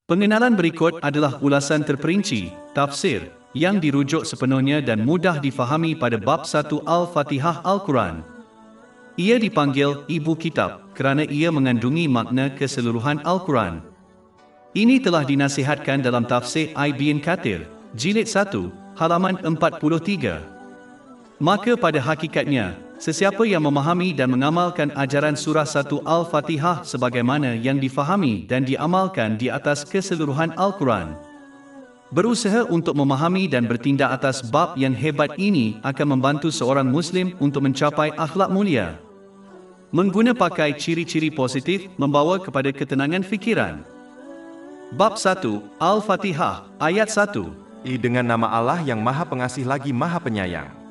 Pengenalan berikut adalah ulasan terperinci, tafsir, yang dirujuk sepenuhnya dan mudah difahami pada bab 1 Al-Fatihah Al-Quran. Ia dipanggil Ibu Kitab kerana ia mengandungi makna keseluruhan Al-Quran. Ini telah dinasihatkan dalam tafsir Ibn Kathir, Jilid 1, halaman 43. Maka pada hakikatnya, sesiapa yang memahami dan mengamalkan ajaran surah 1 Al-Fatihah sebagaimana yang difahami dan diamalkan di atas keseluruhan Al-Quran, berusaha untuk memahami dan bertindak atas bab yang hebat ini akan membantu seorang Muslim untuk mencapai akhlak mulia, mengguna pakai ciri-ciri positif membawa kepada ketenangan fikiran. Bab 1, Al-Fatihah, ayat 1. Dengan nama Allah yang Maha Pengasih lagi Maha Penyayang.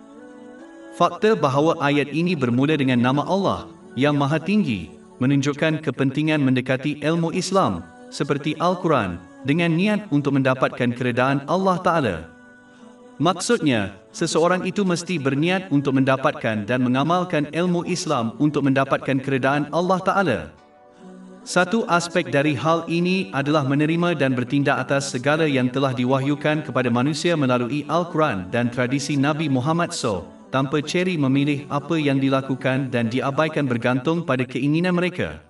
Fakta bahawa ayat ini bermula dengan nama Allah yang Maha Tinggi menunjukkan kepentingan mendekati ilmu Islam seperti Al-Quran dengan niat untuk mendapatkan keredaan Allah Ta'ala. Maksudnya, seseorang itu mesti berniat untuk mendapatkan dan mengamalkan ilmu Islam untuk mendapatkan keredaan Allah Ta'ala. Satu aspek dari hal ini adalah menerima dan bertindak atas segala yang telah diwahyukan kepada manusia melalui Al-Quran dan tradisi Nabi Muhammad SAW, tanpa ceri memilih apa yang dilakukan dan diabaikan bergantung pada keinginan mereka.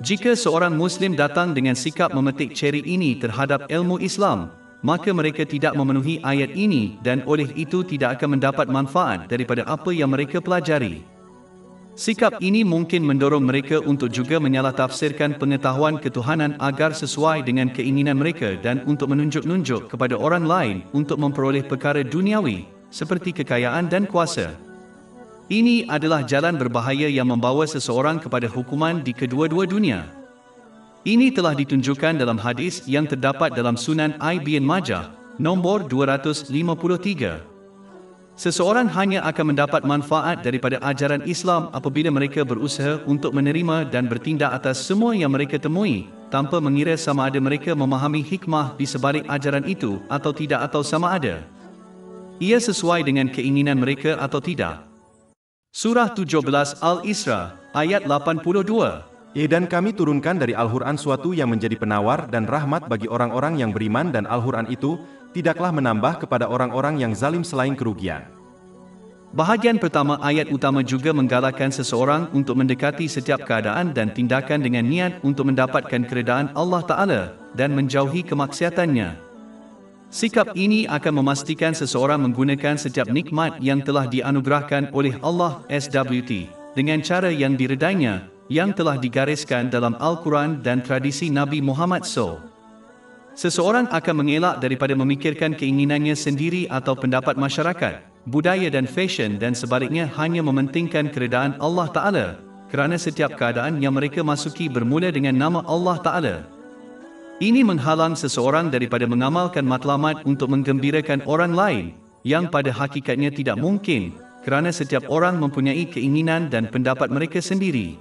Jika seorang Muslim datang dengan sikap memetik ceri ini terhadap ilmu Islam, maka mereka tidak memenuhi ayat ini dan oleh itu tidak akan mendapat manfaat daripada apa yang mereka pelajari. Sikap ini mungkin mendorong mereka untuk juga menyalahtafsirkan pengetahuan ketuhanan agar sesuai dengan keinginan mereka dan untuk menunjuk-nunjuk kepada orang lain untuk memperoleh perkara duniawi, seperti kekayaan dan kuasa. Ini adalah jalan berbahaya yang membawa seseorang kepada hukuman di kedua-dua dunia. Ini telah ditunjukkan dalam hadis yang terdapat dalam Sunan Ibn Majah, nombor 253. Seseorang hanya akan mendapat manfaat daripada ajaran Islam apabila mereka berusaha untuk menerima dan bertindak atas semua yang mereka temui, tanpa mengira sama ada mereka memahami hikmah di sebalik ajaran itu atau tidak, atau sama ada ia sesuai dengan keinginan mereka atau tidak. Surah 17 Al-Isra, ayat 82. Dan kami turunkan dari Al-Quran suatu yang menjadi penawar dan rahmat bagi orang-orang yang beriman, dan Al-Quran itu tidaklah menambah kepada orang-orang yang zalim selain kerugian. Bahagian pertama ayat utama juga menggalakkan seseorang untuk mendekati setiap keadaan dan tindakan dengan niat untuk mendapatkan keredaan Allah Ta'ala dan menjauhi kemaksiatannya. Sikap ini akan memastikan seseorang menggunakan setiap nikmat yang telah dianugerahkan oleh Allah SWT dengan cara yang diredainya, yang telah digariskan dalam Al-Quran dan tradisi Nabi Muhammad SAW. Seseorang akan mengelak daripada memikirkan keinginannya sendiri atau pendapat masyarakat, budaya dan fashion, dan sebaliknya hanya mementingkan keredaan Allah Ta'ala, kerana setiap keadaan yang mereka masuki bermula dengan nama Allah Ta'ala. Ini menghalang seseorang daripada mengamalkan matlamat untuk menggembirakan orang lain, yang pada hakikatnya tidak mungkin, kerana setiap orang mempunyai keinginan dan pendapat mereka sendiri.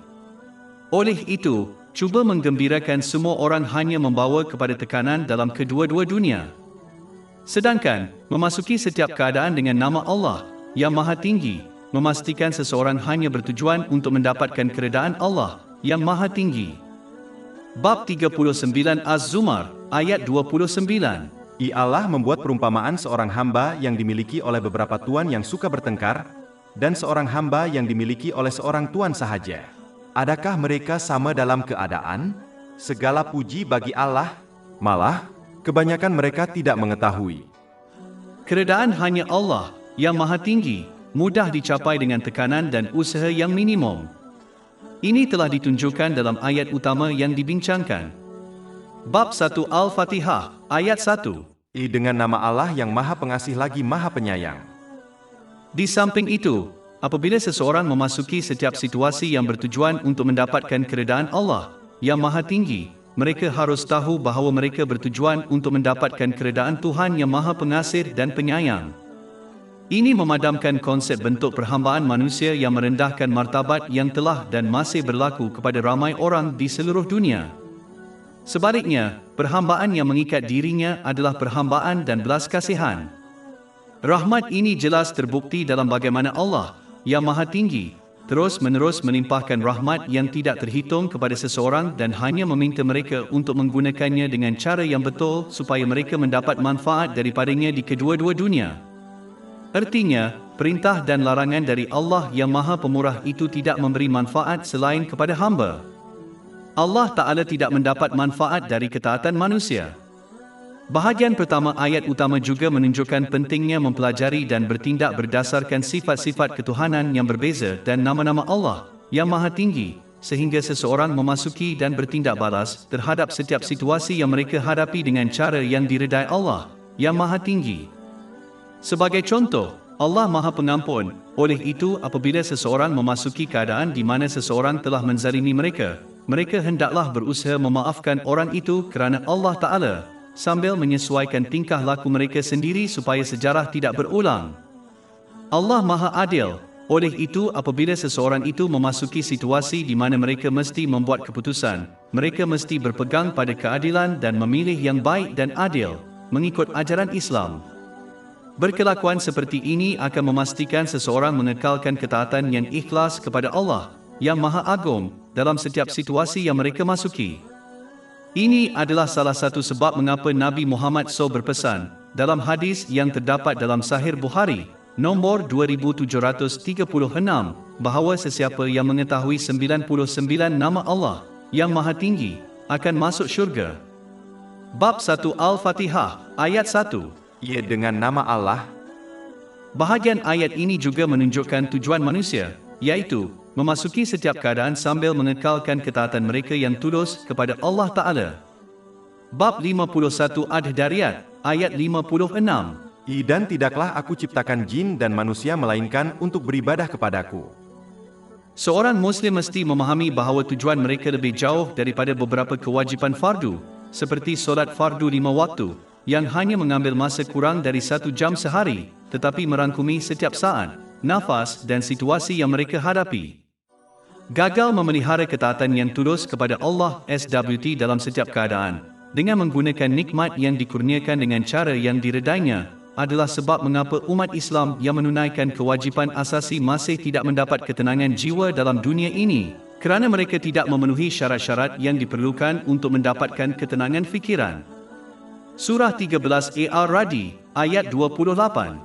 Oleh itu, cuba menggembirakan semua orang hanya membawa kepada tekanan dalam kedua-dua dunia. Sedangkan, memasuki setiap keadaan dengan nama Allah yang Maha Tinggi, memastikan seseorang hanya bertujuan untuk mendapatkan keredaan Allah yang Maha Tinggi. Bab 39 Az-Zumar, ayat 29. Allah membuat perumpamaan seorang hamba yang dimiliki oleh beberapa tuan yang suka bertengkar, dan seorang hamba yang dimiliki oleh seorang tuan sahaja. Adakah mereka sama dalam keadaan? Segala puji bagi Allah, malah kebanyakan mereka tidak mengetahui. Keredaan hanya Allah yang Maha Tinggi, mudah dicapai dengan tekanan dan usaha yang minimum. Ini telah ditunjukkan dalam ayat utama yang dibincangkan. Bab 1 Al-Fatihah, ayat 1. Dengan nama Allah yang Maha Pengasih lagi Maha Penyayang. Di samping itu, apabila seseorang memasuki setiap situasi yang bertujuan untuk mendapatkan keredaan Allah yang Maha Tinggi, mereka harus tahu bahawa mereka bertujuan untuk mendapatkan keredaan Tuhan yang Maha Pengasih dan Penyayang. Ini memadamkan konsep bentuk perhambaan manusia yang merendahkan martabat yang telah dan masih berlaku kepada ramai orang di seluruh dunia. Sebaliknya, perhambaan yang mengikat dirinya adalah perhambaan dan belas kasihan. Rahmat ini jelas terbukti dalam bagaimana Allah yang Maha Tinggi terus-menerus melimpahkan rahmat yang tidak terhitung kepada seseorang dan hanya meminta mereka untuk menggunakannya dengan cara yang betul supaya mereka mendapat manfaat daripadanya di kedua-dua dunia. Artinya, perintah dan larangan dari Allah yang Maha Pemurah itu tidak memberi manfaat selain kepada hamba. Allah Ta'ala tidak mendapat manfaat dari ketaatan manusia. Bahagian pertama ayat utama juga menunjukkan pentingnya mempelajari dan bertindak berdasarkan sifat-sifat ketuhanan yang berbeza dan nama-nama Allah yang Maha Tinggi, sehingga seseorang memasuki dan bertindak balas terhadap setiap situasi yang mereka hadapi dengan cara yang diredai Allah yang Maha Tinggi. Sebagai contoh, Allah Maha Pengampun, oleh itu apabila seseorang memasuki keadaan di mana seseorang telah menzalimi mereka, mereka hendaklah berusaha memaafkan orang itu kerana Allah Ta'ala, sambil menyesuaikan tingkah laku mereka sendiri supaya sejarah tidak berulang. Allah Maha Adil, oleh itu apabila seseorang itu memasuki situasi di mana mereka mesti membuat keputusan, mereka mesti berpegang pada keadilan dan memilih yang baik dan adil, mengikut ajaran Islam. Berkelakuan seperti ini akan memastikan seseorang mengekalkan ketaatan yang ikhlas kepada Allah, yang Maha Agung, dalam setiap situasi yang mereka masuki. Ini adalah salah satu sebab mengapa Nabi Muhammad SAW berpesan, dalam hadis yang terdapat dalam Sahih Bukhari, nombor 2736, bahawa sesiapa yang mengetahui 99 nama Allah, yang Maha Tinggi, akan masuk syurga. Bab 1 Al-Fatihah, ayat 1. Ia dengan nama Allah. Bahagian ayat ini juga menunjukkan tujuan manusia, iaitu memasuki setiap keadaan sambil mengekalkan ketaatan mereka yang tulus kepada Allah Ta'ala. Bab 51 Ad-Dariyat, ayat 56. Dan tidaklah aku ciptakan jin dan manusia melainkan untuk beribadah kepadaku. Seorang Muslim mesti memahami bahawa tujuan mereka lebih jauh daripada beberapa kewajipan fardu, seperti solat fardu 5 waktu, yang hanya mengambil masa kurang dari 1 jam sehari, tetapi merangkumi setiap saat, nafas dan situasi yang mereka hadapi. Gagal memelihara ketaatan yang tulus kepada Allah SWT dalam setiap keadaan, dengan menggunakan nikmat yang dikurniakan dengan cara yang diredainya, adalah sebab mengapa umat Islam yang menunaikan kewajipan asasi masih tidak mendapat ketenangan jiwa dalam dunia ini, kerana mereka tidak memenuhi syarat-syarat yang diperlukan untuk mendapatkan ketenangan fikiran. Surah 13 Ar-Ra'd, ayat 28.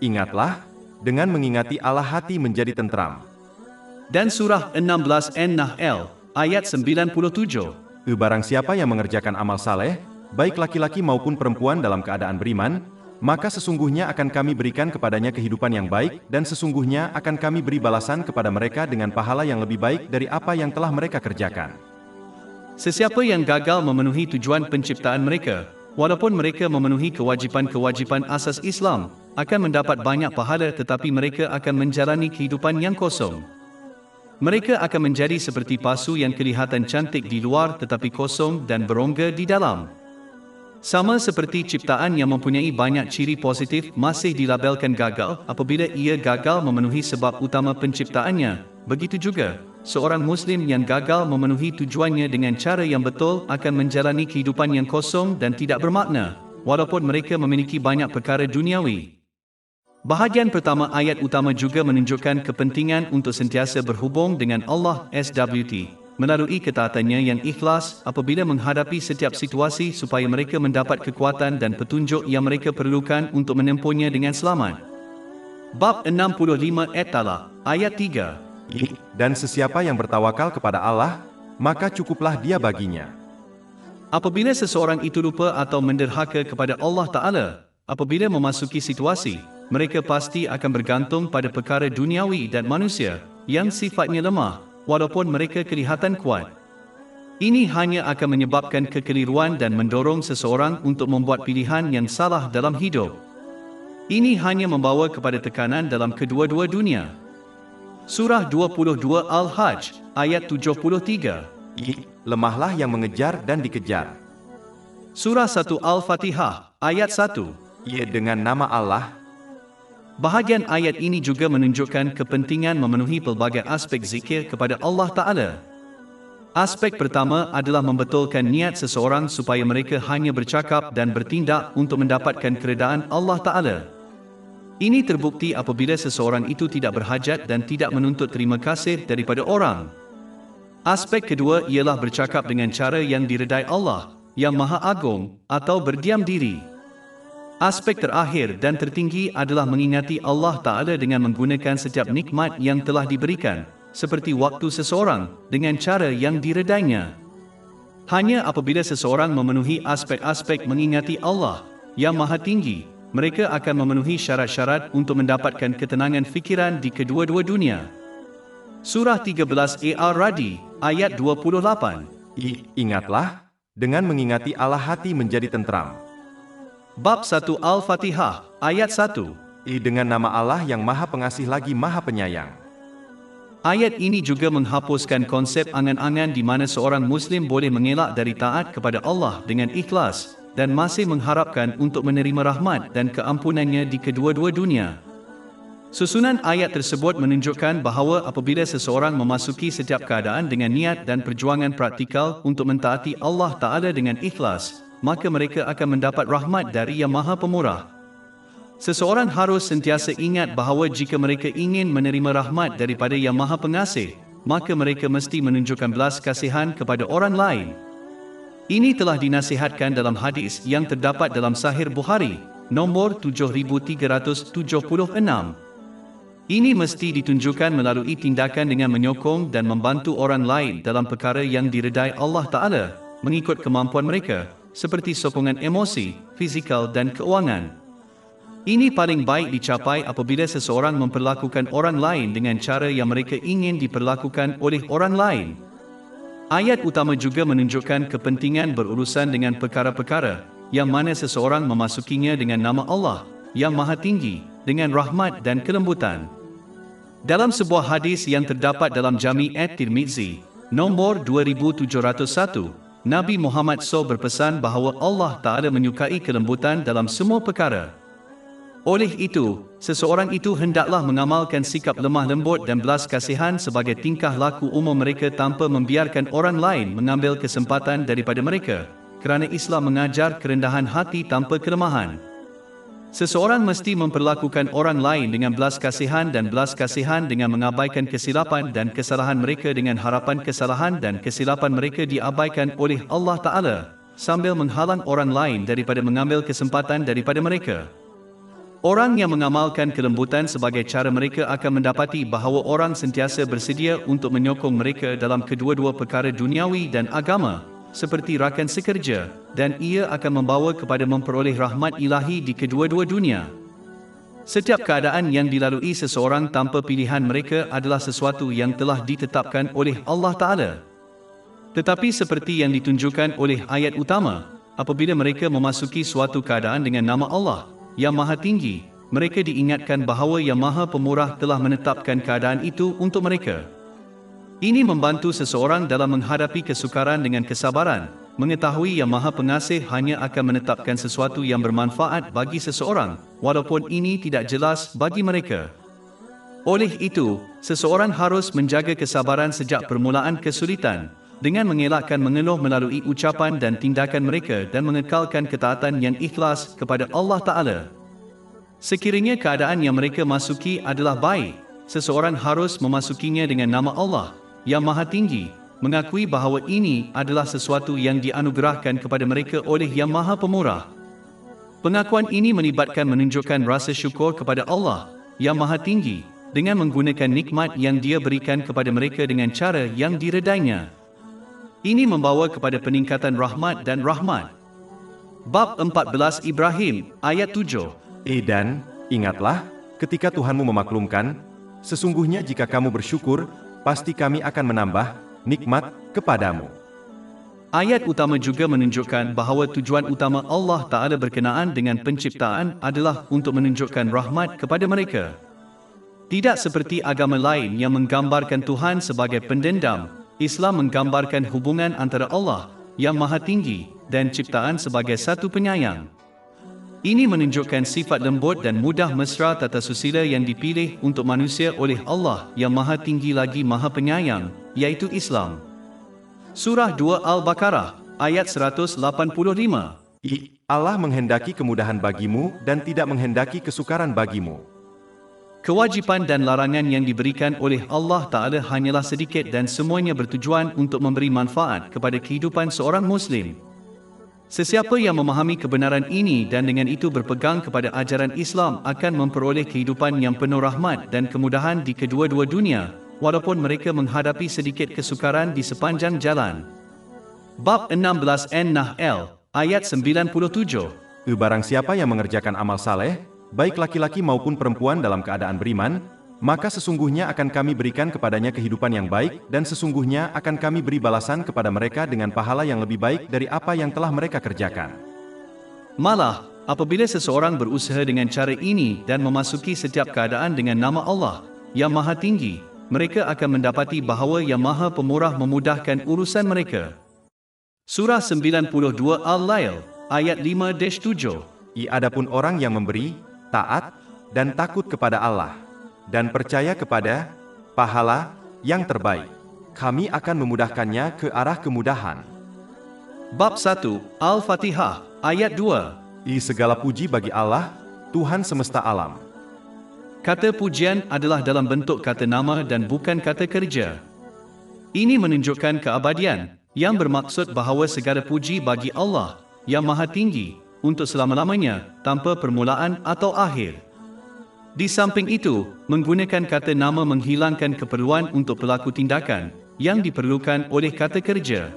Ingatlah, dengan mengingati Allah hati menjadi tentram. Dan surah 16 An-Nahl, ayat 97. Barang siapa yang mengerjakan amal saleh, baik laki-laki maupun perempuan dalam keadaan beriman, maka sesungguhnya akan kami berikan kepadanya kehidupan yang baik, dan sesungguhnya akan kami beri balasan kepada mereka dengan pahala yang lebih baik dari apa yang telah mereka kerjakan. Sesiapa yang gagal memenuhi tujuan penciptaan mereka, walaupun mereka memenuhi kewajipan-kewajipan asas Islam, akan mendapat banyak pahala tetapi mereka akan menjalani kehidupan yang kosong. Mereka akan menjadi seperti pasu yang kelihatan cantik di luar tetapi kosong dan berongga di dalam. Sama seperti ciptaan yang mempunyai banyak ciri positif masih dilabelkan gagal apabila ia gagal memenuhi sebab utama penciptaannya, begitu juga, seorang Muslim yang gagal memenuhi tujuannya dengan cara yang betul akan menjalani kehidupan yang kosong dan tidak bermakna, walaupun mereka memiliki banyak perkara duniawi. Bahagian pertama ayat utama juga menunjukkan kepentingan untuk sentiasa berhubung dengan Allah SWT, melalui ketaatannya yang ikhlas apabila menghadapi setiap situasi supaya mereka mendapat kekuatan dan petunjuk yang mereka perlukan untuk menempuhnya dengan selamat. Bab 65 At-Talaq, ayat 3. Dan sesiapa yang bertawakal kepada Allah, maka cukuplah dia baginya. Apabila seseorang itu lupa atau menderhaka kepada Allah Ta'ala, apabila memasuki situasi, mereka pasti akan bergantung pada perkara duniawi dan manusia, yang sifatnya lemah, walaupun mereka kelihatan kuat. Ini hanya akan menyebabkan kekeliruan dan mendorong seseorang untuk membuat pilihan yang salah dalam hidup. Ini hanya membawa kepada tekanan dalam kedua-dua dunia. Surah 22 Al-Hajj, ayat 73. Lemahlah yang mengejar dan dikejar. Surah 1 Al-Fatihah, ayat 1. Dengan nama Allah. Bahagian ayat ini juga menunjukkan kepentingan memenuhi pelbagai aspek zikir kepada Allah Ta'ala. Aspek pertama adalah membetulkan niat seseorang supaya mereka hanya bercakap dan bertindak untuk mendapatkan keredaan Allah Ta'ala. Ini terbukti apabila seseorang itu tidak berhajat dan tidak menuntut terima kasih daripada orang. Aspek kedua ialah bercakap dengan cara yang diredai Allah, yang Maha Agung, atau berdiam diri. Aspek terakhir dan tertinggi adalah mengingati Allah Ta'ala dengan menggunakan setiap nikmat yang telah diberikan, seperti waktu seseorang, dengan cara yang diredainya. Hanya apabila seseorang memenuhi aspek-aspek mengingati Allah, yang Maha Tinggi, mereka akan memenuhi syarat-syarat untuk mendapatkan ketenangan fikiran di kedua-dua dunia. Surah 13 Ar-Ra'd, ayat 28. Ingatlah, dengan mengingati Allah hati menjadi tentram. Bab 1 Al-Fatihah, ayat 1. Dengan nama Allah yang Maha Pengasih lagi Maha Penyayang. Ayat ini juga menghapuskan konsep angan-angan di mana seorang Muslim boleh mengelak dari taat kepada Allah dengan ikhlas dan masih mengharapkan untuk menerima rahmat dan keampunannya di kedua-dua dunia. Susunan ayat tersebut menunjukkan bahawa apabila seseorang memasuki setiap keadaan dengan niat dan perjuangan praktikal untuk mentaati Allah Ta'ala dengan ikhlas, maka mereka akan mendapat rahmat dari Yang Maha Pemurah. Seseorang harus sentiasa ingat bahawa jika mereka ingin menerima rahmat daripada Yang Maha Pengasih, maka mereka mesti menunjukkan belas kasihan kepada orang lain. Ini telah dinasihatkan dalam hadis yang terdapat dalam Sahih Bukhari, nombor 7376. Ini mesti ditunjukkan melalui tindakan dengan menyokong dan membantu orang lain dalam perkara yang diredai Allah Ta'ala, mengikut kemampuan mereka, seperti sokongan emosi, fizikal dan keuangan. Ini paling baik dicapai apabila seseorang memperlakukan orang lain dengan cara yang mereka ingin diperlakukan oleh orang lain. Ayat utama juga menunjukkan kepentingan berurusan dengan perkara-perkara yang mana seseorang memasukinya dengan nama Allah, yang Maha Tinggi, dengan rahmat dan kelembutan. Dalam sebuah hadis yang terdapat dalam Jami' At-Tirmizi, nombor 2701, Nabi Muhammad SAW berpesan bahawa Allah Ta'ala menyukai kelembutan dalam semua perkara. Oleh itu, seseorang itu hendaklah mengamalkan sikap lemah lembut dan belas kasihan sebagai tingkah laku umum mereka tanpa membiarkan orang lain mengambil kesempatan daripada mereka, kerana Islam mengajar kerendahan hati tanpa kelemahan. Seseorang mesti memperlakukan orang lain dengan belas kasihan dan belas kasihan dengan mengabaikan kesilapan dan kesalahan mereka dengan harapan kesalahan dan kesilapan mereka diabaikan oleh Allah Ta'ala, sambil menghalang orang lain daripada mengambil kesempatan daripada mereka. Orang yang mengamalkan kelembutan sebagai cara mereka akan mendapati bahawa orang sentiasa bersedia untuk menyokong mereka dalam kedua-dua perkara duniawi dan agama, seperti rakan sekerja, dan ia akan membawa kepada memperoleh rahmat ilahi di kedua-dua dunia. Setiap keadaan yang dilalui seseorang tanpa pilihan mereka adalah sesuatu yang telah ditetapkan oleh Allah Ta'ala. Tetapi seperti yang ditunjukkan oleh ayat utama, apabila mereka memasuki suatu keadaan dengan nama Allah, yang Maha Tinggi, mereka diingatkan bahawa Yang Maha Pemurah telah menetapkan keadaan itu untuk mereka. Ini membantu seseorang dalam menghadapi kesukaran dengan kesabaran, mengetahui Yang Maha Pengasih hanya akan menetapkan sesuatu yang bermanfaat bagi seseorang, walaupun ini tidak jelas bagi mereka. Oleh itu, seseorang harus menjaga kesabaran sejak permulaan kesulitan, dengan mengelakkan mengeluh melalui ucapan dan tindakan mereka dan mengekalkan ketaatan yang ikhlas kepada Allah Ta'ala. Sekiranya keadaan yang mereka masuki adalah baik, seseorang harus memasukinya dengan nama Allah, yang Maha Tinggi, mengakui bahawa ini adalah sesuatu yang dianugerahkan kepada mereka oleh Yang Maha Pemurah. Pengakuan ini melibatkan menunjukkan rasa syukur kepada Allah, yang Maha Tinggi, dengan menggunakan nikmat yang Dia berikan kepada mereka dengan cara yang diredainya. Ini membawa kepada peningkatan rahmat dan rahmat. Bab 14 Ibrahim, ayat 7. Dan, ingatlah, ketika Tuhanmu memaklumkan, sesungguhnya jika kamu bersyukur, pasti kami akan menambah nikmat kepadamu. Ayat utama juga menunjukkan bahawa tujuan utama Allah Ta'ala berkenaan dengan penciptaan adalah untuk menunjukkan rahmat kepada mereka. Tidak seperti agama lain yang menggambarkan Tuhan sebagai pendendam, Islam menggambarkan hubungan antara Allah, yang Maha Tinggi, dan ciptaan sebagai satu penyayang. Ini menunjukkan sifat lembut dan mudah mesra tata susila yang dipilih untuk manusia oleh Allah yang Maha Tinggi lagi Maha Penyayang, iaitu Islam. Surah 2 Al-Baqarah, ayat 185. Allah menghendaki kemudahan bagimu dan tidak menghendaki kesukaran bagimu. Kewajipan dan larangan yang diberikan oleh Allah Ta'ala hanyalah sedikit dan semuanya bertujuan untuk memberi manfaat kepada kehidupan seorang Muslim. Sesiapa yang memahami kebenaran ini dan dengan itu berpegang kepada ajaran Islam akan memperoleh kehidupan yang penuh rahmat dan kemudahan di kedua-dua dunia, walaupun mereka menghadapi sedikit kesukaran di sepanjang jalan. Bab 16 An-Nahl, ayat 97. Barang siapa yang mengerjakan amal saleh, baik laki-laki maupun perempuan dalam keadaan beriman, maka sesungguhnya akan kami berikan kepadanya kehidupan yang baik, dan sesungguhnya akan kami beri balasan kepada mereka dengan pahala yang lebih baik dari apa yang telah mereka kerjakan. Malah, apabila seseorang berusaha dengan cara ini dan memasuki setiap keadaan dengan nama Allah yang Maha Tinggi, mereka akan mendapati bahawa Yang Maha Pemurah memudahkan urusan mereka. Surah 92 Al-Lail, ayat 5-7. Adapun orang yang memberi, taat, dan takut kepada Allah, dan percaya kepada pahala yang terbaik, kami akan memudahkannya ke arah kemudahan. Bab 1 Al-Fatihah, ayat 2. Segala puji bagi Allah, Tuhan semesta alam. Kata pujian adalah dalam bentuk kata nama dan bukan kata kerja. Ini menunjukkan keabadian, yang bermaksud bahawa segala puji bagi Allah yang Maha Tinggi untuk selama-lamanya, tanpa permulaan atau akhir. Di samping itu, menggunakan kata nama menghilangkan keperluan untuk pelaku tindakan yang diperlukan oleh kata kerja.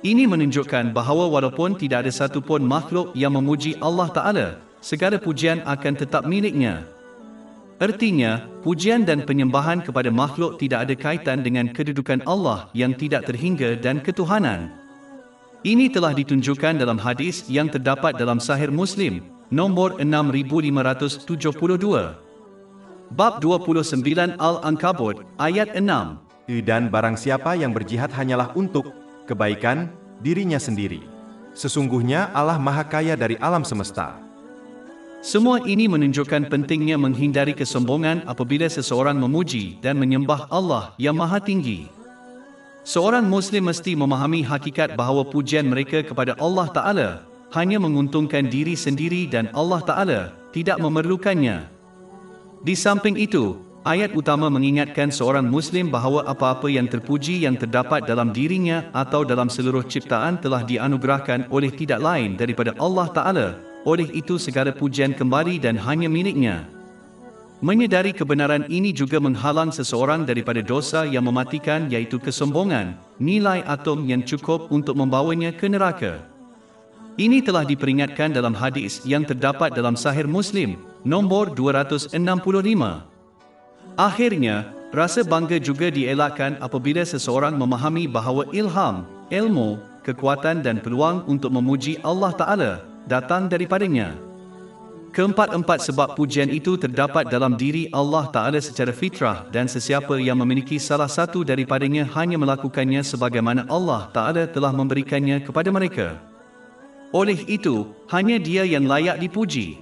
Ini menunjukkan bahawa walaupun tidak ada satu pun makhluk yang memuji Allah Ta'ala, segala pujian akan tetap miliknya. Artinya, pujian dan penyembahan kepada makhluk tidak ada kaitan dengan kedudukan Allah yang tidak terhingga dan ketuhanan. Ini telah ditunjukkan dalam hadis yang terdapat dalam Sahih Muslim, nombor 6572. Bab 29 Al-Ankabut, ayat 6. Dan barang siapa yang berjihad hanyalah untuk kebaikan dirinya sendiri. Sesungguhnya Allah Maha Kaya dari alam semesta. Semua ini menunjukkan pentingnya menghindari kesombongan apabila seseorang memuji dan menyembah Allah yang Maha Tinggi. Seorang Muslim mesti memahami hakikat bahawa pujian mereka kepada Allah Ta'ala hanya menguntungkan diri sendiri dan Allah Ta'ala tidak memerlukannya. Di samping itu, ayat utama mengingatkan seorang Muslim bahawa apa-apa yang terpuji yang terdapat dalam dirinya atau dalam seluruh ciptaan telah dianugerahkan oleh tidak lain daripada Allah Ta'ala. Oleh itu segala pujian kembali dan hanya miliknya. Menyedari kebenaran ini juga menghalang seseorang daripada dosa yang mematikan, iaitu kesombongan, nilai atom yang cukup untuk membawanya ke neraka. Ini telah diperingatkan dalam hadis yang terdapat dalam Sahih Muslim, nombor 265. Akhirnya, rasa bangga juga dielakkan apabila seseorang memahami bahawa ilham, ilmu, kekuatan dan peluang untuk memuji Allah Ta'ala datang daripadanya. Keempat-empat sebab pujian itu terdapat dalam diri Allah Ta'ala secara fitrah, dan sesiapa yang memiliki salah satu daripadanya hanya melakukannya sebagaimana Allah Ta'ala telah memberikannya kepada mereka. Oleh itu, hanya Dia yang layak dipuji.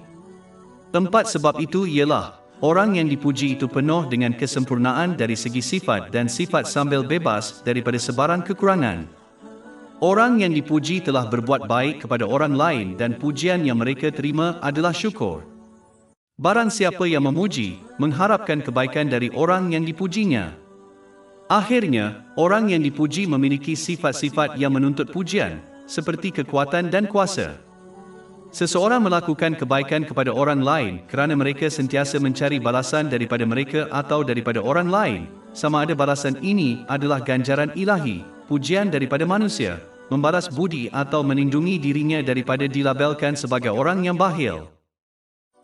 Empat sebab itu ialah, orang yang dipuji itu penuh dengan kesempurnaan dari segi sifat dan sifat sambil bebas daripada sebarang kekurangan. Orang yang dipuji telah berbuat baik kepada orang lain dan pujian yang mereka terima adalah syukur. Barang siapa yang memuji, mengharapkan kebaikan dari orang yang dipujinya. Akhirnya, orang yang dipuji memiliki sifat-sifat yang menuntut pujian, seperti kekuatan dan kuasa. Seseorang melakukan kebaikan kepada orang lain kerana mereka sentiasa mencari balasan daripada mereka atau daripada orang lain, sama ada balasan ini adalah ganjaran ilahi, pujian daripada manusia, membalas budi atau melindungi dirinya daripada dilabelkan sebagai orang yang bakhil.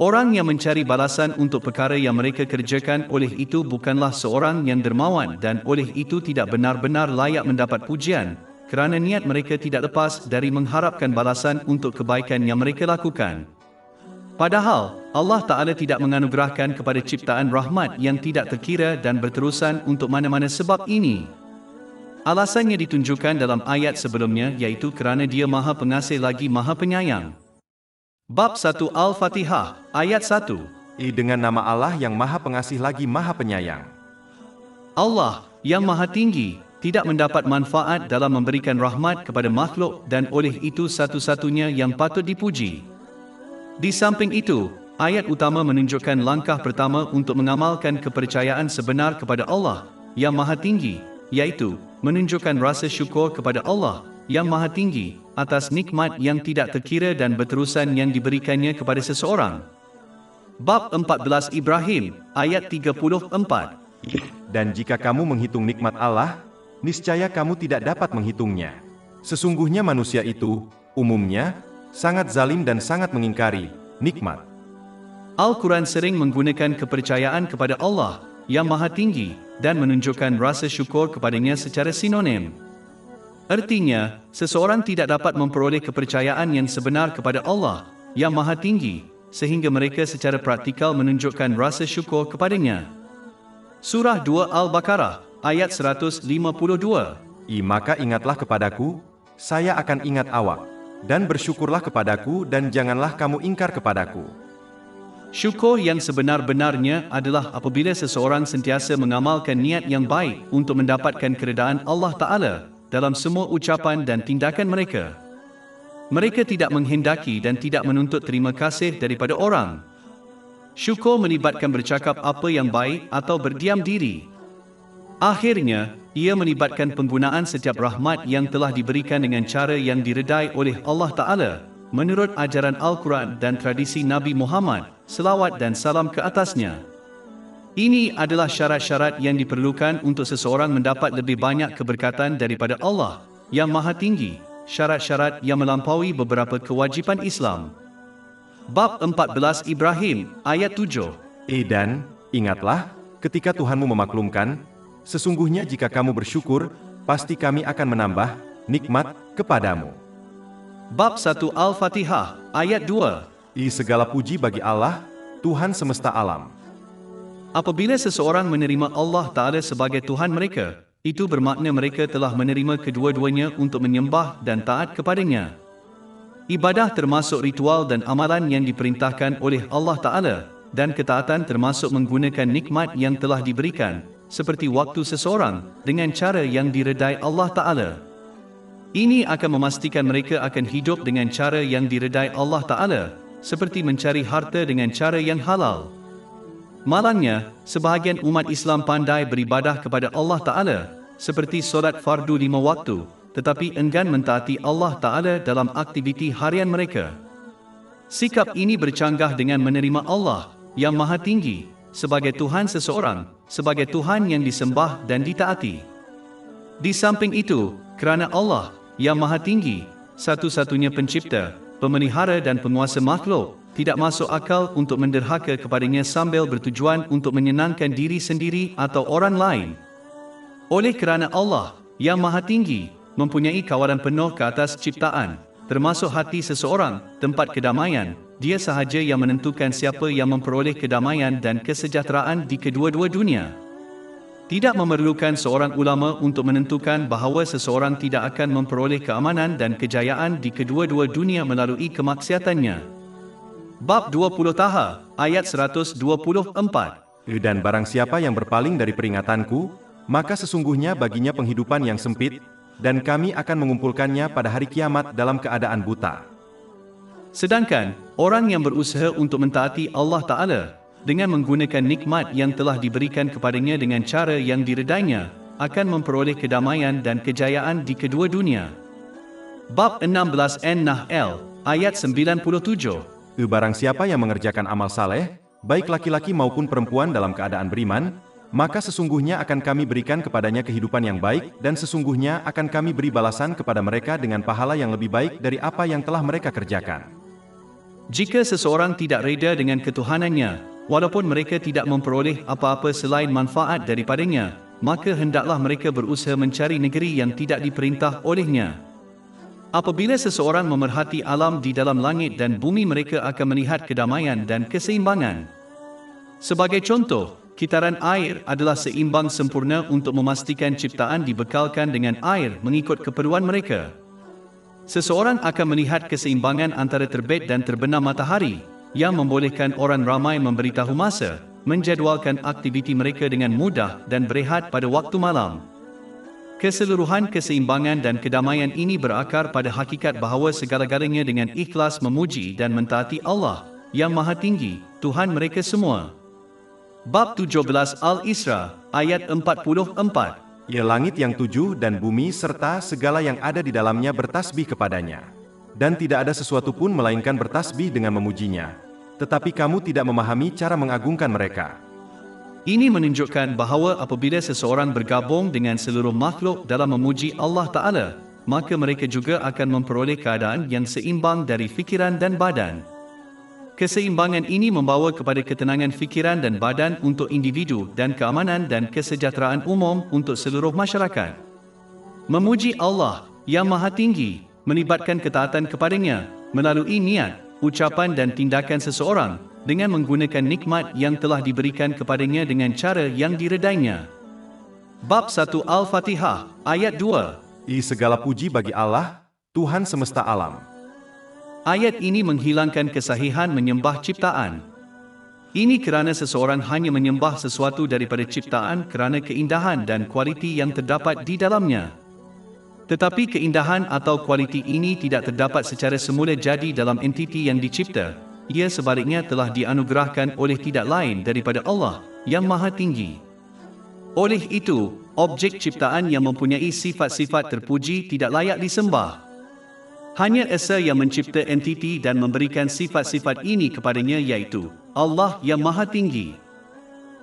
Orang yang mencari balasan untuk perkara yang mereka kerjakan oleh itu bukanlah seorang yang dermawan dan oleh itu tidak benar-benar layak mendapat pujian, kerana niat mereka tidak lepas dari mengharapkan balasan untuk kebaikan yang mereka lakukan. Padahal, Allah Ta'ala tidak menganugerahkan kepada ciptaan rahmat yang tidak terkira dan berterusan untuk mana-mana sebab ini. Alasannya ditunjukkan dalam ayat sebelumnya, iaitu kerana Dia Maha Pengasih lagi Maha Penyayang. Bab 1 Al-Fatihah, ayat 1. Dengan nama Allah yang Maha Pengasih lagi Maha Penyayang. Allah, yang Maha Tinggi, tidak mendapat manfaat dalam memberikan rahmat kepada makhluk dan oleh itu satu-satunya yang patut dipuji. Di samping itu, ayat utama menunjukkan langkah pertama untuk mengamalkan kepercayaan sebenar kepada Allah yang Maha Tinggi, yaitu menunjukkan rasa syukur kepada Allah yang Maha Tinggi atas nikmat yang tidak terkira dan berterusan yang diberikannya kepada seseorang. Bab 14 Ibrahim, ayat 34. Dan jika kamu menghitung nikmat Allah, niscaya kamu tidak dapat menghitungnya. Sesungguhnya manusia itu, umumnya, sangat zalim dan sangat mengingkari nikmat. Al-Quran sering menggunakan kepercayaan kepada Allah yang Maha Tinggi dan menunjukkan rasa syukur kepadanya secara sinonim. Artinya, seseorang tidak dapat memperoleh kepercayaan yang sebenar kepada Allah yang Maha Tinggi sehingga mereka secara praktikal menunjukkan rasa syukur kepadanya. Surah 2 Al-Baqarah, ayat 152. Maka ingatlah kepadaku, saya akan ingat awak, dan bersyukurlah kepadaku dan janganlah kamu ingkar kepadaku. Syukur yang sebenar-benarnya adalah apabila seseorang sentiasa mengamalkan niat yang baik untuk mendapatkan keredaan Allah Ta'ala dalam semua ucapan dan tindakan mereka. Mereka tidak menghendaki dan tidak menuntut terima kasih daripada orang. Syukur melibatkan bercakap apa yang baik atau berdiam diri. Akhirnya, ia melibatkan penggunaan setiap rahmat yang telah diberikan dengan cara yang diredai oleh Allah Ta'ala menurut ajaran Al-Quran dan tradisi Nabi Muhammad, selawat dan salam ke atasnya. Ini adalah syarat-syarat yang diperlukan untuk seseorang mendapat lebih banyak keberkatan daripada Allah yang Maha Tinggi, syarat-syarat yang melampaui beberapa kewajipan Islam. Bab 14 Ibrahim, ayat 7. Dan, ingatlah, ketika Tuhanmu memaklumkan, sesungguhnya jika kamu bersyukur, pasti kami akan menambah nikmat kepadamu. Bab 1 Al-Fatihah, ayat 2. Segala puji bagi Allah, Tuhan semesta alam. Apabila seseorang menerima Allah Ta'ala sebagai Tuhan mereka, itu bermakna mereka telah menerima kedua-duanya untuk menyembah dan taat kepadanya. Ibadah termasuk ritual dan amalan yang diperintahkan oleh Allah Ta'ala, dan ketaatan termasuk menggunakan nikmat yang telah diberikan, seperti waktu seseorang, dengan cara yang diredai Allah Ta'ala. Ini akan memastikan mereka akan hidup dengan cara yang diredai Allah Ta'ala, seperti mencari harta dengan cara yang halal. Malangnya, sebahagian umat Islam pandai beribadah kepada Allah Ta'ala, seperti solat fardu 5 waktu, tetapi enggan mentaati Allah Ta'ala dalam aktiviti harian mereka. Sikap ini bercanggah dengan menerima Allah yang Maha Tinggi sebagai Tuhan seseorang, sebagai Tuhan yang disembah dan ditaati. Di samping itu, kerana Allah yang Maha Tinggi, satu-satunya pencipta, pemelihara dan penguasa makhluk, tidak masuk akal untuk menderhaka kepadanya sambil bertujuan untuk menyenangkan diri sendiri atau orang lain. Oleh kerana Allah yang Maha Tinggi mempunyai kawalan penuh ke atas ciptaan, termasuk hati seseorang, tempat kedamaian, dia sahaja yang menentukan siapa yang memperoleh kedamaian dan kesejahteraan di kedua-dua dunia. Tidak memerlukan seorang ulama untuk menentukan bahawa seseorang tidak akan memperoleh keamanan dan kejayaan di kedua-dua dunia melalui kemaksiatannya. Bab 20 Taha, ayat 124. Dan barang siapa yang berpaling dari peringatanku, maka sesungguhnya baginya penghidupan yang sempit, dan kami akan mengumpulkannya pada hari kiamat dalam keadaan buta. Sedangkan, orang yang berusaha untuk mentaati Allah Ta'ala dengan menggunakan nikmat yang telah diberikan kepadanya dengan cara yang diredainya, akan memperoleh kedamaian dan kejayaan di kedua dunia. Bab 16 An-Nahl, ayat 97. Barang siapa yang mengerjakan amal saleh, baik laki-laki maupun perempuan dalam keadaan beriman, maka sesungguhnya akan kami berikan kepadanya kehidupan yang baik, dan sesungguhnya akan kami beri balasan kepada mereka dengan pahala yang lebih baik dari apa yang telah mereka kerjakan. Jika seseorang tidak reda dengan ketuhanannya, walaupun mereka tidak memperoleh apa-apa selain manfaat daripadanya, maka hendaklah mereka berusaha mencari negeri yang tidak diperintah olehnya. Apabila seseorang memerhati alam di dalam langit dan bumi, mereka akan melihat kedamaian dan keseimbangan. Sebagai contoh, kitaran air adalah seimbang sempurna untuk memastikan ciptaan dibekalkan dengan air mengikut keperluan mereka. Seseorang akan melihat keseimbangan antara terbit dan terbenam matahari, yang membolehkan orang ramai memberitahu masa, menjadualkan aktiviti mereka dengan mudah dan berehat pada waktu malam. Keseluruhan keseimbangan dan kedamaian ini berakar pada hakikat bahawa segala-galanya dengan ikhlas memuji dan mentaati Allah yang Maha Tinggi, Tuhan mereka semua. Bab 17 Al-Isra, ayat 44. Ya langit yang tujuh dan bumi serta segala yang ada di dalamnya bertasbih kepadanya. Dan tidak ada sesuatu pun melainkan bertasbih dengan memujinya. Tetapi kamu tidak memahami cara mengagungkan mereka. Ini menunjukkan bahawa apabila seseorang bergabung dengan seluruh makhluk dalam memuji Allah Ta'ala, maka mereka juga akan memperoleh keadaan yang seimbang dari fikiran dan badan. Keseimbangan ini membawa kepada ketenangan fikiran dan badan untuk individu dan keamanan dan kesejahteraan umum untuk seluruh masyarakat. Memuji Allah yang Maha Tinggi melibatkan ketaatan kepadanya melalui niat, ucapan dan tindakan seseorang dengan menggunakan nikmat yang telah diberikan kepadanya dengan cara yang diredainya. Bab 1 Al-Fatihah, ayat 2. Segala puji bagi Allah, Tuhan semesta alam. Ayat ini menghilangkan kesahihan menyembah ciptaan. Ini kerana seseorang hanya menyembah sesuatu daripada ciptaan kerana keindahan dan kualiti yang terdapat di dalamnya. Tetapi keindahan atau kualiti ini tidak terdapat secara semula jadi dalam entiti yang dicipta. Ia sebaliknya telah dianugerahkan oleh tidak lain daripada Allah yang Maha Tinggi. Oleh itu, objek ciptaan yang mempunyai sifat-sifat terpuji tidak layak disembah. Hanya Esa yang mencipta entiti dan memberikan sifat-sifat ini kepadanya, iaitu Allah yang Maha Tinggi.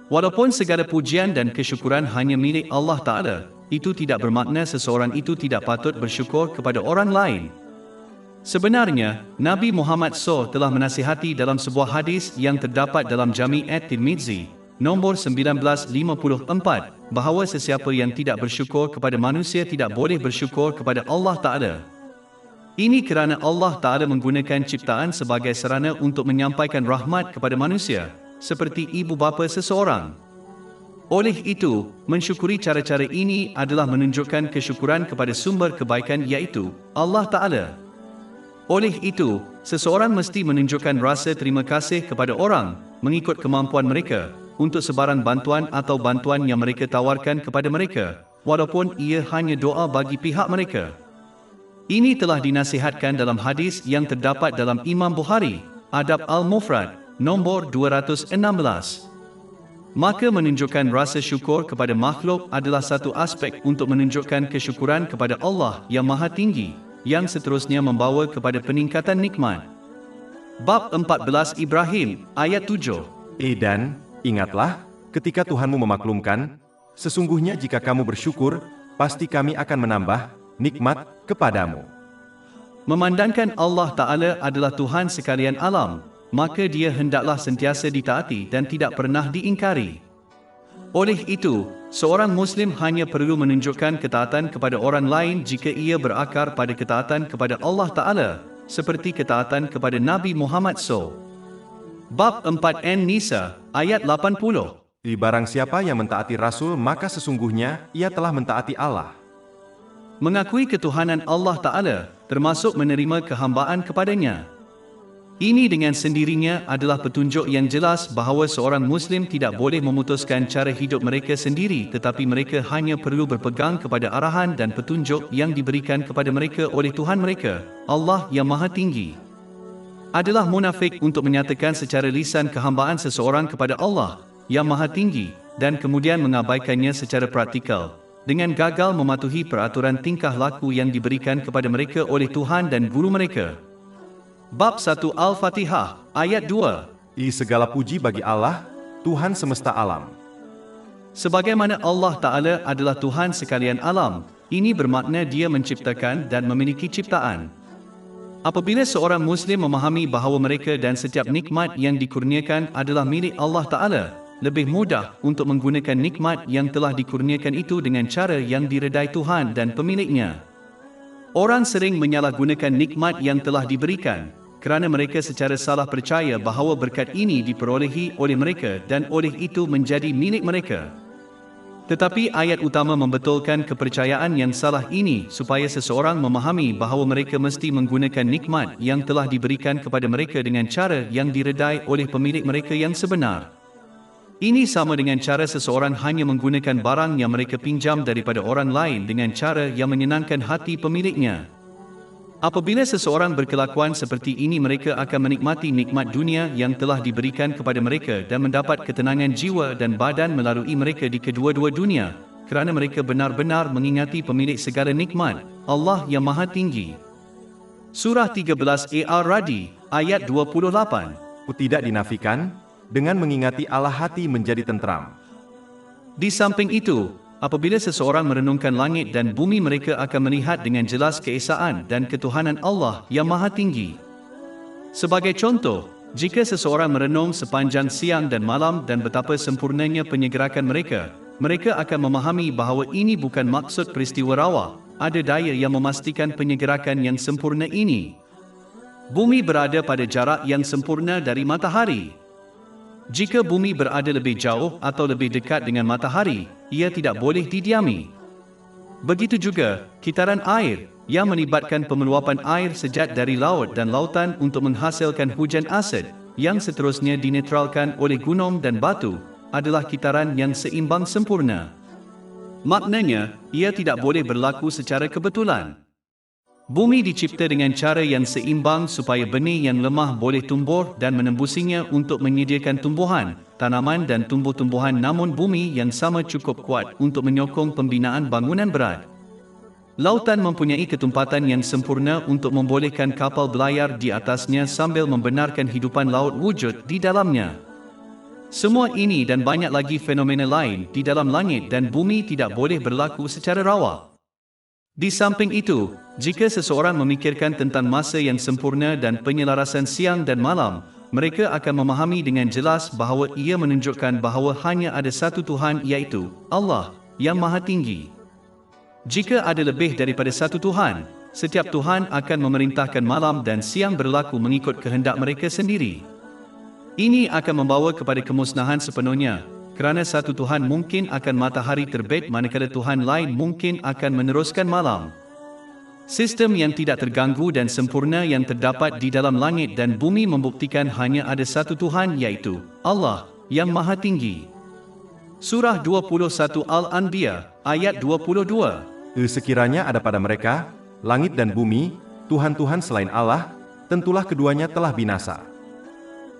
Walaupun segala pujian dan kesyukuran hanya milik Allah Ta'ala, itu tidak bermakna seseorang itu tidak patut bersyukur kepada orang lain. Sebenarnya, Nabi Muhammad SAW telah menasihati dalam sebuah hadis yang terdapat dalam Jami' at-Tirmidzi, nombor 1954, bahawa sesiapa yang tidak bersyukur kepada manusia tidak boleh bersyukur kepada Allah Ta'ala. Ini kerana Allah Ta'ala menggunakan ciptaan sebagai sarana untuk menyampaikan rahmat kepada manusia, seperti ibu bapa seseorang. Oleh itu, mensyukuri cara-cara ini adalah menunjukkan kesyukuran kepada sumber kebaikan, iaitu Allah Ta'ala. Oleh itu, seseorang mesti menunjukkan rasa terima kasih kepada orang, mengikut kemampuan mereka, untuk sebarang bantuan atau bantuan yang mereka tawarkan kepada mereka, walaupun ia hanya doa bagi pihak mereka. Ini telah dinasihatkan dalam hadis yang terdapat dalam Imam Bukhari, Adab Al-Mufrad, nombor 216. Maka menunjukkan rasa syukur kepada makhluk adalah satu aspek untuk menunjukkan kesyukuran kepada Allah yang Maha Tinggi, yang seterusnya membawa kepada peningkatan nikmat. Bab 14 Ibrahim, ayat 7. Dan, ingatlah, ketika Tuhanmu memaklumkan, sesungguhnya jika kamu bersyukur, pasti kami akan menambah nikmat kepadamu. Memandangkan Allah Ta'ala adalah Tuhan sekalian alam, maka dia hendaklah sentiasa ditaati dan tidak pernah diingkari. Oleh itu, seorang Muslim hanya perlu menunjukkan ketaatan kepada orang lain jika ia berakar pada ketaatan kepada Allah Ta'ala, seperti ketaatan kepada Nabi Muhammad SAW. Bab 4 An-Nisa, ayat 80. Barang siapa yang mentaati Rasul, maka sesungguhnya ia telah mentaati Allah. Mengakui ketuhanan Allah Ta'ala, termasuk menerima kehambaan kepadanya. Ini dengan sendirinya adalah petunjuk yang jelas bahawa seorang Muslim tidak boleh memutuskan cara hidup mereka sendiri, tetapi mereka hanya perlu berpegang kepada arahan dan petunjuk yang diberikan kepada mereka oleh Tuhan mereka, Allah yang Maha Tinggi. Adalah munafik untuk menyatakan secara lisan kehambaan seseorang kepada Allah yang Maha Tinggi dan kemudian mengabaikannya secara praktikal, dengan gagal mematuhi peraturan tingkah laku yang diberikan kepada mereka oleh Tuhan dan guru mereka. Bab 1 Al-Fatihah, ayat 2. Segala puji bagi Allah, Tuhan semesta alam. Sebagaimana Allah Ta'ala adalah Tuhan sekalian alam, ini bermakna dia menciptakan dan memiliki ciptaan. Apabila seorang Muslim memahami bahawa mereka dan setiap nikmat yang dikurniakan adalah milik Allah Ta'ala, lebih mudah untuk menggunakan nikmat yang telah dikurniakan itu dengan cara yang diredai Tuhan dan pemiliknya. Orang sering menyalahgunakan nikmat yang telah diberikan, kerana mereka secara salah percaya bahawa berkat ini diperolehi oleh mereka dan oleh itu menjadi milik mereka. Tetapi ayat utama membetulkan kepercayaan yang salah ini supaya seseorang memahami bahawa mereka mesti menggunakan nikmat yang telah diberikan kepada mereka dengan cara yang diredai oleh pemilik mereka yang sebenar. Ini sama dengan cara seseorang hanya menggunakan barang yang mereka pinjam daripada orang lain dengan cara yang menyenangkan hati pemiliknya. Apabila seseorang berkelakuan seperti ini, mereka akan menikmati nikmat dunia yang telah diberikan kepada mereka dan mendapat ketenangan jiwa dan badan melalui mereka di kedua-dua dunia, kerana mereka benar-benar mengingati pemilik segala nikmat, Allah yang Maha Tinggi. Surah 13 Ar-Ra'd, ayat 28. Tidak dinafikan, dengan mengingati Allah hati menjadi tentram. Di samping itu, apabila seseorang merenungkan langit dan bumi, mereka akan melihat dengan jelas keesaan dan ketuhanan Allah yang Maha Tinggi. Sebagai contoh, jika seseorang merenung sepanjang siang dan malam dan betapa sempurnanya penyegerakan mereka, mereka akan memahami bahawa ini bukan maksud peristiwa rawa. Ada daya yang memastikan penyegerakan yang sempurna ini. Bumi berada pada jarak yang sempurna dari matahari. Jika bumi berada lebih jauh atau lebih dekat dengan matahari, ia tidak boleh didiami. Begitu juga, kitaran air, yang melibatkan pemeluapan air sejat dari laut dan lautan untuk menghasilkan hujan asid, yang seterusnya dinetralkan oleh gunung dan batu, adalah kitaran yang seimbang sempurna. Maknanya, ia tidak boleh berlaku secara kebetulan. Bumi dicipta dengan cara yang seimbang supaya benih yang lemah boleh tumbuh dan menembusinya untuk menyediakan tumbuhan, tanaman dan tumbuh-tumbuhan, namun bumi yang sama cukup kuat untuk menyokong pembinaan bangunan berat. Lautan mempunyai ketumpatan yang sempurna untuk membolehkan kapal berlayar di atasnya sambil membenarkan hidupan laut wujud di dalamnya. Semua ini dan banyak lagi fenomena lain di dalam langit dan bumi tidak boleh berlaku secara rawa. Di samping itu, jika seseorang memikirkan tentang masa yang sempurna dan penyelarasan siang dan malam, mereka akan memahami dengan jelas bahawa ia menunjukkan bahawa hanya ada satu Tuhan, iaitu Allah yang Maha Tinggi. Jika ada lebih daripada satu Tuhan, setiap Tuhan akan memerintahkan malam dan siang berlaku mengikut kehendak mereka sendiri. Ini akan membawa kepada kemusnahan sepenuhnya, kerana satu Tuhan mungkin akan matahari terbit manakala Tuhan lain mungkin akan meneruskan malam. Sistem yang tidak terganggu dan sempurna yang terdapat di dalam langit dan bumi membuktikan hanya ada satu Tuhan, iaitu Allah yang Maha Tinggi. Surah 21 Al-Anbiya, ayat 22. Sekiranya ada pada mereka, langit dan bumi, Tuhan-Tuhan selain Allah, tentulah keduanya telah binasa.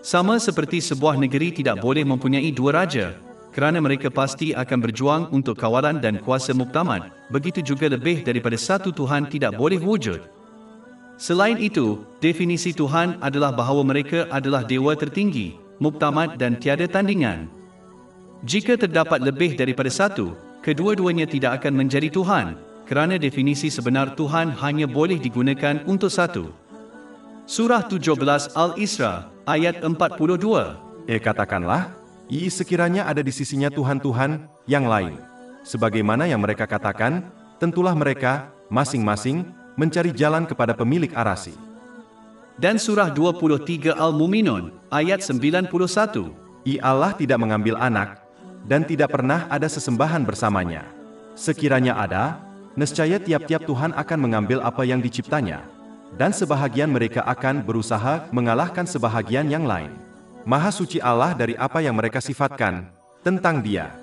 Sama seperti sebuah negeri tidak boleh mempunyai dua raja, kerana mereka pasti akan berjuang untuk kawalan dan kuasa muktamad, begitu juga lebih daripada satu Tuhan tidak boleh wujud. Selain itu, definisi Tuhan adalah bahawa mereka adalah dewa tertinggi, muktamad dan tiada tandingan. Jika terdapat lebih daripada satu, kedua-duanya tidak akan menjadi Tuhan, kerana definisi sebenar Tuhan hanya boleh digunakan untuk satu. Surah 17 Al-Isra, ayat 42. Katakanlah, sekiranya ada di sisinya Tuhan-Tuhan yang lain. Sebagaimana yang mereka katakan, tentulah mereka, masing-masing, mencari jalan kepada pemilik arasi. Dan surah 23 Al-Mu'minun, ayat 91. Allah tidak mengambil anak, dan tidak pernah ada sesembahan bersamanya. Sekiranya ada, nescaya tiap-tiap Tuhan akan mengambil apa yang diciptanya, dan sebahagian mereka akan berusaha mengalahkan sebahagian yang lain. Maha suci Allah dari apa yang mereka sifatkan tentang Dia.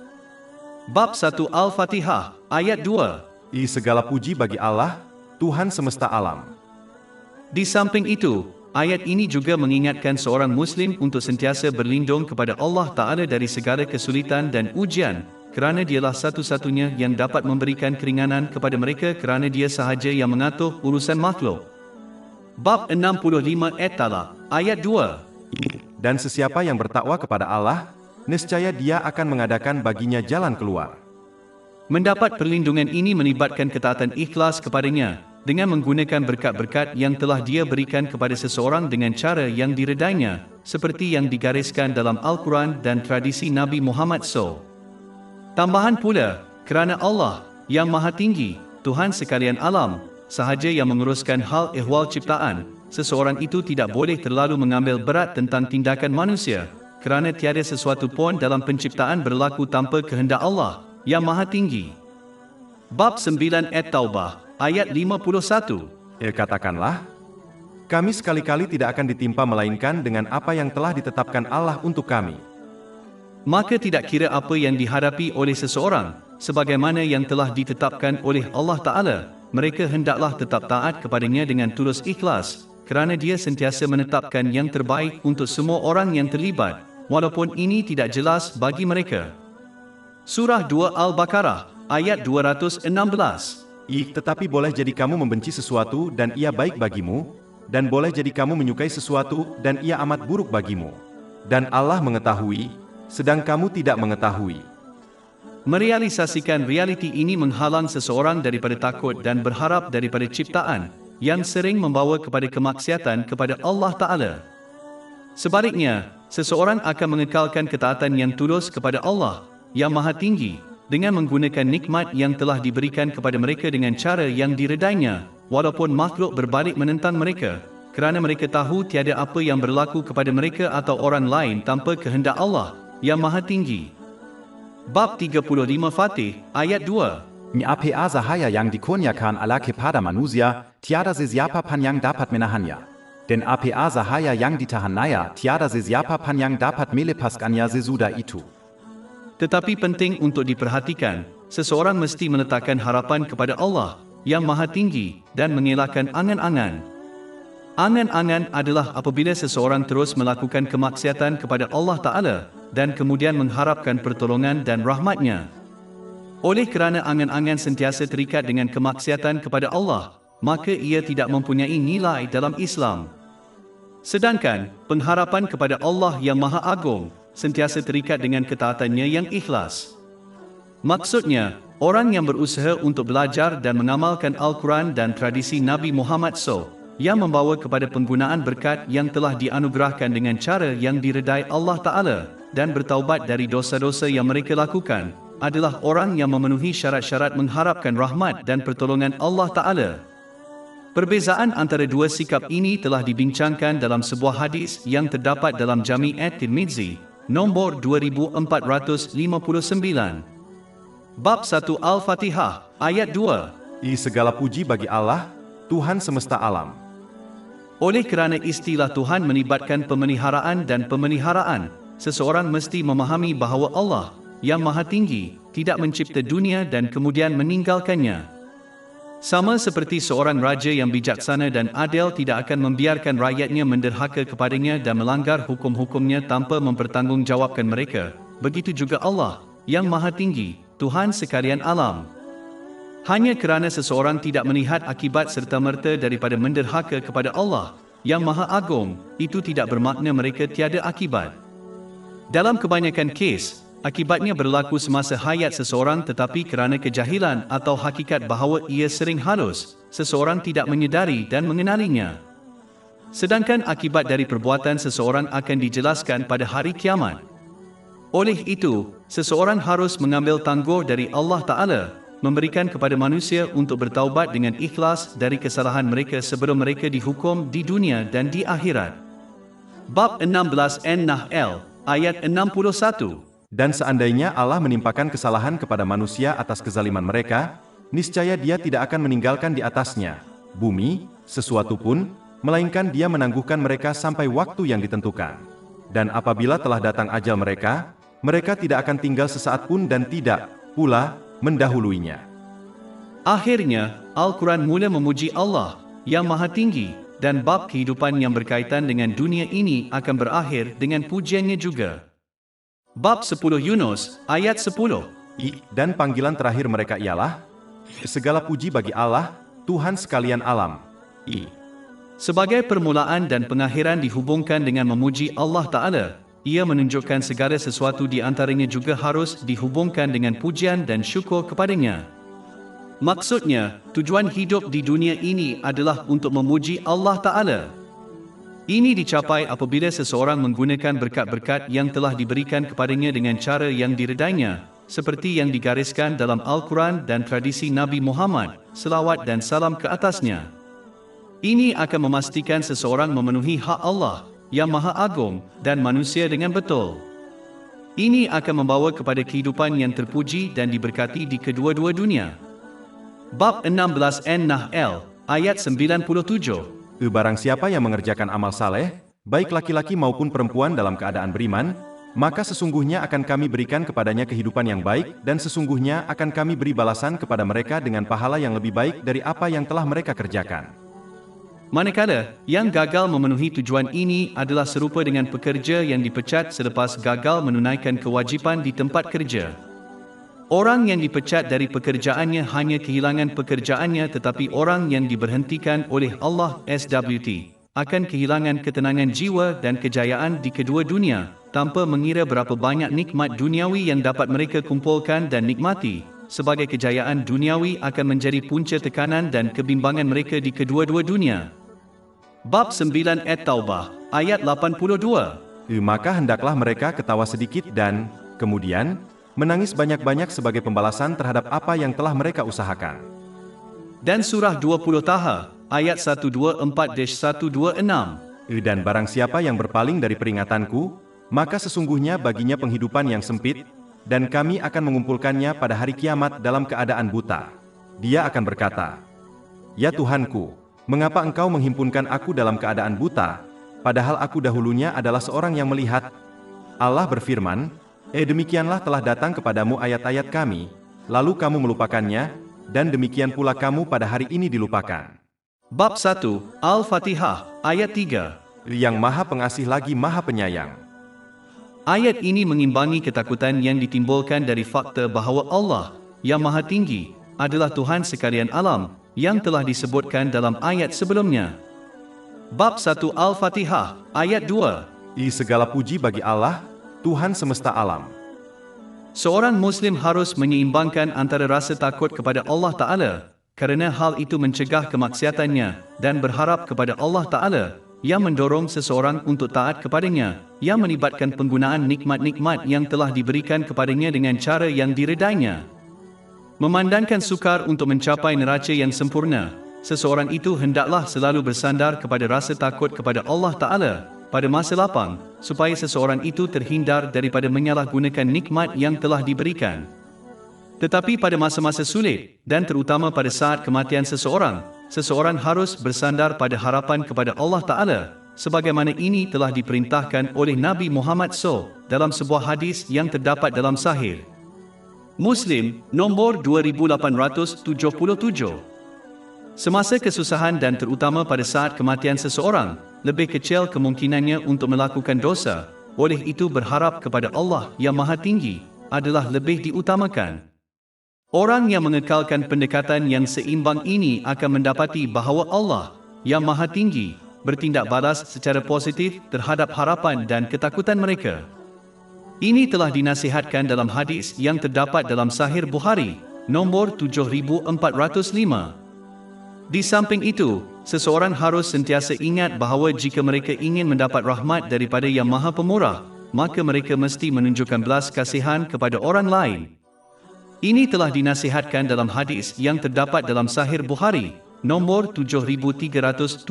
Bab 1 Al-Fatihah, ayat 2. Segala puji bagi Allah, Tuhan semesta alam. Di samping itu, ayat ini juga mengingatkan seorang Muslim untuk sentiasa berlindung kepada Allah Ta'ala dari segala kesulitan dan ujian, kerana Dialah satu-satunya yang dapat memberikan keringanan kepada mereka, kerana Dia sahaja yang mengatur urusan makhluk. Bab 65 At-Talaq, ayat 2. Dan sesiapa yang bertakwa kepada Allah, niscaya Dia akan mengadakan baginya jalan keluar. Mendapat perlindungan ini melibatkan ketaatan ikhlas kepadanya, dengan menggunakan berkat-berkat yang telah Dia berikan kepada seseorang dengan cara yang diredainya, seperti yang digariskan dalam Al-Quran dan tradisi Nabi Muhammad SAW. Tambahan pula, kerana Allah yang Maha Tinggi, Tuhan sekalian alam, sahaja yang menguruskan hal ehwal ciptaan, seseorang itu tidak boleh terlalu mengambil berat tentang tindakan manusia, kerana tiada sesuatu pun dalam penciptaan berlaku tanpa kehendak Allah yang Maha Tinggi. Bab 9 At-Taubah, ayat 51. Katakanlah, kami sekali-kali tidak akan ditimpa melainkan dengan apa yang telah ditetapkan Allah untuk kami. Maka tidak kira apa yang dihadapi oleh seseorang, sebagaimana yang telah ditetapkan oleh Allah Ta'ala, mereka hendaklah tetap taat kepadanya dengan tulus ikhlas, kerana dia sentiasa menetapkan yang terbaik untuk semua orang yang terlibat, walaupun ini tidak jelas bagi mereka. Surah 2 Al-Baqarah, ayat 216. Tetapi boleh jadi kamu membenci sesuatu dan ia baik bagimu, dan boleh jadi kamu menyukai sesuatu dan ia amat buruk bagimu. Dan Allah mengetahui, sedang kamu tidak mengetahui. Merealisasikan realiti ini menghalang seseorang daripada takut dan berharap daripada ciptaan, yang sering membawa kepada kemaksiatan kepada Allah Ta'ala. Sebaliknya, seseorang akan mengekalkan ketaatan yang tulus kepada Allah, yang Maha Tinggi, dengan menggunakan nikmat yang telah diberikan kepada mereka dengan cara yang diredainya, walaupun makhluk berbalik menentang mereka, kerana mereka tahu tiada apa yang berlaku kepada mereka atau orang lain tanpa kehendak Allah, yang Maha Tinggi. Bab 35 Fatih, ayat 2. Apa sahaya yang dikurniakan Allah kepada manusia, tiada sesiapa pun yang dapat menahannya. Dan apa sahaya yang ditahannya, tiada sesiapa pun yang dapat melepaskannya sesudah itu. Tetapi penting untuk diperhatikan, seseorang mesti meletakkan harapan kepada Allah, yang Maha Tinggi, dan mengelakkan angan-angan. Angan-angan adalah apabila seseorang terus melakukan kemaksiatan kepada Allah Ta'ala, dan kemudian mengharapkan pertolongan dan rahmat-Nya. Oleh kerana angan-angan sentiasa terikat dengan kemaksiatan kepada Allah, maka ia tidak mempunyai nilai dalam Islam. Sedangkan, pengharapan kepada Allah yang Maha Agung, sentiasa terikat dengan ketaatannya yang ikhlas. Maksudnya, orang yang berusaha untuk belajar dan mengamalkan Al-Quran dan tradisi Nabi Muhammad SAW, yang membawa kepada penggunaan berkat yang telah dianugerahkan dengan cara yang diredai Allah Ta'ala, dan bertaubat dari dosa-dosa yang mereka lakukan, adalah orang yang memenuhi syarat-syarat mengharapkan rahmat dan pertolongan Allah Ta'ala. Perbezaan antara dua sikap ini telah dibincangkan dalam sebuah hadis yang terdapat dalam Jami' at-Tirmizi, nombor 2459. Bab 1 Al-Fatihah, ayat 2. Segala puji bagi Allah, Tuhan semesta alam. Oleh kerana istilah Tuhan melibatkan pemeliharaan dan pemeliharaan, seseorang mesti memahami bahawa Allah, yang Maha Tinggi, tidak mencipta dunia dan kemudian meninggalkannya. Sama seperti seorang raja yang bijaksana dan adil tidak akan membiarkan rakyatnya menderhaka kepadanya dan melanggar hukum-hukumnya tanpa mempertanggungjawabkan mereka, begitu juga Allah, yang Maha Tinggi, Tuhan sekalian alam. Hanya kerana seseorang tidak melihat akibat serta-merta daripada menderhaka kepada Allah, yang Maha Agung, itu tidak bermakna mereka tiada akibat. Dalam kebanyakan kes, akibatnya berlaku semasa hayat seseorang tetapi kerana kejahilan atau hakikat bahawa ia sering halus, seseorang tidak menyedari dan mengenalinya. Sedangkan akibat dari perbuatan seseorang akan dijelaskan pada hari kiamat. Oleh itu, seseorang harus mengambil tangguh dari Allah Ta'ala, memberikan kepada manusia untuk bertaubat dengan ikhlas dari kesalahan mereka sebelum mereka dihukum di dunia dan di akhirat. Bab 16 An-Nahl, ayat 61. Dan seandainya Allah menimpakan kesalahan kepada manusia atas kezaliman mereka, niscaya Dia tidak akan meninggalkan di atasnya bumi, sesuatu pun, melainkan Dia menangguhkan mereka sampai waktu yang ditentukan. Dan apabila telah datang ajal mereka, mereka tidak akan tinggal sesaat pun dan tidak pula mendahuluinya. Akhirnya, Al-Quran mula memuji Allah, yang Maha Tinggi, dan bab kehidupan yang berkaitan dengan dunia ini akan berakhir dengan pujiannya juga. Bab 10 Yunus, ayat 10. Dan panggilan terakhir mereka ialah, segala puji bagi Allah, Tuhan sekalian alam. Sebagai permulaan dan pengakhiran dihubungkan dengan memuji Allah Ta'ala, ia menunjukkan segala sesuatu di antaranya juga harus dihubungkan dengan pujian dan syukur kepadanya. Maksudnya, tujuan hidup di dunia ini adalah untuk memuji Allah Ta'ala. Ini dicapai apabila seseorang menggunakan berkat-berkat yang telah diberikan kepadanya dengan cara yang diredainya, seperti yang digariskan dalam Al-Quran dan tradisi Nabi Muhammad, selawat dan salam ke atasnya. Ini akan memastikan seseorang memenuhi hak Allah, yang Maha Agung, dan manusia dengan betul. Ini akan membawa kepada kehidupan yang terpuji dan diberkati di kedua-dua dunia. Bab 16 An-Nahl, ayat 97. Barang siapa yang mengerjakan amal saleh, baik laki-laki maupun perempuan dalam keadaan beriman, maka sesungguhnya akan kami berikan kepadanya kehidupan yang baik, dan sesungguhnya akan kami beri balasan kepada mereka dengan pahala yang lebih baik dari apa yang telah mereka kerjakan. Manakala, yang gagal memenuhi tujuan ini adalah serupa dengan pekerja yang dipecat selepas gagal menunaikan kewajipan di tempat kerja. Orang yang dipecat dari pekerjaannya hanya kehilangan pekerjaannya, tetapi orang yang diberhentikan oleh Allah SWT akan kehilangan ketenangan jiwa dan kejayaan di kedua dunia, tanpa mengira berapa banyak nikmat duniawi yang dapat mereka kumpulkan dan nikmati. Sebagai kejayaan duniawi akan menjadi punca tekanan dan kebimbangan mereka di kedua-dua dunia. Bab 9 At-Taubah, ayat 82. Maka hendaklah mereka ketawa sedikit dan, kemudian, menangis banyak-banyak sebagai pembalasan terhadap apa yang telah mereka usahakan. Dan surah 20 Taha, ayat 124-126. Dan barang siapa yang berpaling dari peringatanku, maka sesungguhnya baginya penghidupan yang sempit, dan kami akan mengumpulkannya pada hari kiamat dalam keadaan buta. Dia akan berkata, "Ya Tuhanku, mengapa engkau menghimpunkan aku dalam keadaan buta, padahal aku dahulunya adalah seorang yang melihat?" Allah berfirman, demikianlah telah datang kepadamu ayat-ayat kami, lalu kamu melupakannya, dan demikian pula kamu pada hari ini dilupakan. Bab 1, Al-Fatihah, ayat 3. Yang Maha Pengasih lagi Maha Penyayang. Ayat ini mengimbangi ketakutan yang ditimbulkan dari fakta bahawa Allah, yang Maha Tinggi, adalah Tuhan sekalian alam, yang telah disebutkan dalam ayat sebelumnya. Bab 1 Al-Fatihah, ayat 2. Segala puji bagi Allah, Tuhan semesta alam. Seorang Muslim harus menyeimbangkan antara rasa takut kepada Allah Ta'ala, kerana hal itu mencegah kemaksiatannya, dan berharap kepada Allah Ta'ala, yang mendorong seseorang untuk taat kepadanya, yang melibatkan penggunaan nikmat-nikmat yang telah diberikan kepadanya dengan cara yang diredainya. Memandangkan sukar untuk mencapai neraca yang sempurna, seseorang itu hendaklah selalu bersandar kepada rasa takut kepada Allah Ta'ala pada masa lapang, supaya seseorang itu terhindar daripada menyalahgunakan nikmat yang telah diberikan. Tetapi pada masa-masa sulit, dan terutama pada saat kematian seseorang, seseorang harus bersandar pada harapan kepada Allah Ta'ala, sebagaimana ini telah diperintahkan oleh Nabi Muhammad SAW dalam sebuah hadis yang terdapat dalam Sahih Muslim, nombor 2877. Semasa kesusahan dan terutama pada saat kematian seseorang, lebih kecil kemungkinannya untuk melakukan dosa, oleh itu berharap kepada Allah yang Maha Tinggi adalah lebih diutamakan. Orang yang mengekalkan pendekatan yang seimbang ini akan mendapati bahawa Allah, yang Maha Tinggi, bertindak balas secara positif terhadap harapan dan ketakutan mereka. Ini telah dinasihatkan dalam hadis yang terdapat dalam Sahih Bukhari, nombor 7405. Di samping itu, seseorang harus sentiasa ingat bahawa jika mereka ingin mendapat rahmat daripada Yang Maha Pemurah, maka mereka mesti menunjukkan belas kasihan kepada orang lain. Ini telah dinasihatkan dalam hadis yang terdapat dalam Sahih Bukhari, nombor 7376.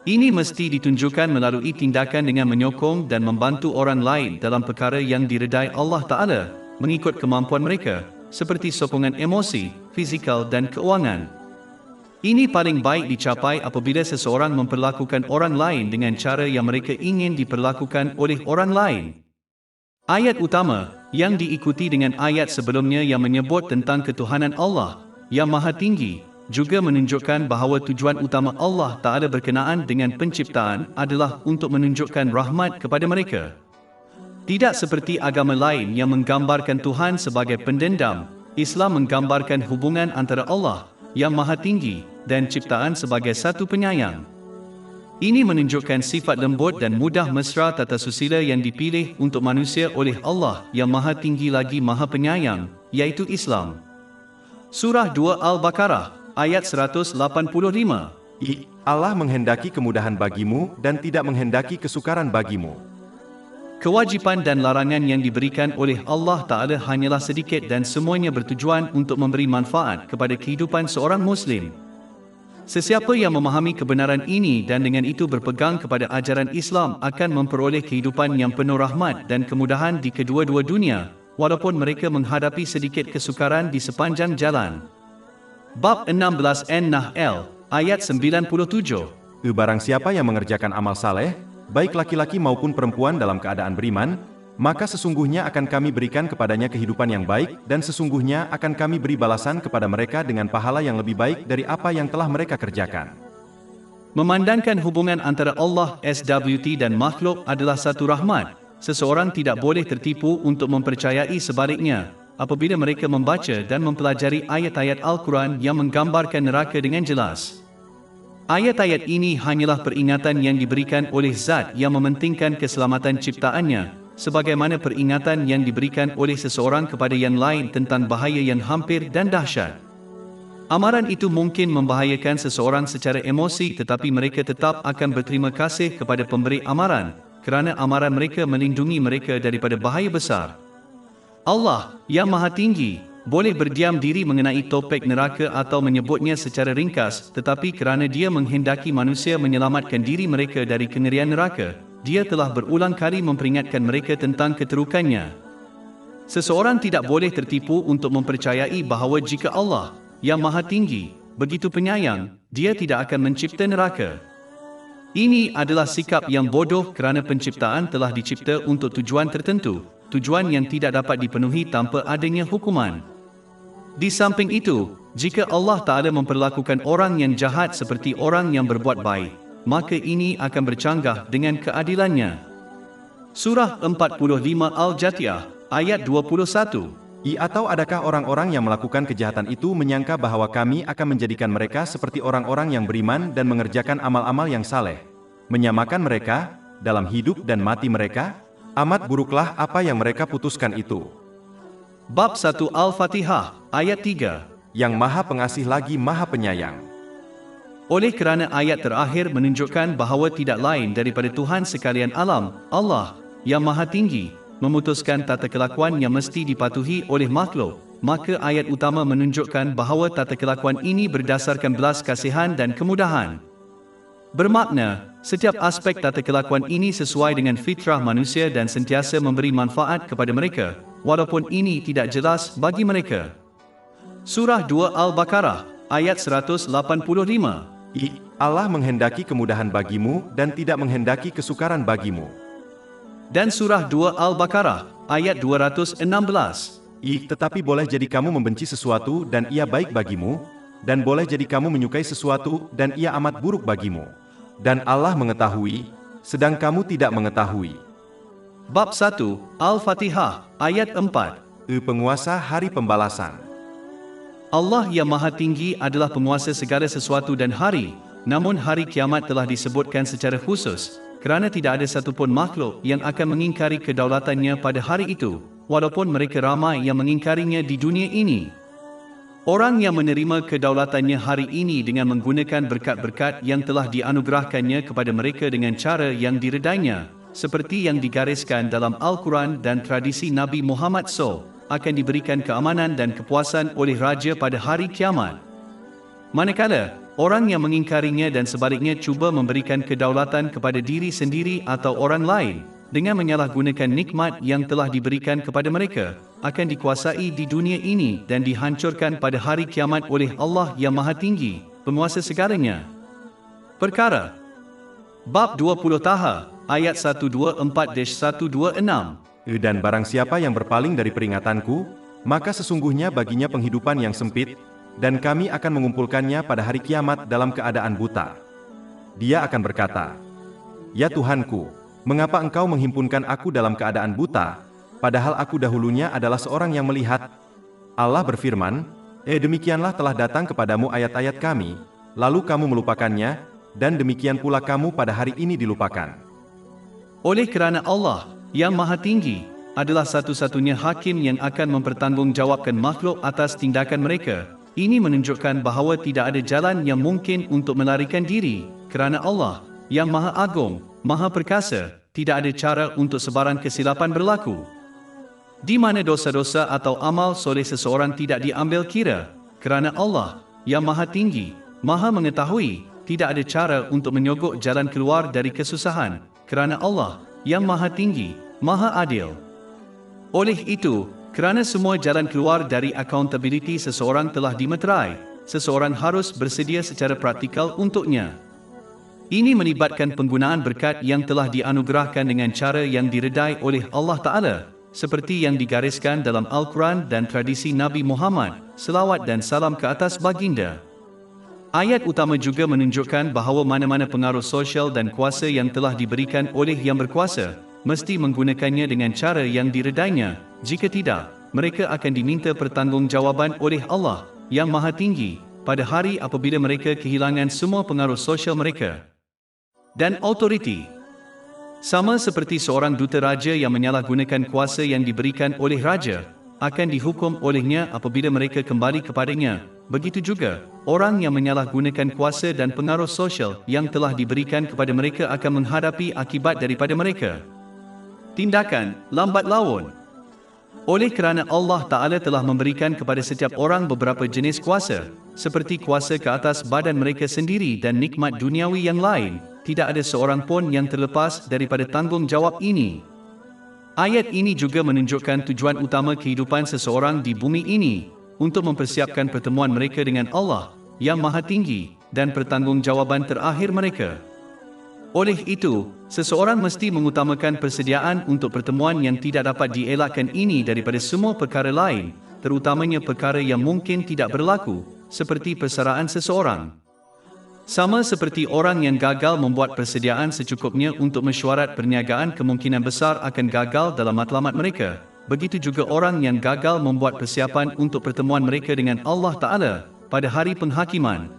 Ini mesti ditunjukkan melalui tindakan dengan menyokong dan membantu orang lain dalam perkara yang diredai Allah Ta'ala, mengikut kemampuan mereka, seperti sokongan emosi, fizikal dan keuangan. Ini paling baik dicapai apabila seseorang memperlakukan orang lain dengan cara yang mereka ingin diperlakukan oleh orang lain. Ayat utama, yang diikuti dengan ayat sebelumnya yang menyebut tentang ketuhanan Allah, yang Maha Tinggi, juga menunjukkan bahawa tujuan utama Allah Ta'ala berkenaan dengan penciptaan adalah untuk menunjukkan rahmat kepada mereka. Tidak seperti agama lain yang menggambarkan Tuhan sebagai pendendam, Islam menggambarkan hubungan antara Allah, yang Maha Tinggi, dan ciptaan sebagai satu penyayang. Ini menunjukkan sifat lembut dan mudah mesra tata susila yang dipilih untuk manusia oleh Allah yang Maha Tinggi lagi Maha Penyayang, yaitu Islam. Surah 2 Al-Baqarah, ayat 185. Allah menghendaki kemudahan bagimu dan tidak menghendaki kesukaran bagimu. Kewajipan dan larangan yang diberikan oleh Allah Ta'ala hanyalah sedikit dan semuanya bertujuan untuk memberi manfaat kepada kehidupan seorang Muslim. Sesiapa yang memahami kebenaran ini dan dengan itu berpegang kepada ajaran Islam akan memperoleh kehidupan yang penuh rahmat dan kemudahan di kedua-dua dunia, walaupun mereka menghadapi sedikit kesukaran di sepanjang jalan. Bab 16 An-Nahl, ayat 97. Barang siapa yang mengerjakan amal saleh, baik laki-laki maupun perempuan dalam keadaan beriman, maka sesungguhnya akan kami berikan kepadanya kehidupan yang baik, dan sesungguhnya akan kami beri balasan kepada mereka dengan pahala yang lebih baik dari apa yang telah mereka kerjakan. Memandangkan hubungan antara Allah SWT dan makhluk adalah satu rahmat, seseorang tidak boleh tertipu untuk mempercayai sebaliknya, apabila mereka membaca dan mempelajari ayat-ayat Al-Quran yang menggambarkan neraka dengan jelas. Ayat-ayat ini hanyalah peringatan yang diberikan oleh Zat yang mementingkan keselamatan ciptaannya, sebagaimana peringatan yang diberikan oleh seseorang kepada yang lain tentang bahaya yang hampir dan dahsyat. Amaran itu mungkin membahayakan seseorang secara emosi, tetapi mereka tetap akan berterima kasih kepada pemberi amaran, kerana amaran mereka melindungi mereka daripada bahaya besar. Allah, yang Maha Tinggi, boleh berdiam diri mengenai topik neraka atau menyebutnya secara ringkas, tetapi kerana Dia menghendaki manusia menyelamatkan diri mereka dari kengerian neraka, Dia telah berulang kali memperingatkan mereka tentang keterukannya. Seseorang tidak boleh tertipu untuk mempercayai bahawa jika Allah, yang Maha Tinggi, begitu penyayang, Dia tidak akan mencipta neraka. Ini adalah sikap yang bodoh kerana penciptaan telah dicipta untuk tujuan tertentu, tujuan yang tidak dapat dipenuhi tanpa adanya hukuman. Di samping itu, jika Allah Ta'ala memperlakukan orang yang jahat seperti orang yang berbuat baik, maka ini akan bercanggah dengan keadilannya. Surah 45 Al-Jatiyah, ayat 21. Atau adakah orang-orang yang melakukan kejahatan itu menyangka bahwa kami akan menjadikan mereka seperti orang-orang yang beriman dan mengerjakan amal-amal yang saleh, menyamakan mereka dalam hidup dan mati mereka? Amat buruklah apa yang mereka putuskan itu. Bab 1 Al-Fatihah, ayat 3. Yang Maha Pengasih lagi Maha Penyayang. Oleh kerana ayat terakhir menunjukkan bahawa tidak lain daripada Tuhan sekalian alam, Allah, yang Maha Tinggi, memutuskan tata kelakuan yang mesti dipatuhi oleh makhluk, maka ayat utama menunjukkan bahawa tata kelakuan ini berdasarkan belas kasihan dan kemudahan. Bermakna, setiap aspek tata kelakuan ini sesuai dengan fitrah manusia dan sentiasa memberi manfaat kepada mereka, walaupun ini tidak jelas bagi mereka. Surah 2 Al-Baqarah, ayat 185. Allah menghendaki kemudahan bagimu dan tidak menghendaki kesukaran bagimu. Dan surah 2 Al-Baqarah, ayat 216. Tetapi boleh jadi kamu membenci sesuatu dan ia baik bagimu, dan boleh jadi kamu menyukai sesuatu dan ia amat buruk bagimu. Dan Allah mengetahui, sedang kamu tidak mengetahui. Bab 1, Al-Fatihah, ayat 4. Penguasa hari pembalasan. Allah yang Maha Tinggi adalah penguasa segala sesuatu dan hari, namun hari kiamat telah disebutkan secara khusus, kerana tidak ada satupun makhluk yang akan mengingkari kedaulatannya pada hari itu, walaupun mereka ramai yang mengingkarinya di dunia ini. Orang yang menerima kedaulatannya hari ini dengan menggunakan berkat-berkat yang telah dianugerahkannya kepada mereka dengan cara yang diredainya, seperti yang digariskan dalam Al-Quran dan tradisi Nabi Muhammad SAW, akan diberikan keamanan dan kepuasan oleh Raja pada hari kiamat. Manakala, orang yang mengingkarinya dan sebaliknya cuba memberikan kedaulatan kepada diri sendiri atau orang lain, dengan menyalahgunakan nikmat yang telah diberikan kepada mereka, akan dikuasai di dunia ini dan dihancurkan pada hari kiamat oleh Allah yang Maha Tinggi, penguasa segalanya. Perkara Bab 20 Taha, ayat 124-126. Dan barang siapa yang berpaling dari peringatanku, maka sesungguhnya baginya penghidupan yang sempit, dan kami akan mengumpulkannya pada hari kiamat dalam keadaan buta. Dia akan berkata, "Ya Tuhanku, mengapa Engkau menghimpunkan aku dalam keadaan buta, padahal aku dahulunya adalah seorang yang melihat?" Allah berfirman, demikianlah telah datang kepadamu ayat-ayat kami, lalu kamu melupakannya, dan demikian pula kamu pada hari ini dilupakan. Oleh kerana Allah, yang Maha Tinggi, adalah satu-satunya hakim yang akan mempertanggungjawabkan makhluk atas tindakan mereka, ini menunjukkan bahawa tidak ada jalan yang mungkin untuk melarikan diri, kerana Allah, yang Maha Agung, Maha Perkasa, tidak ada cara untuk sebarang kesilapan berlaku. Di mana dosa-dosa atau amal soleh seseorang tidak diambil kira, kerana Allah, yang Maha Tinggi, Maha Mengetahui, tidak ada cara untuk menyogok jalan keluar dari kesusahan, kerana Allah, yang Maha Tinggi, Maha Adil. Oleh itu, kerana semua jalan keluar dari accountability seseorang telah dimeterai, seseorang harus bersedia secara praktikal untuknya. Ini melibatkan penggunaan berkat yang telah dianugerahkan dengan cara yang diredai oleh Allah Ta'ala, seperti yang digariskan dalam Al-Quran dan tradisi Nabi Muhammad, selawat dan salam ke atas baginda. Ayat utama juga menunjukkan bahawa mana-mana pengaruh sosial dan kuasa yang telah diberikan oleh yang berkuasa, mesti menggunakannya dengan cara yang diredainya. Jika tidak, mereka akan diminta pertanggungjawaban oleh Allah yang Maha Tinggi pada hari apabila mereka kehilangan semua pengaruh sosial mereka dan autoriti. Sama seperti seorang duta raja yang menyalahgunakan kuasa yang diberikan oleh raja, akan dihukum olehnya apabila mereka kembali kepadanya. Begitu juga, orang yang menyalahgunakan kuasa dan pengaruh sosial yang telah diberikan kepada mereka akan menghadapi akibat daripada mereka. Tindakan lambat laun. Oleh kerana Allah Ta'ala telah memberikan kepada setiap orang beberapa jenis kuasa, seperti kuasa ke atas badan mereka sendiri dan nikmat duniawi yang lain, tidak ada seorang pun yang terlepas daripada tanggungjawab ini. Ayat ini juga menunjukkan tujuan utama kehidupan seseorang di bumi ini, untuk mempersiapkan pertemuan mereka dengan Allah yang Maha Tinggi dan pertanggungjawaban terakhir mereka. Oleh itu, seseorang mesti mengutamakan persediaan untuk pertemuan yang tidak dapat dielakkan ini daripada semua perkara lain, terutamanya perkara yang mungkin tidak berlaku, seperti persaraan seseorang. Sama seperti orang yang gagal membuat persediaan secukupnya untuk mesyuarat perniagaan kemungkinan besar akan gagal dalam matlamat mereka, begitu juga orang yang gagal membuat persiapan untuk pertemuan mereka dengan Allah Ta'ala pada hari penghakiman.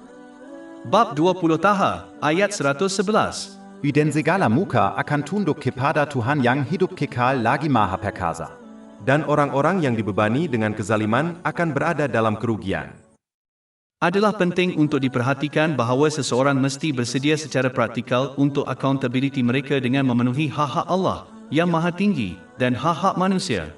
Bab 20 Taha, ayat 111. Dan segala muka akan tunduk kepada Tuhan yang hidup kekal lagi Maha Perkasa. Dan orang-orang yang dibebani dengan kezaliman akan berada dalam kerugian. Adalah penting untuk diperhatikan bahawa seseorang mesti bersedia secara praktikal untuk accountability mereka dengan memenuhi hak-hak Allah yang Maha Tinggi dan hak-hak manusia.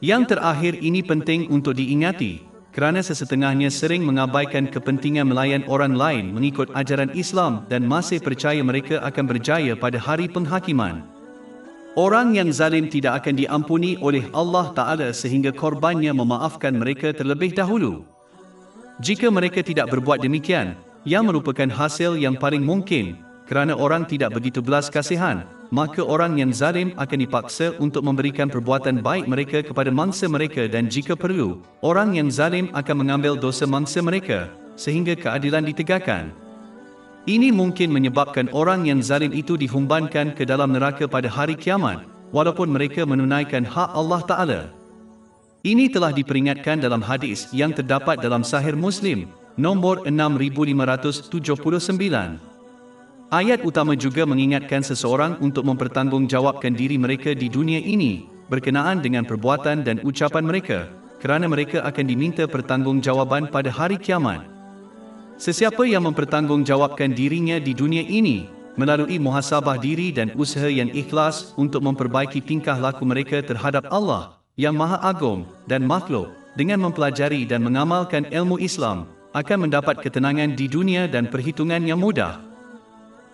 Yang terakhir ini penting untuk diingati, kerana sesetengahnya sering mengabaikan kepentingan melayan orang lain mengikut ajaran Islam dan masih percaya mereka akan berjaya pada hari penghakiman. Orang yang zalim tidak akan diampuni oleh Allah Ta'ala sehingga korbannya memaafkan mereka terlebih dahulu. Jika mereka tidak berbuat demikian, yang merupakan hasil yang paling mungkin, kerana orang tidak begitu belas kasihan, maka orang yang zalim akan dipaksa untuk memberikan perbuatan baik mereka kepada mangsa mereka dan jika perlu, orang yang zalim akan mengambil dosa mangsa mereka, sehingga keadilan ditegakkan. Ini mungkin menyebabkan orang yang zalim itu dihumbankan ke dalam neraka pada hari kiamat, walaupun mereka menunaikan hak Allah Ta'ala. Ini telah diperingatkan dalam hadis yang terdapat dalam Sahih Muslim, nombor 6579. Ayat utama juga mengingatkan seseorang untuk mempertanggungjawabkan diri mereka di dunia ini, berkenaan dengan perbuatan dan ucapan mereka, kerana mereka akan diminta pertanggungjawaban pada hari kiamat. Sesiapa yang mempertanggungjawabkan dirinya di dunia ini, melalui muhasabah diri dan usaha yang ikhlas untuk memperbaiki tingkah laku mereka terhadap Allah, yang Maha Agung dan makhluk, dengan mempelajari dan mengamalkan ilmu Islam, akan mendapat ketenangan di dunia dan perhitungan yang mudah.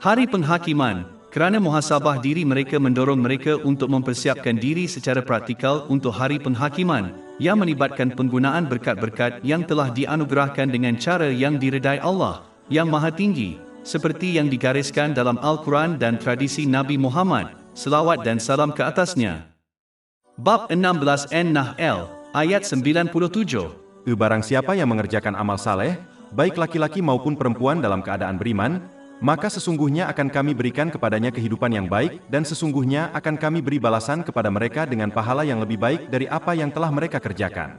Hari penghakiman, kerana muhasabah diri mereka mendorong mereka untuk mempersiapkan diri secara praktikal untuk hari penghakiman, yang melibatkan penggunaan berkat-berkat yang telah dianugerahkan dengan cara yang diredai Allah, yang Maha Tinggi, seperti yang digariskan dalam Al-Quran dan tradisi Nabi Muhammad, selawat dan salam ke atasnya. Bab 16 An-Nahl, ayat 97. Barang siapa yang mengerjakan amal saleh, baik laki-laki maupun perempuan dalam keadaan beriman, maka sesungguhnya akan kami berikan kepadanya kehidupan yang baik, dan sesungguhnya akan kami beri balasan kepada mereka dengan pahala yang lebih baik dari apa yang telah mereka kerjakan.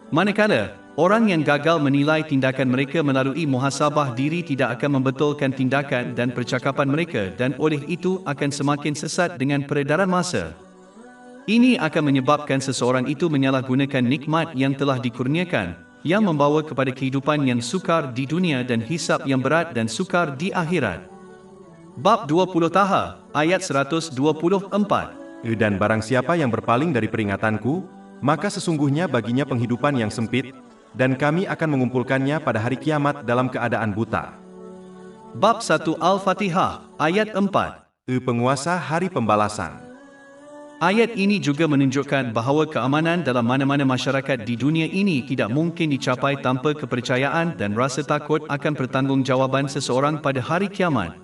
Manakala, orang yang gagal menilai tindakan mereka melalui muhasabah diri tidak akan membetulkan tindakan dan percakapan mereka dan oleh itu akan semakin sesat dengan peredaran masa. Ini akan menyebabkan seseorang itu menyalahgunakan nikmat yang telah dikurniakan, yang membawa kepada kehidupan yang sukar di dunia dan hisab yang berat dan sukar di akhirat. Bab 20 Taha, ayat 124. Dan barang siapa yang berpaling dari peringatanku, maka sesungguhnya baginya penghidupan yang sempit, dan kami akan mengumpulkannya pada hari kiamat dalam keadaan buta. Bab 1 Al-Fatihah, ayat 4. Penguasa hari pembalasan. Ayat ini juga menunjukkan bahawa keamanan dalam mana-mana masyarakat di dunia ini tidak mungkin dicapai tanpa kepercayaan dan rasa takut akan pertanggungjawaban seseorang pada hari kiamat.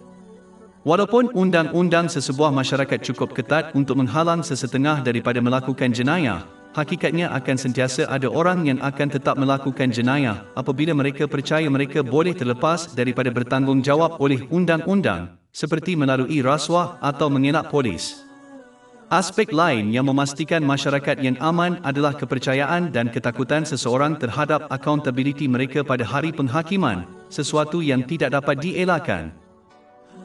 Walaupun undang-undang sesebuah masyarakat cukup ketat untuk menghalang sesetengah daripada melakukan jenayah, hakikatnya akan sentiasa ada orang yang akan tetap melakukan jenayah apabila mereka percaya mereka boleh terlepas daripada bertanggungjawab oleh undang-undang, seperti melalui rasuah atau mengelak polis. Aspek lain yang memastikan masyarakat yang aman adalah kepercayaan dan ketakutan seseorang terhadap accountability mereka pada hari penghakiman, sesuatu yang tidak dapat dielakkan.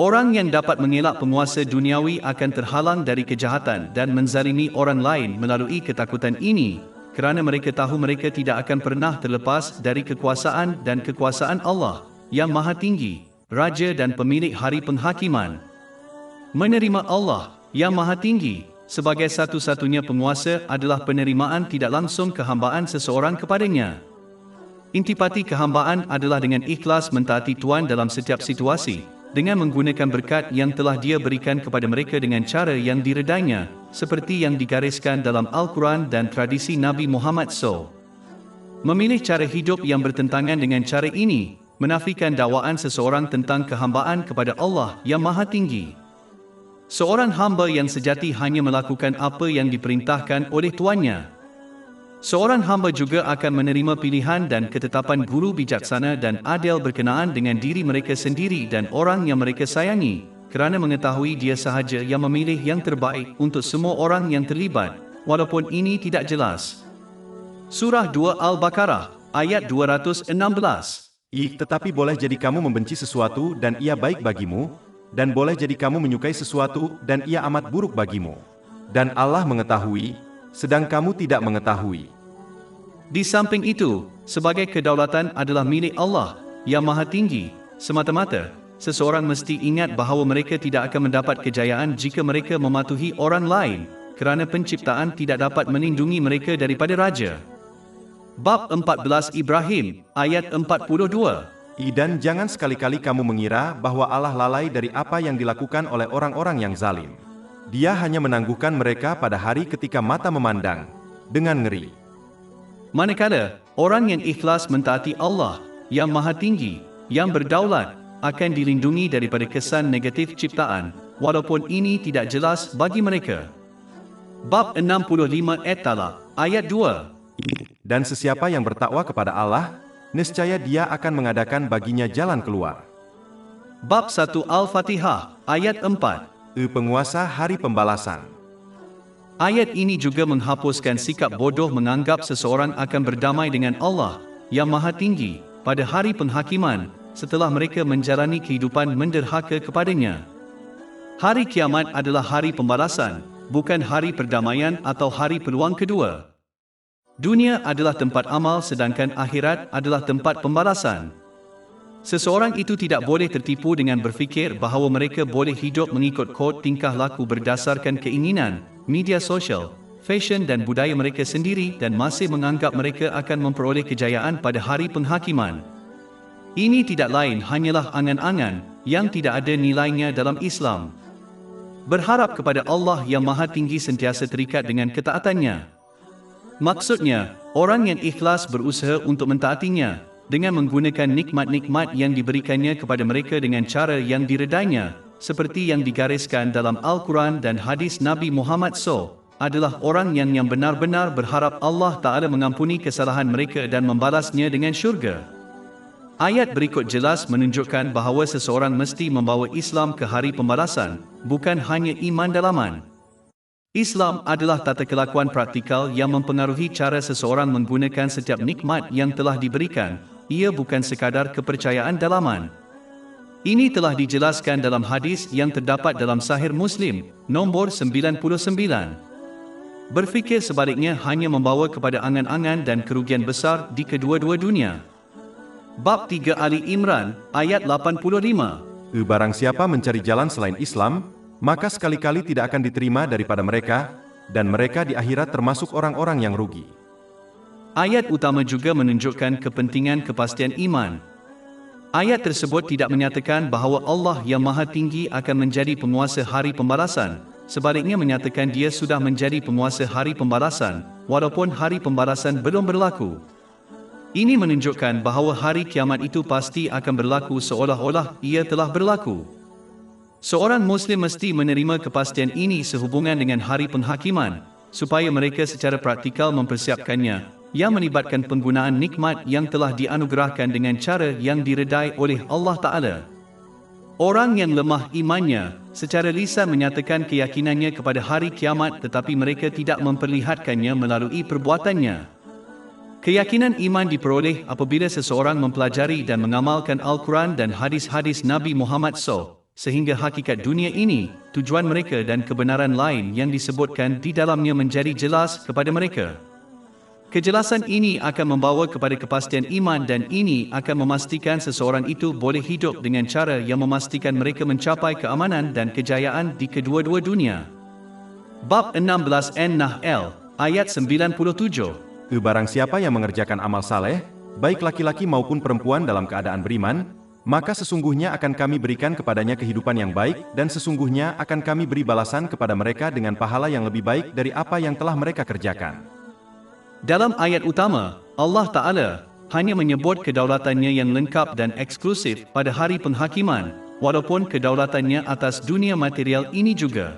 Orang yang dapat mengelak penguasa duniawi akan terhalang dari kejahatan dan menzalimi orang lain melalui ketakutan ini, kerana mereka tahu mereka tidak akan pernah terlepas dari kekuasaan dan kekuasaan Allah yang Maha Tinggi, Raja dan Pemilik Hari Penghakiman. Menerima Allah yang Maha Tinggi sebagai satu-satunya penguasa adalah penerimaan tidak langsung kehambaan seseorang kepadanya. Intipati kehambaan adalah dengan ikhlas mentaati Tuhan dalam setiap situasi, dengan menggunakan berkat yang telah Dia berikan kepada mereka dengan cara yang diredainya, seperti yang digariskan dalam Al-Quran dan tradisi Nabi Muhammad SAW. Memilih cara hidup yang bertentangan dengan cara ini, menafikan dakwaan seseorang tentang kehambaan kepada Allah yang Maha Tinggi. Seorang hamba yang sejati hanya melakukan apa yang diperintahkan oleh tuannya. Seorang hamba juga akan menerima pilihan dan ketetapan guru bijaksana dan adil berkenaan dengan diri mereka sendiri dan orang yang mereka sayangi, kerana mengetahui Dia sahaja yang memilih yang terbaik untuk semua orang yang terlibat, walaupun ini tidak jelas. Surah 2 Al-Baqarah, ayat 216. Tetapi boleh jadi kamu membenci sesuatu dan ia baik bagimu, dan boleh jadi kamu menyukai sesuatu dan ia amat buruk bagimu. Dan Allah mengetahui, sedang kamu tidak mengetahui. Di samping itu, sebagai kedaulatan adalah milik Allah yang Maha Tinggi, semata-mata, seseorang mesti ingat bahawa mereka tidak akan mendapat kejayaan jika mereka mematuhi orang lain, kerana penciptaan tidak dapat melindungi mereka daripada raja. Bab 14 Ibrahim, ayat 42. Dan jangan sekali-kali kamu mengira bahwa Allah lalai dari apa yang dilakukan oleh orang-orang yang zalim. Dia hanya menangguhkan mereka pada hari ketika mata memandang, dengan ngeri. Manakala, orang yang ikhlas mentaati Allah, yang Maha Tinggi, yang berdaulat, akan dilindungi daripada kesan negatif ciptaan, walaupun ini tidak jelas bagi mereka. Bab 65 At-Talaq, ayat 2. Dan sesiapa yang bertakwa kepada Allah, niscaya Dia akan mengadakan baginya jalan keluar. Bab 1 Al-Fatihah, ayat 4. Penguasa hari pembalasan. Ayat ini juga menghapuskan sikap bodoh menganggap seseorang akan berdamai dengan Allah yang Maha Tinggi pada hari penghakiman setelah mereka menjalani kehidupan menderhaka kepadanya. Hari kiamat adalah hari pembalasan, bukan hari perdamaian atau hari peluang kedua. Dunia adalah tempat amal sedangkan akhirat adalah tempat pembalasan. Seseorang itu tidak boleh tertipu dengan berfikir bahawa mereka boleh hidup mengikut kod tingkah laku berdasarkan keinginan, media sosial, fashion dan budaya mereka sendiri dan masih menganggap mereka akan memperoleh kejayaan pada hari penghakiman. Ini tidak lain hanyalah angan-angan yang tidak ada nilainya dalam Islam. Berharap kepada Allah yang Maha Tinggi sentiasa terikat dengan ketaatannya. Maksudnya, orang yang ikhlas berusaha untuk mentaatinya, dengan menggunakan nikmat-nikmat yang diberikannya kepada mereka dengan cara yang diredainya, seperti yang digariskan dalam Al-Quran dan hadis Nabi Muhammad SAW, adalah orang yang benar-benar berharap Allah Ta'ala mengampuni kesalahan mereka dan membalasnya dengan syurga. Ayat berikut jelas menunjukkan bahawa seseorang mesti membawa Islam ke hari pembalasan, bukan hanya iman dalaman. Islam adalah tata kelakuan praktikal yang mempengaruhi cara seseorang menggunakan setiap nikmat yang telah diberikan, ia bukan sekadar kepercayaan dalaman. Ini telah dijelaskan dalam hadis yang terdapat dalam Sahih Muslim, nombor 99. Berfikir sebaliknya hanya membawa kepada angan-angan dan kerugian besar di kedua-dua dunia. Bab 3 Ali Imran, ayat 85. Barang siapa mencari jalan selain Islam, maka sekali-kali tidak akan diterima daripada mereka, dan mereka di akhirat termasuk orang-orang yang rugi. Ayat utama juga menunjukkan kepentingan kepastian iman. Ayat tersebut tidak menyatakan bahawa Allah yang Maha Tinggi akan menjadi penguasa hari pembalasan, sebaliknya menyatakan dia sudah menjadi penguasa hari pembalasan, walaupun hari pembalasan belum berlaku. Ini menunjukkan bahawa hari kiamat itu pasti akan berlaku seolah-olah ia telah berlaku. Seorang Muslim mesti menerima kepastian ini sehubungan dengan hari penghakiman, supaya mereka secara praktikal mempersiapkannya, yang melibatkan penggunaan nikmat yang telah dianugerahkan dengan cara yang diredai oleh Allah Ta'ala. Orang yang lemah imannya, secara lisan menyatakan keyakinannya kepada hari kiamat tetapi mereka tidak memperlihatkannya melalui perbuatannya. Keyakinan iman diperoleh apabila seseorang mempelajari dan mengamalkan Al-Quran dan hadis-hadis Nabi Muhammad SAW, sehingga hakikat dunia ini, tujuan mereka dan kebenaran lain yang disebutkan di dalamnya menjadi jelas kepada mereka. Kejelasan ini akan membawa kepada kepastian iman dan ini akan memastikan seseorang itu boleh hidup dengan cara yang memastikan mereka mencapai keamanan dan kejayaan di kedua-dua dunia. Bab 16 An-Nahl, ayat 97. Barang siapa yang mengerjakan amal saleh, baik laki-laki maupun perempuan dalam keadaan beriman, maka sesungguhnya akan kami berikan kepadanya kehidupan yang baik dan sesungguhnya akan kami beri balasan kepada mereka dengan pahala yang lebih baik dari apa yang telah mereka kerjakan. Dalam ayat utama, Allah Ta'ala hanya menyebut kedaulatannya yang lengkap dan eksklusif pada hari penghakiman, walaupun kedaulatannya atas dunia material ini juga.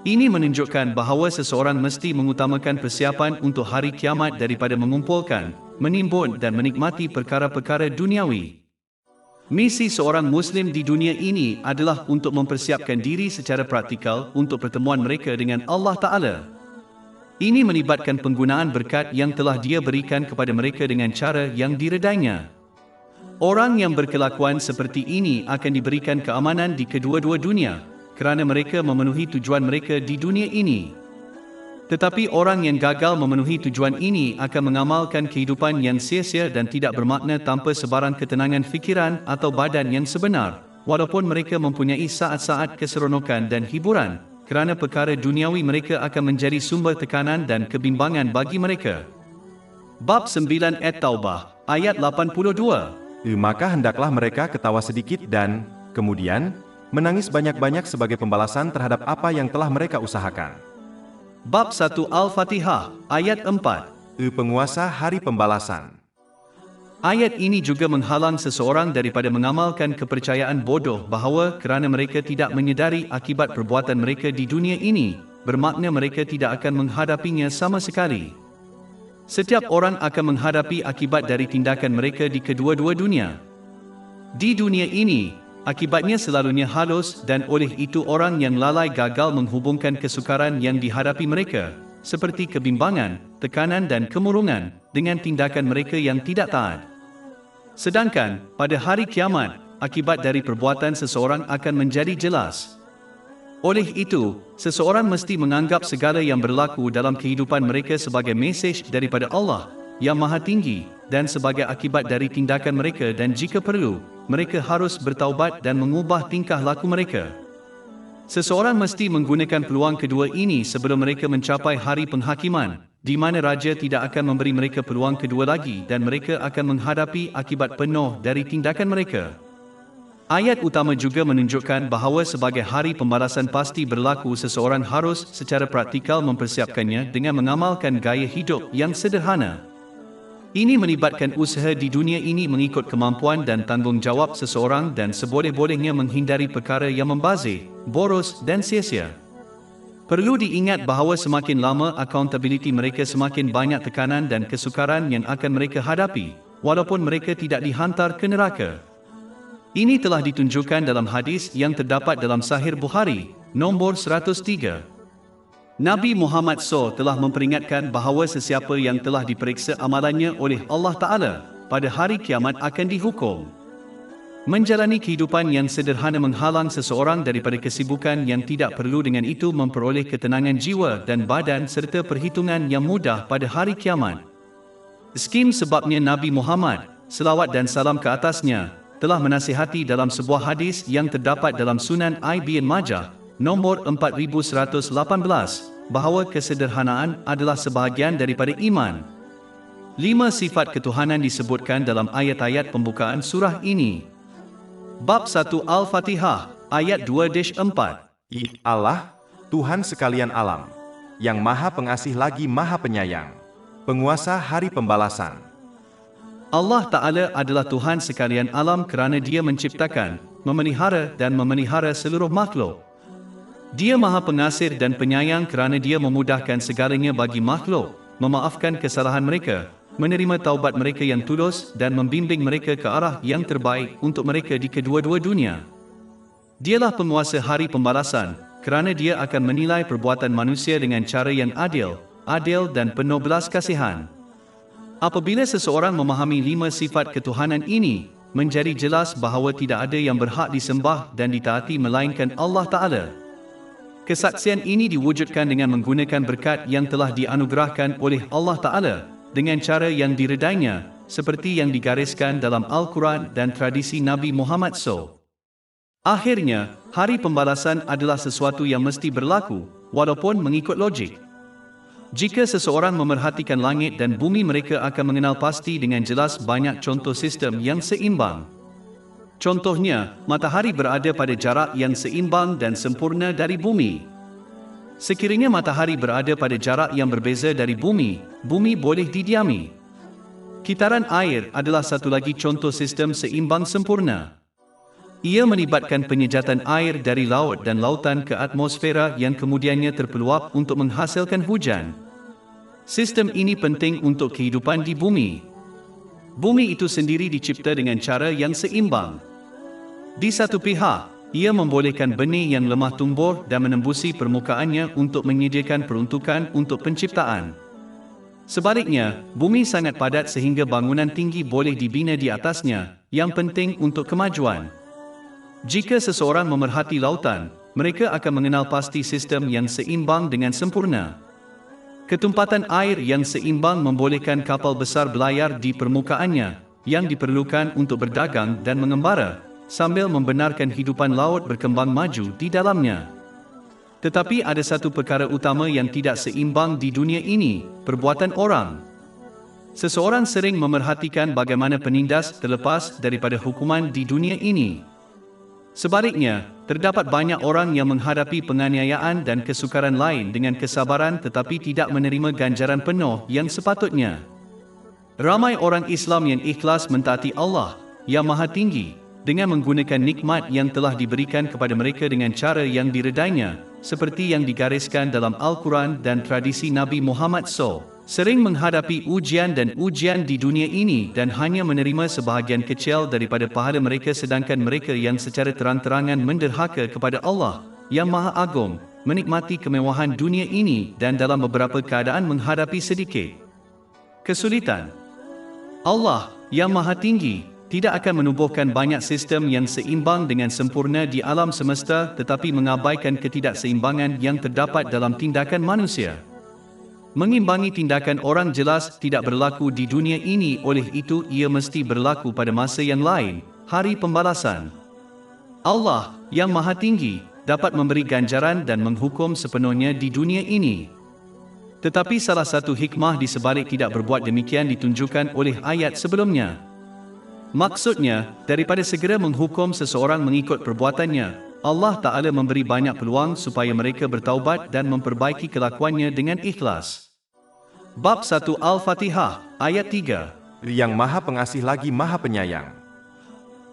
Ini menunjukkan bahawa seseorang mesti mengutamakan persiapan untuk hari kiamat daripada mengumpulkan, menimbun dan menikmati perkara-perkara duniawi. Misi seorang Muslim di dunia ini adalah untuk mempersiapkan diri secara praktikal untuk pertemuan mereka dengan Allah Ta'ala. Ini melibatkan penggunaan berkat yang telah Dia berikan kepada mereka dengan cara yang diredainya. Orang yang berkelakuan seperti ini akan diberikan keamanan di kedua-dua dunia, kerana mereka memenuhi tujuan mereka di dunia ini. Tetapi orang yang gagal memenuhi tujuan ini akan mengamalkan kehidupan yang sia-sia dan tidak bermakna tanpa sebarang ketenangan fikiran atau badan yang sebenar, walaupun mereka mempunyai saat-saat keseronokan dan hiburan, kerana perkara duniawi mereka akan menjadi sumber tekanan dan kebimbangan bagi mereka. Bab 9 At-Taubah, ayat 82. Maka hendaklah mereka ketawa sedikit dan, kemudian, menangis banyak-banyak sebagai pembalasan terhadap apa yang telah mereka usahakan. Bab 1 Al-Fatihah, ayat 4. Penguasa hari pembalasan. Ayat ini juga menghalang seseorang daripada mengamalkan kepercayaan bodoh bahawa kerana mereka tidak menyedari akibat perbuatan mereka di dunia ini, bermakna mereka tidak akan menghadapinya sama sekali. Setiap orang akan menghadapi akibat dari tindakan mereka di kedua-dua dunia. Di dunia ini, akibatnya selalunya halus dan oleh itu orang yang lalai gagal menghubungkan kesukaran yang dihadapi mereka, seperti kebimbangan, tekanan dan kemurungan, dengan tindakan mereka yang tidak taat. Sedangkan, pada hari kiamat, akibat dari perbuatan seseorang akan menjadi jelas. Oleh itu, seseorang mesti menganggap segala yang berlaku dalam kehidupan mereka sebagai mesej daripada Allah yang Maha Tinggi dan sebagai akibat dari tindakan mereka dan jika perlu, mereka harus bertaubat dan mengubah tingkah laku mereka. Seseorang mesti menggunakan peluang kedua ini sebelum mereka mencapai hari penghakiman, di mana Raja tidak akan memberi mereka peluang kedua lagi dan mereka akan menghadapi akibat penuh dari tindakan mereka. Ayat utama juga menunjukkan bahawa sebagai hari pembalasan pasti berlaku, seseorang harus secara praktikal mempersiapkannya dengan mengamalkan gaya hidup yang sederhana. Ini melibatkan usaha di dunia ini mengikut kemampuan dan tanggungjawab seseorang dan seboleh-bolehnya menghindari perkara yang membazir, boros dan sia-sia. Perlu diingat bahawa semakin lama accountability mereka, semakin banyak tekanan dan kesukaran yang akan mereka hadapi, walaupun mereka tidak dihantar ke neraka. Ini telah ditunjukkan dalam hadis yang terdapat dalam Sahih Bukhari, nombor 103. Nabi Muhammad SAW telah memperingatkan bahawa sesiapa yang telah diperiksa amalannya oleh Allah Ta'ala, pada hari kiamat akan dihukum. Menjalani kehidupan yang sederhana menghalang seseorang daripada kesibukan yang tidak perlu, dengan itu memperoleh ketenangan jiwa dan badan serta perhitungan yang mudah pada hari kiamat. Skim sebabnya Nabi Muhammad, selawat dan salam ke atasnya, telah menasihati dalam sebuah hadis yang terdapat dalam Sunan Ibn Majah, nombor 4118, bahawa kesederhanaan adalah sebahagian daripada iman. 5 sifat ketuhanan disebutkan dalam ayat-ayat pembukaan surah ini. Bab 1 Al-Fatihah, ayat 2-4. Allah, Tuhan sekalian alam, yang Maha Pengasih lagi Maha Penyayang, penguasa hari pembalasan. Allah Ta'ala adalah Tuhan sekalian alam kerana Dia menciptakan, memelihara dan memelihara seluruh makhluk. Dia Maha Pengasih dan Penyayang kerana Dia memudahkan segalanya bagi makhluk, memaafkan kesalahan mereka, menerima taubat mereka yang tulus dan membimbing mereka ke arah yang terbaik untuk mereka di kedua-dua dunia. Dialah penguasa hari pembalasan, kerana Dia akan menilai perbuatan manusia dengan cara yang adil dan penuh belas kasihan. Apabila seseorang memahami 5 sifat ketuhanan ini, menjadi jelas bahawa tidak ada yang berhak disembah dan ditaati melainkan Allah Ta'ala. Kesaksian ini diwujudkan dengan menggunakan berkat yang telah dianugerahkan oleh Allah Ta'ala, dengan cara yang diredainya, seperti yang digariskan dalam Al-Quran dan tradisi Nabi Muhammad SAW. Akhirnya, hari pembalasan adalah sesuatu yang mesti berlaku, walaupun mengikut logik. Jika seseorang memerhatikan langit dan bumi, mereka akan mengenal pasti dengan jelas banyak contoh sistem yang seimbang. Contohnya, matahari berada pada jarak yang seimbang dan sempurna dari bumi. Sekiranya matahari berada pada jarak yang berbeza dari bumi, bumi boleh didiami. Kitaran air adalah satu lagi contoh sistem seimbang sempurna. Ia melibatkan penyejatan air dari laut dan lautan ke atmosfera yang kemudiannya terpeluap untuk menghasilkan hujan. Sistem ini penting untuk kehidupan di bumi. Bumi itu sendiri dicipta dengan cara yang seimbang. Di satu pihak, ia membolehkan benih yang lemah tumbuh dan menembusi permukaannya untuk menyediakan peruntukan untuk penciptaan. Sebaliknya, bumi sangat padat sehingga bangunan tinggi boleh dibina di atasnya, yang penting untuk kemajuan. Jika seseorang memerhati lautan, mereka akan mengenal pasti sistem yang seimbang dengan sempurna. Ketumpatan air yang seimbang membolehkan kapal besar berlayar di permukaannya, yang diperlukan untuk berdagang dan mengembara, sambil membenarkan hidupan laut berkembang maju di dalamnya. Tetapi ada satu perkara utama yang tidak seimbang di dunia ini, perbuatan orang. Seseorang sering memerhatikan bagaimana penindas terlepas daripada hukuman di dunia ini. Sebaliknya, terdapat banyak orang yang menghadapi penganiayaan dan kesukaran lain dengan kesabaran tetapi tidak menerima ganjaran penuh yang sepatutnya. Ramai orang Islam yang ikhlas mentaati Allah, yang Maha Tinggi, dengan menggunakan nikmat yang telah diberikan kepada mereka dengan cara yang diredainya, seperti yang digariskan dalam Al-Quran dan tradisi Nabi Muhammad SAW. Sering menghadapi ujian di dunia ini dan hanya menerima sebahagian kecil daripada pahala mereka, sedangkan mereka yang secara terang-terangan menderhaka kepada Allah, yang Maha Agung, menikmati kemewahan dunia ini dan dalam beberapa keadaan menghadapi sedikit kesulitan. Allah, yang Maha Tinggi, tidak akan menubuhkan banyak sistem yang seimbang dengan sempurna di alam semesta tetapi mengabaikan ketidakseimbangan yang terdapat dalam tindakan manusia. Mengimbangi tindakan orang jelas tidak berlaku di dunia ini, oleh itu ia mesti berlaku pada masa yang lain, hari pembalasan. Allah, yang Maha Tinggi, dapat memberi ganjaran dan menghukum sepenuhnya di dunia ini. Tetapi salah satu hikmah di sebalik tidak berbuat demikian ditunjukkan oleh ayat sebelumnya. Maksudnya, daripada segera menghukum seseorang mengikut perbuatannya, Allah Ta'ala memberi banyak peluang supaya mereka bertaubat dan memperbaiki kelakuannya dengan ikhlas. Bab 1 Al-Fatihah, ayat 3. Yang Maha Pengasih lagi Maha Penyayang.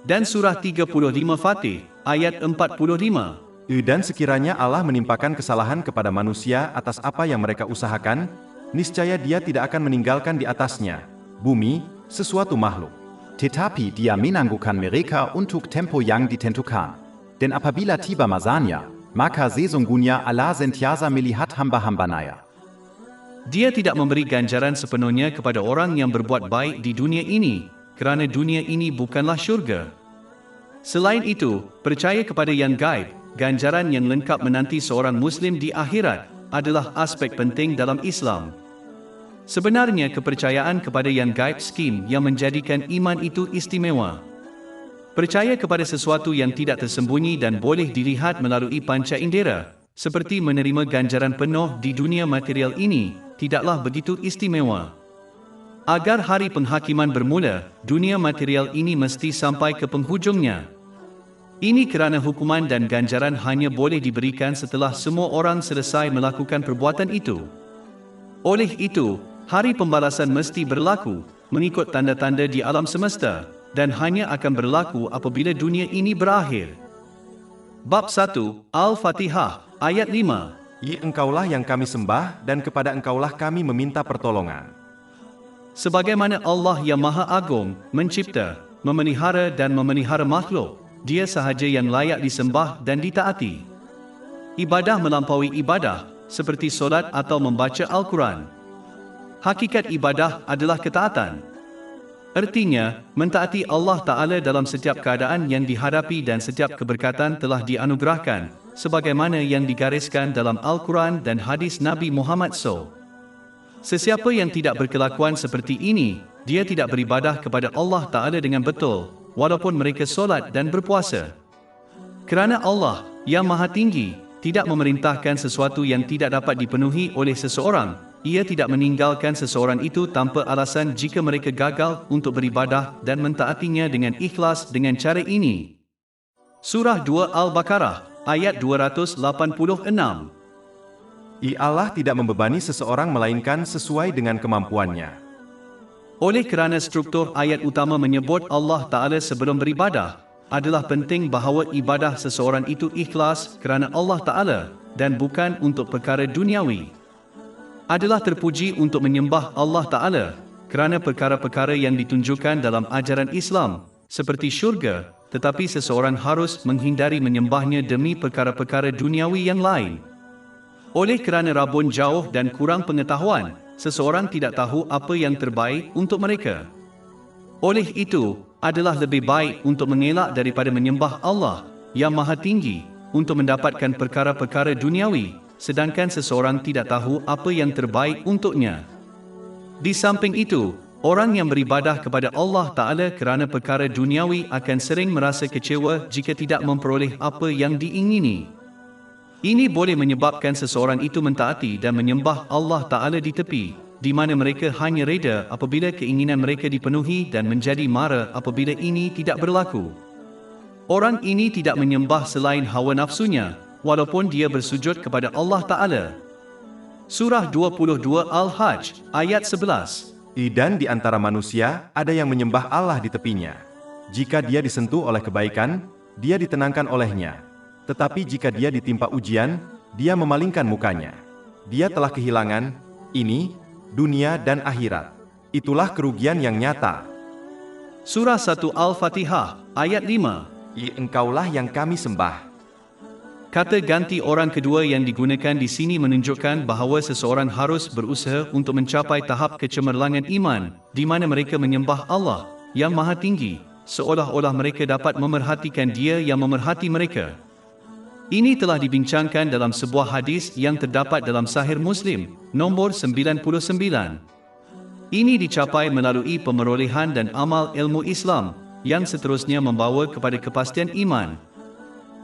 Dan surah 35 Fatih, ayat 45. Dan sekiranya Allah menimpakan kesalahan kepada manusia atas apa yang mereka usahakan, niscaya Dia tidak akan meninggalkan di atasnya bumi sesuatu makhluk. Tetapi Dia menangguhkan mereka untuk tempo yang ditentukan. Dan apabila tiba masanya, maka sesungguhnya Allah sentiasa melihat hamba-hambanya. Dia tidak memberi ganjaran sepenuhnya kepada orang yang berbuat baik di dunia ini, kerana dunia ini bukanlah syurga. Selain itu, percaya kepada yang gaib, ganjaran yang lengkap menanti seorang Muslim di akhirat, adalah aspek penting dalam Islam. Sebenarnya kepercayaan kepada yang gaib skim yang menjadikan iman itu istimewa. Percaya kepada sesuatu yang tidak tersembunyi dan boleh dilihat melalui panca indera, seperti menerima ganjaran penuh di dunia material ini, tidaklah begitu istimewa. Agar hari penghakiman bermula, dunia material ini mesti sampai ke penghujungnya. Ini kerana hukuman dan ganjaran hanya boleh diberikan setelah semua orang selesai melakukan perbuatan itu. Oleh itu, hari pembalasan mesti berlaku, mengikut tanda-tanda di alam semesta, dan hanya akan berlaku apabila dunia ini berakhir. Bab 1, Al-Fatihah, ayat 5. Engkaulah yang kami sembah, dan kepada Engkaulah kami meminta pertolongan. Sebagaimana Allah yang Maha Agung, mencipta, memelihara dan memelihara makhluk, Dia sahaja yang layak disembah dan ditaati. Ibadah melampaui ibadah, seperti solat atau membaca Al-Quran. Hakikat ibadah adalah ketaatan. Artinya, mentaati Allah Ta'ala dalam setiap keadaan yang dihadapi dan setiap keberkatan telah dianugerahkan, sebagaimana yang digariskan dalam Al-Quran dan hadis Nabi Muhammad SAW. Sesiapa yang tidak berkelakuan seperti ini, dia tidak beribadah kepada Allah Ta'ala dengan betul, walaupun mereka solat dan berpuasa. Kerana Allah, yang Maha Tinggi, tidak memerintahkan sesuatu yang tidak dapat dipenuhi oleh seseorang, Ia tidak meninggalkan seseorang itu tanpa alasan jika mereka gagal untuk beribadah dan mentaatinya dengan ikhlas dengan cara ini. Surah 2 Al-Baqarah, ayat 286. Allah tidak membebani seseorang melainkan sesuai dengan kemampuannya. Oleh kerana struktur ayat utama menyebut Allah Ta'ala sebelum beribadah, adalah penting bahawa ibadah seseorang itu ikhlas kerana Allah Ta'ala dan bukan untuk perkara duniawi. Adalah terpuji untuk menyembah Allah Ta'ala kerana perkara-perkara yang ditunjukkan dalam ajaran Islam, seperti syurga, tetapi seseorang harus menghindari menyembahnya demi perkara-perkara duniawi yang lain. Oleh kerana rabun jauh dan kurang pengetahuan, seseorang tidak tahu apa yang terbaik untuk mereka. Oleh itu, adalah lebih baik untuk mengelak daripada menyembah Allah, yang Maha Tinggi, untuk mendapatkan perkara-perkara duniawi, sedangkan seseorang tidak tahu apa yang terbaik untuknya. Di samping itu, orang yang beribadah kepada Allah Ta'ala kerana perkara duniawi akan sering merasa kecewa jika tidak memperoleh apa yang diingini. Ini boleh menyebabkan seseorang itu mentaati dan menyembah Allah Ta'ala di tepi, di mana mereka hanya reda apabila keinginan mereka dipenuhi dan menjadi mara apabila ini tidak berlaku. Orang ini tidak menyembah selain hawa nafsunya, walaupun dia bersujud kepada Allah Ta'ala. Surah 22 Al-Hajj, ayat 11. Dan di antara manusia, ada yang menyembah Allah di tepinya. Jika dia disentuh oleh kebaikan, dia ditenangkan olehnya. Tetapi jika dia ditimpa ujian, dia memalingkan mukanya. Dia telah kehilangan, ini, dunia dan akhirat. Itulah kerugian yang nyata. Surah 1 Al-Fatihah, ayat 5. Engkaulah yang kami sembah. Kata ganti orang kedua yang digunakan di sini menunjukkan bahawa seseorang harus berusaha untuk mencapai tahap kecemerlangan iman, di mana mereka menyembah Allah, yang Maha Tinggi, seolah-olah mereka dapat memerhatikan Dia yang memerhati mereka. Ini telah dibincangkan dalam sebuah hadis yang terdapat dalam Sahih Muslim, nombor 99. Ini dicapai melalui pemerolehan dan amal ilmu Islam, yang seterusnya membawa kepada kepastian iman.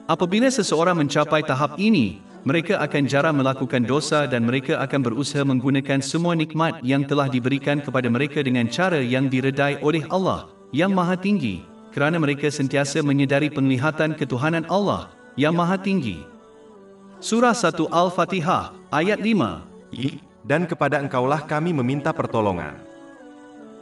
Apabila seseorang mencapai tahap ini, mereka akan jarang melakukan dosa dan mereka akan berusaha menggunakan semua nikmat yang telah diberikan kepada mereka dengan cara yang diredai oleh Allah, yang Maha Tinggi, kerana mereka sentiasa menyedari penglihatan ketuhanan Allah, yang Maha Tinggi. Surah 1 Al-Fatihah, ayat 5. Dan kepada Engkaulah kami meminta pertolongan.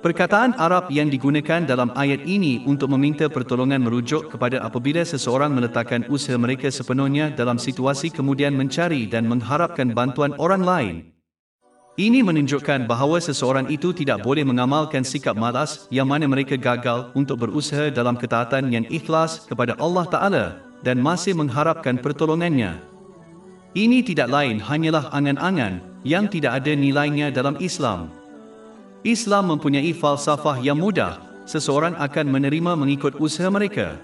Perkataan Arab yang digunakan dalam ayat ini untuk meminta pertolongan merujuk kepada apabila seseorang meletakkan usaha mereka sepenuhnya dalam situasi kemudian mencari dan mengharapkan bantuan orang lain. Ini menunjukkan bahawa seseorang itu tidak boleh mengamalkan sikap malas yang mana mereka gagal untuk berusaha dalam ketaatan yang ikhlas kepada Allah Ta'ala dan masih mengharapkan pertolongannya. Ini tidak lain hanyalah angan-angan yang tidak ada nilainya dalam Islam. Islam mempunyai falsafah yang mudah, seseorang akan menerima mengikut usaha mereka.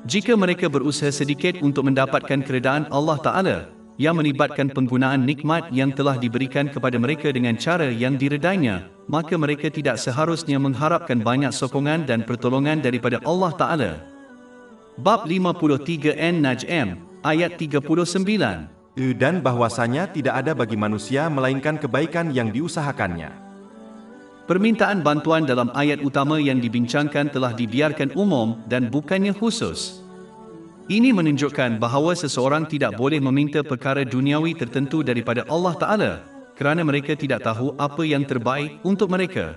Jika mereka berusaha sedikit untuk mendapatkan keredaan Allah Ta'ala, yang melibatkan penggunaan nikmat yang telah diberikan kepada mereka dengan cara yang diredainya, maka mereka tidak seharusnya mengharapkan banyak sokongan dan pertolongan daripada Allah Ta'ala. Bab 53 An-Najm, ayat 39. Dan bahwasanya tidak ada bagi manusia melainkan kebaikan yang diusahakannya. Permintaan bantuan dalam ayat utama yang dibincangkan telah dibiarkan umum dan bukannya khusus. Ini menunjukkan bahawa seseorang tidak boleh meminta perkara duniawi tertentu daripada Allah Ta'ala, kerana mereka tidak tahu apa yang terbaik untuk mereka.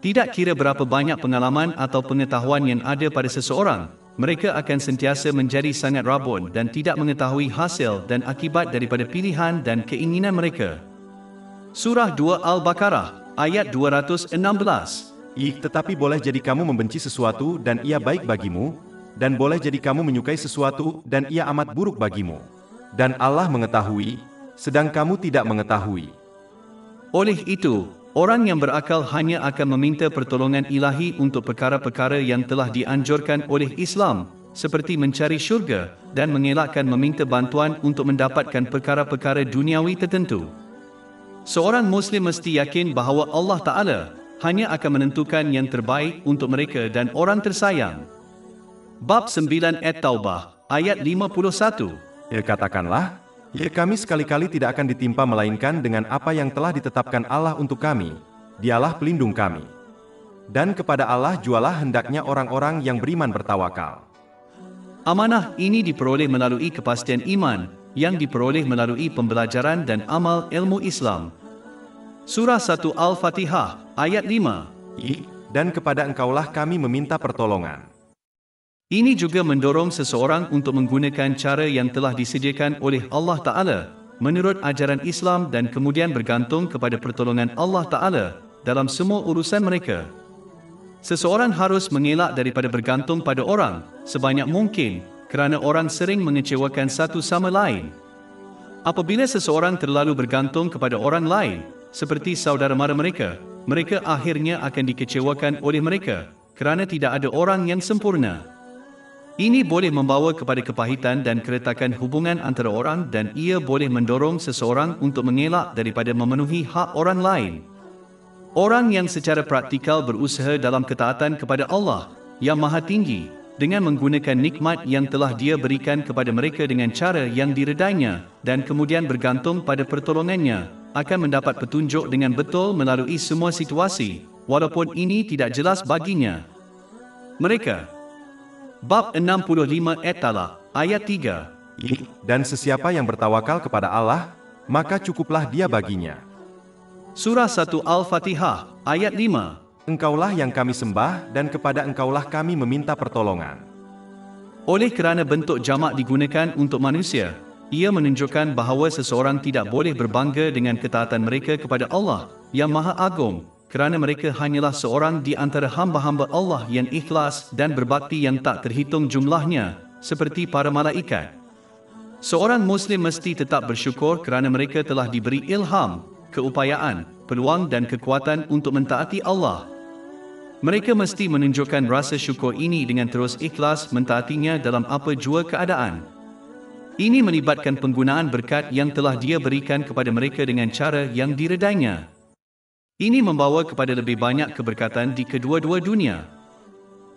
Tidak kira berapa banyak pengalaman atau pengetahuan yang ada pada seseorang, mereka akan sentiasa menjadi sangat rabun dan tidak mengetahui hasil dan akibat daripada pilihan dan keinginan mereka. Surah 2 Al-Baqarah, ayat 216. Tetapi boleh jadi kamu membenci sesuatu dan ia baik bagimu, dan boleh jadi kamu menyukai sesuatu dan ia amat buruk bagimu. Dan Allah mengetahui, sedang kamu tidak mengetahui. Oleh itu, orang yang berakal hanya akan meminta pertolongan ilahi untuk perkara-perkara yang telah dianjurkan oleh Islam, seperti mencari syurga dan mengelakkan meminta bantuan untuk mendapatkan perkara-perkara duniawi tertentu. Seorang Muslim mesti yakin bahawa Allah Ta'ala hanya akan menentukan yang terbaik untuk mereka dan orang tersayang. Bab 9 At-Taubah, ayat 51. Katakanlah, kami sekali-kali tidak akan ditimpa melainkan dengan apa yang telah ditetapkan Allah untuk kami. Dialah pelindung kami. Dan kepada Allah jualah hendaknya orang-orang yang beriman bertawakal. Amanah ini diperoleh melalui kepastian iman, yang diperoleh melalui pembelajaran dan amal ilmu Islam. Surah 1 Al-Fatihah, ayat 5. Dan kepada engkaulah kami meminta pertolongan. Ini juga mendorong seseorang untuk menggunakan cara yang telah disediakan oleh Allah Ta'ala menurut ajaran Islam dan kemudian bergantung kepada pertolongan Allah Ta'ala dalam semua urusan mereka. Seseorang harus mengelak daripada bergantung pada orang sebanyak mungkin kerana orang sering mengecewakan satu sama lain. Apabila seseorang terlalu bergantung kepada orang lain, seperti saudara mara mereka, mereka akhirnya akan dikecewakan oleh mereka kerana tidak ada orang yang sempurna. Ini boleh membawa kepada kepahitan dan keretakan hubungan antara orang dan ia boleh mendorong seseorang untuk mengelak daripada memenuhi hak orang lain. Orang yang secara praktikal berusaha dalam ketaatan kepada Allah yang Maha Tinggi dengan menggunakan nikmat yang telah Dia berikan kepada mereka dengan cara yang diredainya dan kemudian bergantung pada pertolongannya akan mendapat petunjuk dengan betul melalui semua situasi walaupun ini tidak jelas baginya. Mereka Bab 65 At-Talaq, ayat 3. Dan sesiapa yang bertawakal kepada Allah, maka cukuplah dia baginya. Surah 1 Al-Fatihah, ayat 5. Engkaulah yang kami sembah dan kepada engkaulah kami meminta pertolongan. Oleh kerana bentuk jamak digunakan untuk manusia, ia menunjukkan bahawa seseorang tidak boleh berbangga dengan ketaatan mereka kepada Allah yang Maha Agung, kerana mereka hanyalah seorang di antara hamba-hamba Allah yang ikhlas dan berbakti yang tak terhitung jumlahnya, seperti para malaikat. Seorang Muslim mesti tetap bersyukur kerana mereka telah diberi ilham, keupayaan, peluang dan kekuatan untuk mentaati Allah. Mereka mesti menunjukkan rasa syukur ini dengan terus ikhlas mentaatinya dalam apa jua keadaan. Ini melibatkan penggunaan berkat yang telah Dia berikan kepada mereka dengan cara yang diredainya. Ini membawa kepada lebih banyak keberkatan di kedua-dua dunia.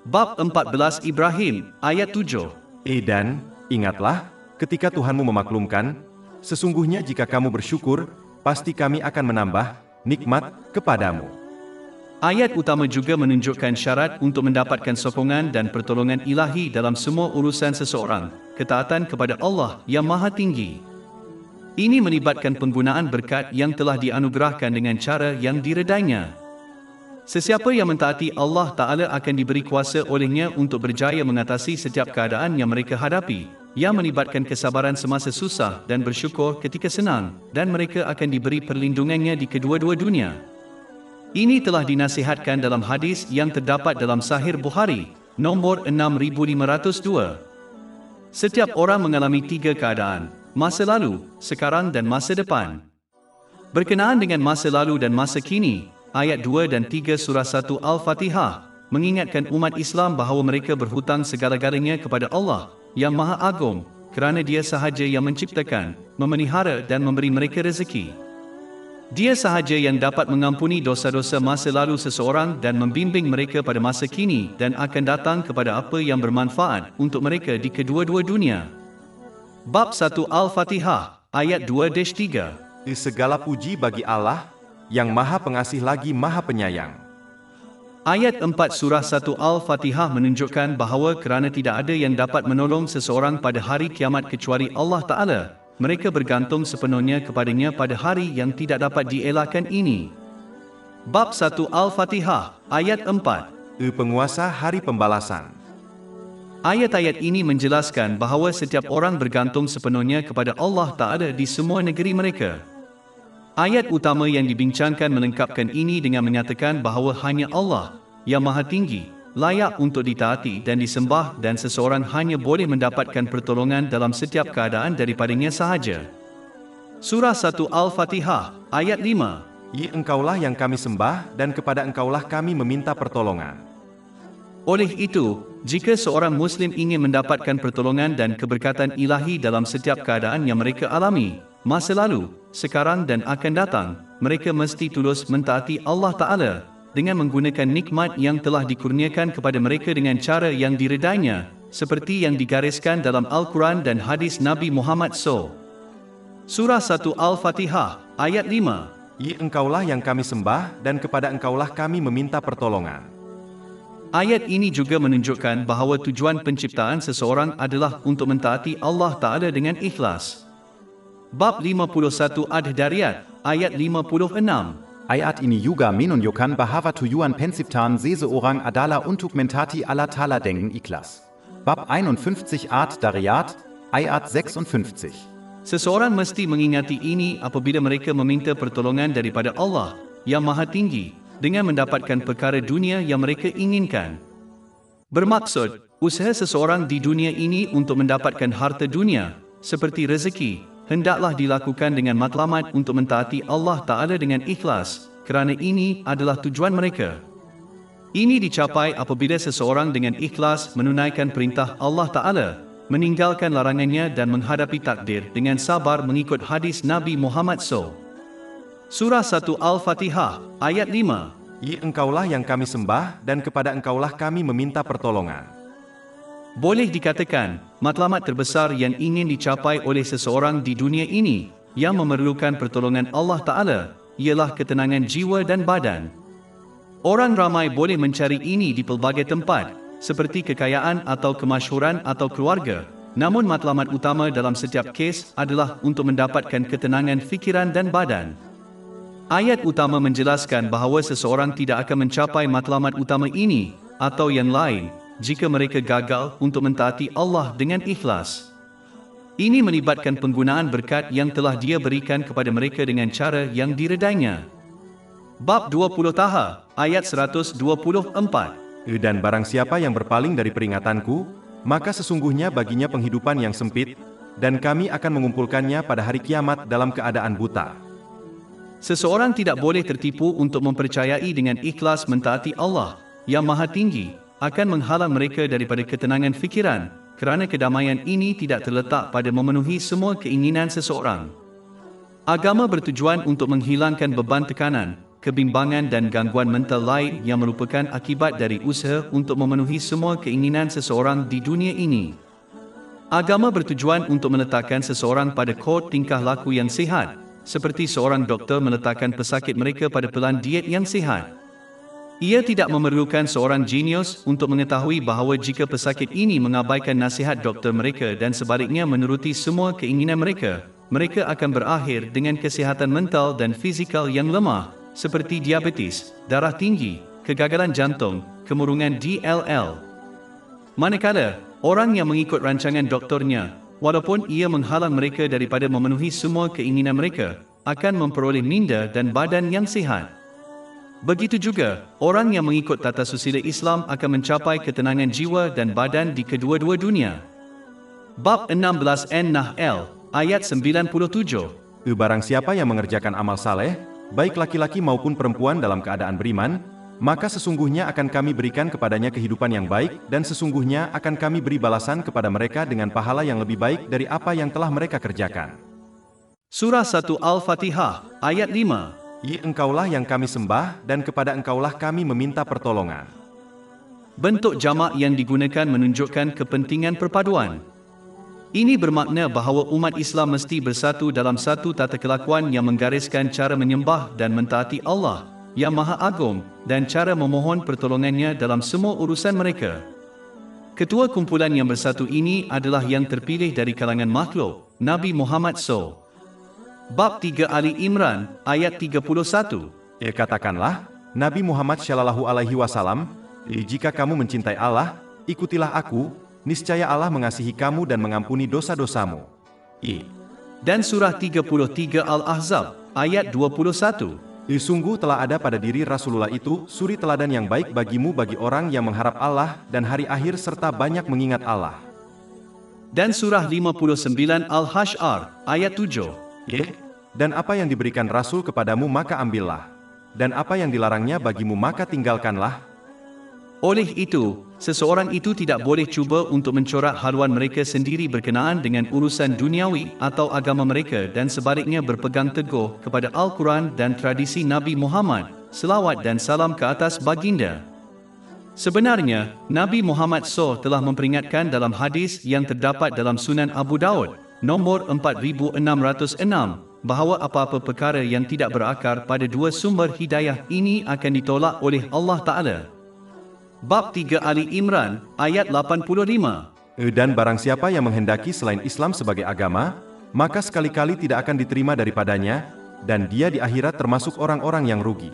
Bab 14 Ibrahim, ayat 7. Dan, ingatlah, ketika Tuhanmu memaklumkan, sesungguhnya jika kamu bersyukur, pasti kami akan menambah nikmat kepadamu. Ayat utama juga menunjukkan syarat untuk mendapatkan sokongan dan pertolongan ilahi dalam semua urusan seseorang, ketaatan kepada Allah yang Maha Tinggi. Ini melibatkan penggunaan berkat yang telah dianugerahkan dengan cara yang diredainya. Sesiapa yang mentaati Allah Ta'ala akan diberi kuasa olehnya untuk berjaya mengatasi setiap keadaan yang mereka hadapi, yang melibatkan kesabaran semasa susah dan bersyukur ketika senang, dan mereka akan diberi perlindungannya di kedua-dua dunia. Ini telah dinasihatkan dalam hadis yang terdapat dalam Sahih Bukhari, nombor 6502. Setiap orang mengalami 3 keadaan: masa lalu, sekarang dan masa depan. Berkenaan dengan masa lalu dan masa kini, ayat 2 dan 3 surah 1 Al-Fatihah mengingatkan umat Islam bahawa mereka berhutang segala-galanya kepada Allah yang Maha Agung, kerana Dia sahaja yang menciptakan, memelihara dan memberi mereka rezeki. Dia sahaja yang dapat mengampuni dosa-dosa masa lalu seseorang dan membimbing mereka pada masa kini dan akan datang kepada apa yang bermanfaat untuk mereka di kedua-dua dunia. Bab 1 Al-Fatihah, ayat 2-3. Segala puji bagi Allah, yang Maha Pengasih lagi Maha Penyayang. Ayat 4 surah 1 Al-Fatihah menunjukkan bahawa kerana tidak ada yang dapat menolong seseorang pada hari kiamat kecuali Allah Ta'ala, mereka bergantung sepenuhnya kepadanya pada hari yang tidak dapat dielakkan ini. Bab 1 Al-Fatihah, ayat 4. Penguasa hari pembalasan. Ayat-ayat ini menjelaskan bahawa setiap orang bergantung sepenuhnya kepada Allah Ta'ala di semua negeri mereka. Ayat utama yang dibincangkan melengkapkan ini dengan menyatakan bahawa hanya Allah, yang Maha Tinggi, layak untuk ditaati dan disembah dan seseorang hanya boleh mendapatkan pertolongan dalam setiap keadaan daripadanya sahaja. Surah 1 Al-Fatihah, ayat 5. Engkaulah yang kami sembah dan kepada Engkaulah kami meminta pertolongan. Oleh itu, jika seorang Muslim ingin mendapatkan pertolongan dan keberkatan ilahi dalam setiap keadaan yang mereka alami, masa lalu, sekarang dan akan datang, mereka mesti tulus mentaati Allah Ta'ala dengan menggunakan nikmat yang telah dikurniakan kepada mereka dengan cara yang diredainya, seperti yang digariskan dalam Al-Quran dan hadis Nabi Muhammad SAW. Surah 1 Al-Fatihah, ayat 5. Engkaulah yang kami sembah dan kepada Engkaulah kami meminta pertolongan. Ayat ini juga menunjukkan bahawa tujuan penciptaan seseorang adalah untuk mentaati Allah Ta'ala dengan ikhlas. Bab 51 Ad-Dariyat, ayat 56. Ayat ini juga menunjukkan bahawa tujuan penciptaan seseorang adalah untuk mentaati Allah Ta'ala dengan ikhlas. Bab 51 Ad-Dariyat, ayat 56. Seseorang mesti mengingati ini apabila mereka meminta pertolongan daripada Allah, yang Maha Tinggi, dengan mendapatkan perkara dunia yang mereka inginkan. Bermaksud, usaha seseorang di dunia ini untuk mendapatkan harta dunia, seperti rezeki, hendaklah dilakukan dengan matlamat untuk mentaati Allah Ta'ala dengan ikhlas, kerana ini adalah tujuan mereka. Ini dicapai apabila seseorang dengan ikhlas menunaikan perintah Allah Ta'ala, meninggalkan larangannya dan menghadapi takdir dengan sabar mengikut hadis Nabi Muhammad SAW. Surah 1 Al-Fatihah, ayat 5. Engkaulah yang kami sembah dan kepada Engkaulah kami meminta pertolongan. Boleh dikatakan, matlamat terbesar yang ingin dicapai oleh seseorang di dunia ini, yang memerlukan pertolongan Allah Ta'ala, ialah ketenangan jiwa dan badan. Orang ramai boleh mencari ini di pelbagai tempat, seperti kekayaan atau kemasyhuran atau keluarga, namun matlamat utama dalam setiap kes adalah untuk mendapatkan ketenangan fikiran dan badan. Ayat utama menjelaskan bahawa seseorang tidak akan mencapai matlamat utama ini, atau yang lain, jika mereka gagal untuk mentaati Allah dengan ikhlas. Ini melibatkan penggunaan berkat yang telah Dia berikan kepada mereka dengan cara yang diredainya. Bab 20 Taha, ayat 124. Dan barang siapa yang berpaling dari peringatanku, maka sesungguhnya baginya penghidupan yang sempit, dan kami akan mengumpulkannya pada hari kiamat dalam keadaan buta. Seseorang tidak boleh tertipu untuk mempercayai dengan ikhlas mentaati Allah, yang Maha Tinggi, akan menghalang mereka daripada ketenangan fikiran, kerana kedamaian ini tidak terletak pada memenuhi semua keinginan seseorang. Agama bertujuan untuk menghilangkan beban tekanan, kebimbangan dan gangguan mental lain yang merupakan akibat dari usaha untuk memenuhi semua keinginan seseorang di dunia ini. Agama bertujuan untuk meletakkan seseorang pada kod tingkah laku yang sihat, seperti seorang doktor meletakkan pesakit mereka pada pelan diet yang sihat. Ia tidak memerlukan seorang jenius untuk mengetahui bahawa jika pesakit ini mengabaikan nasihat doktor mereka dan sebaliknya menuruti semua keinginan mereka, mereka akan berakhir dengan kesihatan mental dan fizikal yang lemah, seperti diabetes, darah tinggi, kegagalan jantung, kemurungan DLL. Manakala, orang yang mengikut rancangan doktornya, walaupun ia menghalang mereka daripada memenuhi semua keinginan mereka, akan memperoleh minda dan badan yang sihat. Begitu juga, orang yang mengikut tata susila Islam akan mencapai ketenangan jiwa dan badan di kedua-dua dunia. Bab 16 An-Nahl, ayat 97. Barang siapa yang mengerjakan amal saleh, baik laki-laki maupun perempuan dalam keadaan beriman, maka sesungguhnya akan kami berikan kepadanya kehidupan yang baik, dan sesungguhnya akan kami beri balasan kepada mereka dengan pahala yang lebih baik dari apa yang telah mereka kerjakan. Surah 1 Al-Fatihah, ayat 5. Engkaulah yang kami sembah, dan kepada Engkaulah kami meminta pertolongan. Bentuk jamak yang digunakan menunjukkan kepentingan perpaduan. Ini bermakna bahawa umat Islam mesti bersatu dalam satu tata kelakuan yang menggariskan cara menyembah dan mentaati Allah, yang Maha Agung, dan cara memohon pertolongannya dalam semua urusan mereka. Ketua kumpulan yang bersatu ini adalah yang terpilih dari kalangan makhluk, Nabi Muhammad SAW. Bab 3 Ali Imran, ayat 31. Katakanlah, Nabi Muhammad Shallallahu Alaihi Wasallam, jika kamu mencintai Allah, ikutilah aku, niscaya Allah mengasihi kamu dan mengampuni dosa-dosamu. Dan surah 33 Al-Ahzab, ayat 21. Sungguh telah ada pada diri Rasulullah itu suri teladan yang baik bagimu bagi orang yang mengharap Allah dan hari akhir serta banyak mengingat Allah. Dan surah 59 Al-Hasyr, ayat 7. Dan apa yang diberikan Rasul kepadamu maka ambillah, dan apa yang dilarangnya bagimu maka tinggalkanlah. Oleh itu, seseorang itu tidak boleh cuba untuk mencorak haluan mereka sendiri berkenaan dengan urusan duniawi atau agama mereka dan sebaliknya berpegang teguh kepada Al-Quran dan tradisi Nabi Muhammad, selawat dan salam ke atas baginda. Sebenarnya, Nabi Muhammad SAW telah memperingatkan dalam hadis yang terdapat dalam Sunan Abu Daud, nombor 4606, bahawa apa-apa perkara yang tidak berakar pada dua sumber hidayah ini akan ditolak oleh Allah Ta'ala. Bab 3 Ali Imran, ayat 85. Dan barang siapa yang menghendaki selain Islam sebagai agama, maka sekali-kali tidak akan diterima daripadanya, dan dia di akhirat termasuk orang-orang yang rugi.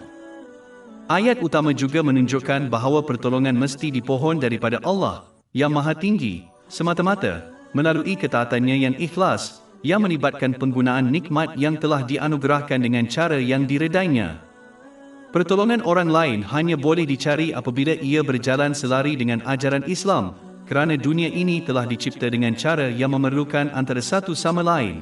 Ayat utama juga menunjukkan bahawa pertolongan mesti dipohon daripada Allah, yang Maha Tinggi, semata-mata, melalui ketaatannya yang ikhlas, yang melibatkan penggunaan nikmat yang telah dianugerahkan dengan cara yang diredainya. Pertolongan orang lain hanya boleh dicari apabila ia berjalan selari dengan ajaran Islam, kerana dunia ini telah dicipta dengan cara yang memerlukan antara satu sama lain.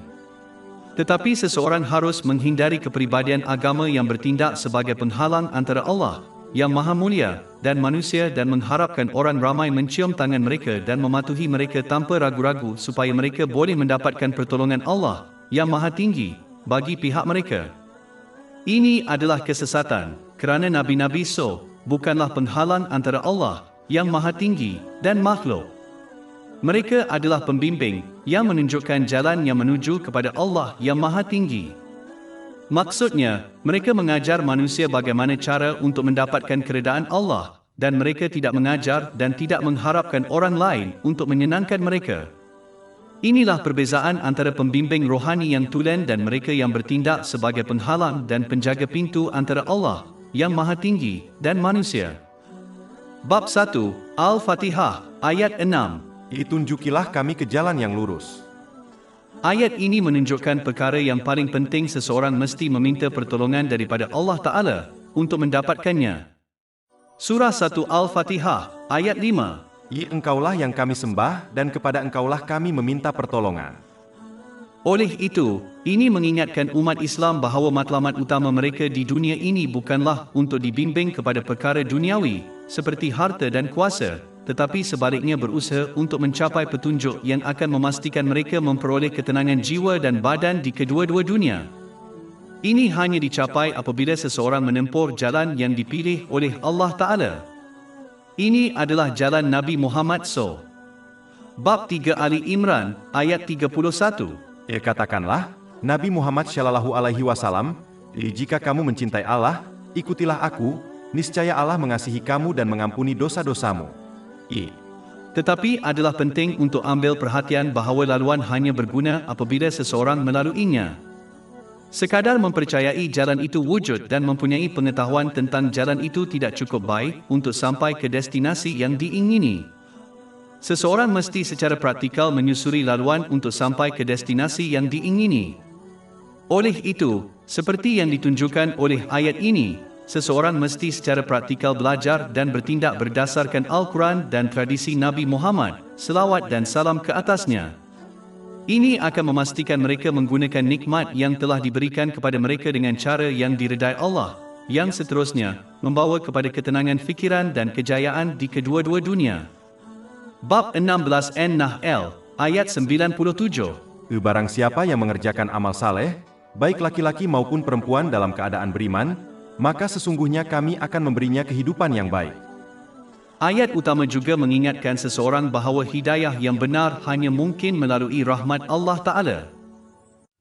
Tetapi seseorang harus menghindari kepribadian agama yang bertindak sebagai penghalang antara Allah, yang Maha Mulia, dan manusia dan mengharapkan orang ramai mencium tangan mereka dan mematuhi mereka tanpa ragu-ragu supaya mereka boleh mendapatkan pertolongan Allah, yang Maha Tinggi, bagi pihak mereka. Ini adalah kesesatan, kerana Nabi-Nabi bukanlah penghalang antara Allah, yang Maha Tinggi, dan makhluk. Mereka adalah pembimbing, yang menunjukkan jalan yang menuju kepada Allah yang Maha Tinggi. Maksudnya, mereka mengajar manusia bagaimana cara untuk mendapatkan keredaan Allah, dan mereka tidak mengajar dan tidak mengharapkan orang lain untuk menyenangkan mereka. Inilah perbezaan antara pembimbing rohani yang tulen dan mereka yang bertindak sebagai penghalang dan penjaga pintu antara Allah, yang Maha Tinggi, dan manusia. Bab 1, Al-Fatihah, ayat 6. Tunjukilah kami ke jalan yang lurus. Ayat ini menunjukkan perkara yang paling penting seseorang mesti meminta pertolongan daripada Allah Ta'ala untuk mendapatkannya. Surah 1 Al-Fatihah, ayat 5. Engkaulah yang kami sembah dan kepada engkaulah kami meminta pertolongan. Oleh itu, ini mengingatkan umat Islam bahawa matlamat utama mereka di dunia ini bukanlah untuk dibimbing kepada perkara duniawi, seperti harta dan kuasa, tetapi sebaliknya berusaha untuk mencapai petunjuk yang akan memastikan mereka memperoleh ketenangan jiwa dan badan di kedua-dua dunia. Ini hanya dicapai apabila seseorang menempuh jalan yang dipilih oleh Allah Ta'ala. Ini adalah jalan Nabi Muhammad SAW. Bab 3 Ali Imran, ayat 31. Katakanlah, Nabi Muhammad Shallallahu Alaihi Wasallam, jika kamu mencintai Allah, ikutilah aku, niscaya Allah mengasihi kamu dan mengampuni dosa-dosamu. Tetapi adalah penting untuk ambil perhatian bahawa laluan hanya berguna apabila seseorang melaluinya. Sekadar mempercayai jalan itu wujud dan mempunyai pengetahuan tentang jalan itu tidak cukup baik untuk sampai ke destinasi yang diingini. Seseorang mesti secara praktikal menyusuri laluan untuk sampai ke destinasi yang diingini. Oleh itu, seperti yang ditunjukkan oleh ayat ini, seseorang mesti secara praktikal belajar dan bertindak berdasarkan Al-Quran dan tradisi Nabi Muhammad, selawat dan salam ke atasnya. Ini akan memastikan mereka menggunakan nikmat yang telah diberikan kepada mereka dengan cara yang diredai Allah, yang seterusnya membawa kepada ketenangan fikiran dan kejayaan di kedua-dua dunia. Bab 16 An-Nahl, ayat 97. Barang siapa yang mengerjakan amal saleh, baik laki-laki maupun perempuan dalam keadaan beriman, maka sesungguhnya kami akan memberinya kehidupan yang baik. Ayat utama juga mengingatkan seseorang bahawa hidayah yang benar hanya mungkin melalui rahmat Allah Ta'ala.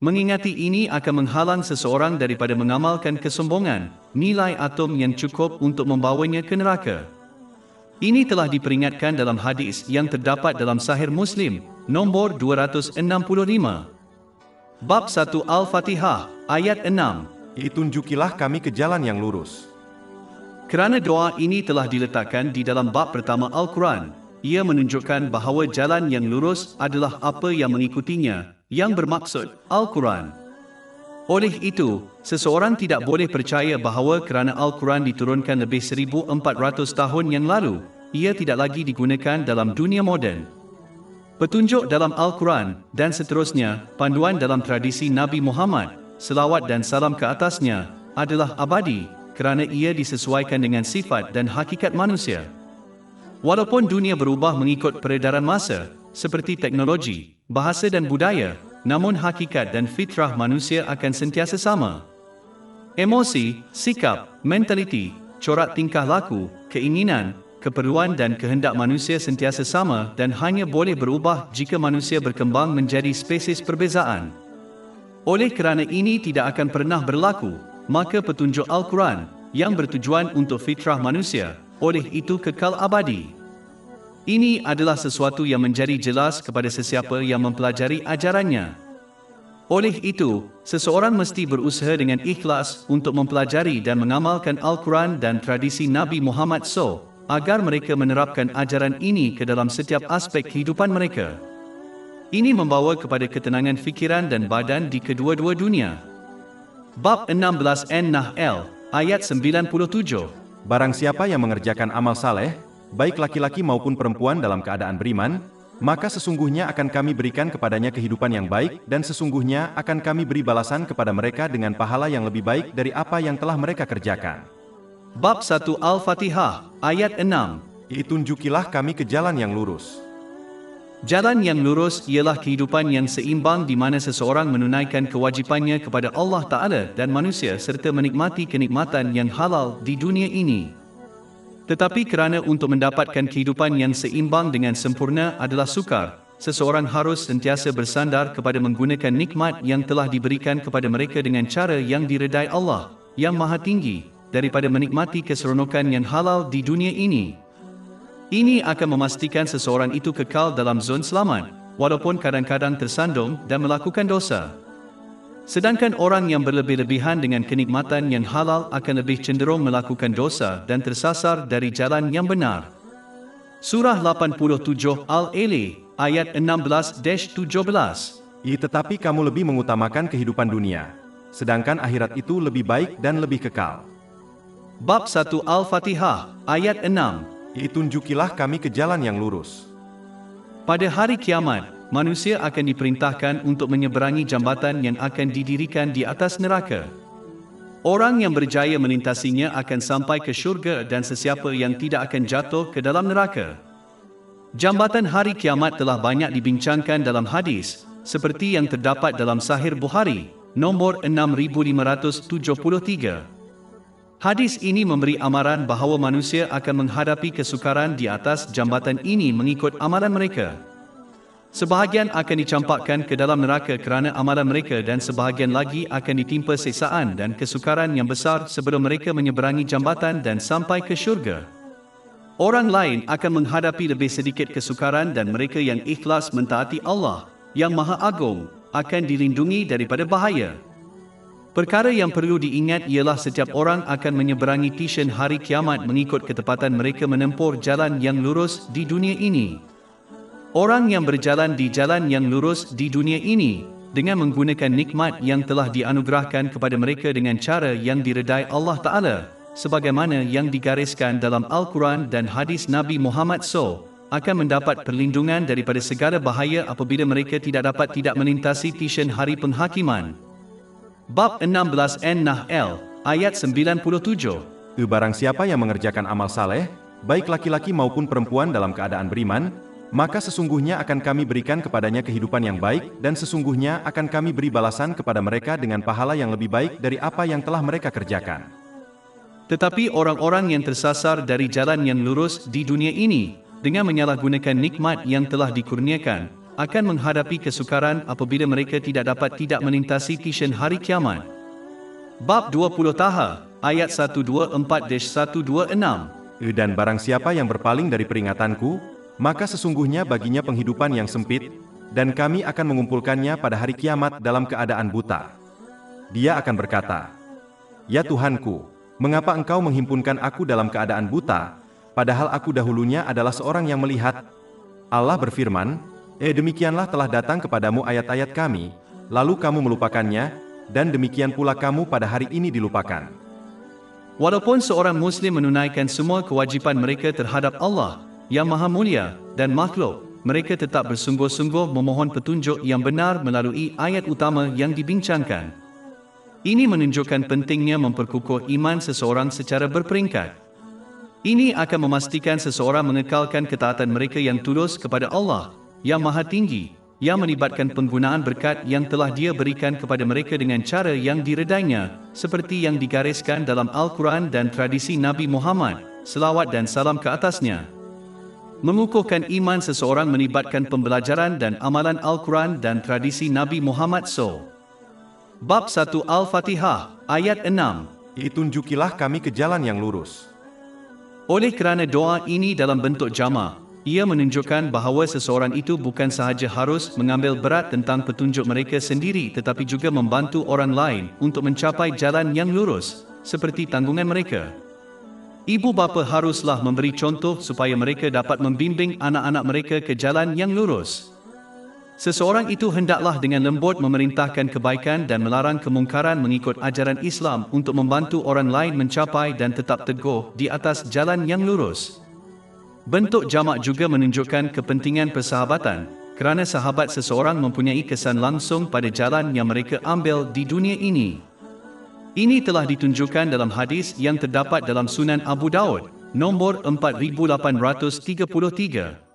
Mengingati ini akan menghalang seseorang daripada mengamalkan kesombongan, nilai atom yang cukup untuk membawanya ke neraka. Ini telah diperingatkan dalam hadis yang terdapat dalam Sahih Muslim, nombor 265. Bab 1 Al-Fatihah, ayat 6. Tunjukilah kami ke jalan yang lurus. Kerana doa ini telah diletakkan di dalam bab pertama Al-Quran, ia menunjukkan bahawa jalan yang lurus adalah apa yang mengikutinya, yang bermaksud Al-Quran. Oleh itu, seseorang tidak boleh percaya bahawa kerana Al-Quran diturunkan lebih 1400 tahun yang lalu, ia tidak lagi digunakan dalam dunia moden. Petunjuk dalam Al-Quran, dan seterusnya, panduan dalam tradisi Nabi Muhammad, selawat dan salam ke atasnya, adalah abadi, kerana ia disesuaikan dengan sifat dan hakikat manusia. Walaupun dunia berubah mengikut peredaran masa, seperti teknologi, bahasa dan budaya, namun hakikat dan fitrah manusia akan sentiasa sama. Emosi, sikap, mentaliti, corak tingkah laku, keinginan, keperluan dan kehendak manusia sentiasa sama dan hanya boleh berubah jika manusia berkembang menjadi spesies perbezaan. Oleh kerana ini tidak akan pernah berlaku, maka petunjuk Al-Quran, yang bertujuan untuk fitrah manusia, oleh itu kekal abadi. Ini adalah sesuatu yang menjadi jelas kepada sesiapa yang mempelajari ajarannya. Oleh itu, seseorang mesti berusaha dengan ikhlas untuk mempelajari dan mengamalkan Al-Quran dan tradisi Nabi Muhammad SAW, agar mereka menerapkan ajaran ini ke dalam setiap aspek kehidupan mereka. Ini membawa kepada ketenangan fikiran dan badan di kedua-dua dunia. Bab 16 An-Nahl, ayat 97. Barang siapa yang mengerjakan amal saleh, baik laki-laki maupun perempuan dalam keadaan beriman, maka sesungguhnya akan kami berikan kepadanya kehidupan yang baik dan sesungguhnya akan kami beri balasan kepada mereka dengan pahala yang lebih baik dari apa yang telah mereka kerjakan. Bab 1 Al-Fatihah, ayat 6. Tunjukilah kami ke jalan yang lurus. Jalan yang lurus ialah kehidupan yang seimbang di mana seseorang menunaikan kewajipannya kepada Allah Ta'ala dan manusia serta menikmati kenikmatan yang halal di dunia ini. Tetapi kerana untuk mendapatkan kehidupan yang seimbang dengan sempurna adalah sukar, seseorang harus sentiasa bersandar kepada menggunakan nikmat yang telah diberikan kepada mereka dengan cara yang diredai Allah, yang Maha Tinggi, daripada menikmati keseronokan yang halal di dunia ini. Ini akan memastikan seseorang itu kekal dalam zon selamat, walaupun kadang-kadang tersandung dan melakukan dosa. Sedangkan orang yang berlebih-lebihan dengan kenikmatan yang halal akan lebih cenderung melakukan dosa dan tersasar dari jalan yang benar. Surah 87 Al-A'la, ayat 16-17. Tetapi kamu lebih mengutamakan kehidupan dunia, sedangkan akhirat itu lebih baik dan lebih kekal. Bab 1 Al-Fatihah, ayat 6. Tunjukilah kami ke jalan yang lurus. Pada hari kiamat, manusia akan diperintahkan untuk menyeberangi jambatan yang akan didirikan di atas neraka. Orang yang berjaya melintasinya akan sampai ke syurga dan sesiapa yang tidak akan jatuh ke dalam neraka. Jambatan hari kiamat telah banyak dibincangkan dalam hadis, seperti yang terdapat dalam Sahih Bukhari, nombor 6573. Hadis ini memberi amaran bahawa manusia akan menghadapi kesukaran di atas jambatan ini mengikut amalan mereka. Sebahagian akan dicampakkan ke dalam neraka kerana amalan mereka dan sebahagian lagi akan ditimpa siksaan dan kesukaran yang besar sebelum mereka menyeberangi jambatan dan sampai ke syurga. Orang lain akan menghadapi lebih sedikit kesukaran dan mereka yang ikhlas mentaati Allah, yang Maha Agung, akan dilindungi daripada bahaya. Perkara yang perlu diingat ialah setiap orang akan menyeberangi tisyen hari kiamat mengikut ketepatan mereka menempuh jalan yang lurus di dunia ini. Orang yang berjalan di jalan yang lurus di dunia ini, dengan menggunakan nikmat yang telah dianugerahkan kepada mereka dengan cara yang diredai Allah Ta'ala, sebagaimana yang digariskan dalam Al-Quran dan hadis Nabi Muhammad SAW, akan mendapat perlindungan daripada segala bahaya apabila mereka tidak melintasi tisyen hari penghakiman. Bab 16 An-Nahl, ayat 97. Barang siapa yang mengerjakan amal saleh, baik laki-laki maupun perempuan dalam keadaan beriman, maka sesungguhnya akan kami berikan kepadanya kehidupan yang baik dan sesungguhnya akan kami beri balasan kepada mereka dengan pahala yang lebih baik dari apa yang telah mereka kerjakan. Tetapi orang-orang yang tersasar dari jalan yang lurus di dunia ini, dengan menyalahgunakan nikmat yang telah dikurniakan, akan menghadapi kesukaran apabila mereka tidak melintasi tisyen hari kiamat. Bab 20 Taha, ayat 124-126. Dan barang siapa yang berpaling dari peringatanku, maka sesungguhnya baginya penghidupan yang sempit, dan kami akan mengumpulkannya pada hari kiamat dalam keadaan buta. Dia akan berkata, "Ya Tuhanku, mengapa Engkau menghimpunkan aku dalam keadaan buta, padahal aku dahulunya adalah seorang yang melihat?" Allah berfirman, demikianlah telah datang kepadamu ayat-ayat kami, lalu kamu melupakannya, dan demikian pula kamu pada hari ini dilupakan. Walaupun seorang Muslim menunaikan semua kewajipan mereka terhadap Allah, yang Maha Mulia, dan makhluk, mereka tetap bersungguh-sungguh memohon petunjuk yang benar melalui ayat utama yang dibincangkan. Ini menunjukkan pentingnya memperkukuh iman seseorang secara berperingkat. Ini akan memastikan seseorang mengekalkan ketaatan mereka yang tulus kepada Allah, yang Maha Tinggi, yang melibatkan penggunaan berkat yang telah Dia berikan kepada mereka dengan cara yang diredainya, seperti yang digariskan dalam Al-Quran dan tradisi Nabi Muhammad, selawat dan salam ke atasnya. Mengukuhkan iman seseorang melibatkan pembelajaran dan amalan Al-Quran dan tradisi Nabi Muhammad SAW. Bab 1 Al-Fatihah, ayat 6. Tunjukilah kami ke jalan yang lurus. Oleh kerana doa ini dalam bentuk jama', ia menunjukkan bahawa seseorang itu bukan sahaja harus mengambil berat tentang petunjuk mereka sendiri tetapi juga membantu orang lain untuk mencapai jalan yang lurus, seperti tanggungan mereka. Ibu bapa haruslah memberi contoh supaya mereka dapat membimbing anak-anak mereka ke jalan yang lurus. Seseorang itu hendaklah dengan lembut memerintahkan kebaikan dan melarang kemungkaran mengikut ajaran Islam untuk membantu orang lain mencapai dan tetap teguh di atas jalan yang lurus. Bentuk jamak juga menunjukkan kepentingan persahabatan, kerana sahabat seseorang mempunyai kesan langsung pada jalan yang mereka ambil di dunia ini. Ini telah ditunjukkan dalam hadis yang terdapat dalam Sunan Abu Daud, nombor 4833.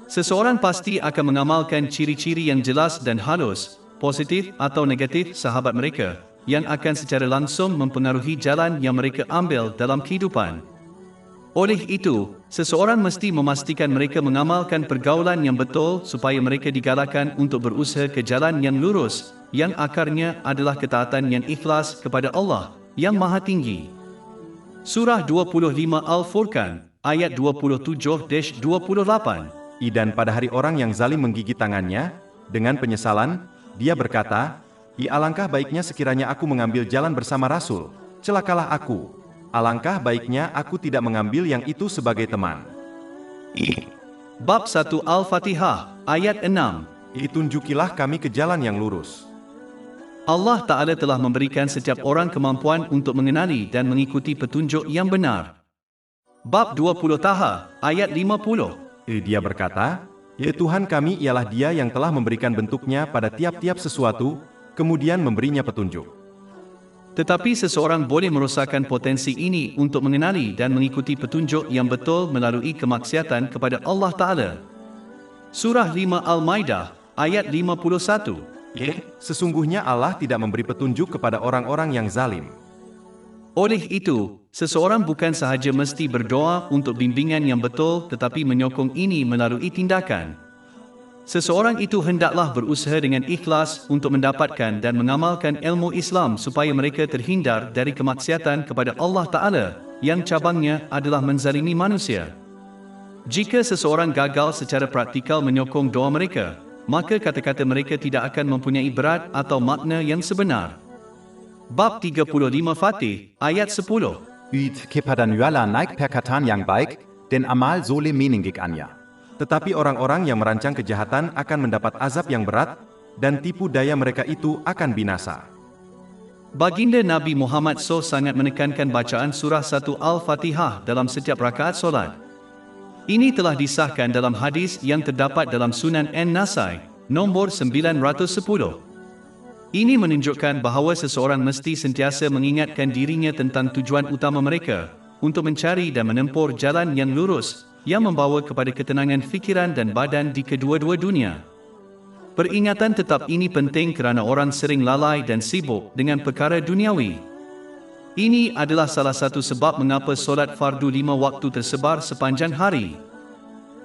Seseorang pasti akan mengamalkan ciri-ciri yang jelas dan halus, positif atau negatif sahabat mereka, yang akan secara langsung mempengaruhi jalan yang mereka ambil dalam kehidupan. Oleh itu, seseorang mesti memastikan mereka mengamalkan pergaulan yang betul supaya mereka digalakkan untuk berusaha ke jalan yang lurus, yang akarnya adalah ketaatan yang ikhlas kepada Allah, yang Maha Tinggi. Surah 25 Al-Furqan, ayat 27-28. Dan pada hari orang yang zalim menggigit tangannya, dengan penyesalan, dia berkata, alangkah baiknya sekiranya aku mengambil jalan bersama Rasul, celakalah aku. Alangkah baiknya aku tidak mengambil yang itu sebagai teman. Bab 1 Al-Fatihah, ayat 6. Tunjukilah kami ke jalan yang lurus. Allah Ta'ala telah memberikan setiap orang kemampuan untuk mengenali dan mengikuti petunjuk yang benar. Bab 20 Taha, ayat 50. Dia berkata, Tuhan kami ialah Dia yang telah memberikan bentuknya pada tiap-tiap sesuatu, kemudian memberinya petunjuk. Tetapi seseorang boleh merosakkan potensi ini untuk mengenali dan mengikuti petunjuk yang betul melalui kemaksiatan kepada Allah Ta'ala. Surah 5 Al-Maidah, ayat 51. Sesungguhnya Allah tidak memberi petunjuk kepada orang-orang yang zalim. Oleh itu, seseorang bukan sahaja mesti berdoa untuk bimbingan yang betul tetapi menyokong ini melalui tindakan. Seseorang itu hendaklah berusaha dengan ikhlas untuk mendapatkan dan mengamalkan ilmu Islam supaya mereka terhindar dari kemaksiatan kepada Allah Ta'ala, yang cabangnya adalah menzalimi manusia. Jika seseorang gagal secara praktikal menyokong doa mereka, maka kata-kata mereka tidak akan mempunyai berat atau makna yang sebenar. Bab 35 Fatih, ayat 10. Kepada nyala naik perkataan yang baik, dan amal soleh meninggi anya. Tetapi orang-orang yang merancang kejahatan akan mendapat azab yang berat, dan tipu daya mereka itu akan binasa. Baginda Nabi Muhammad SAW sangat menekankan bacaan surah 1 Al-Fatihah dalam setiap rakaat solat. Ini telah disahkan dalam hadis yang terdapat dalam Sunan An-Nasai, nombor 910. Ini menunjukkan bahawa seseorang mesti sentiasa mengingatkan dirinya tentang tujuan utama mereka, untuk mencari dan menempur jalan yang lurus, yang membawa kepada ketenangan fikiran dan badan di kedua-dua dunia. Peringatan tetap ini penting kerana orang sering lalai dan sibuk dengan perkara duniawi. Ini adalah salah satu sebab mengapa solat fardu 5 waktu tersebar sepanjang hari.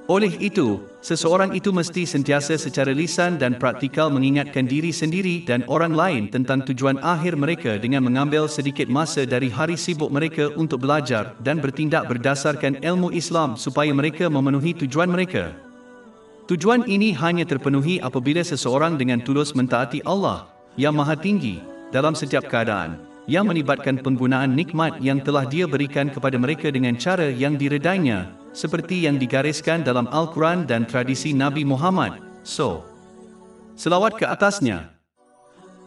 Oleh itu, Seseorang itu mesti sentiasa secara lisan dan praktikal mengingatkan diri sendiri dan orang lain tentang tujuan akhir mereka dengan mengambil sedikit masa dari hari sibuk mereka untuk belajar dan bertindak berdasarkan ilmu Islam supaya mereka memenuhi tujuan mereka. Tujuan ini hanya terpenuhi apabila seseorang dengan tulus mentaati Allah yang Maha Tinggi dalam setiap keadaan, yang melibatkan penggunaan nikmat yang telah Dia berikan kepada mereka dengan cara yang diredainya, seperti yang digariskan dalam Al-Quran dan tradisi Nabi Muhammad. Selawat ke atasnya.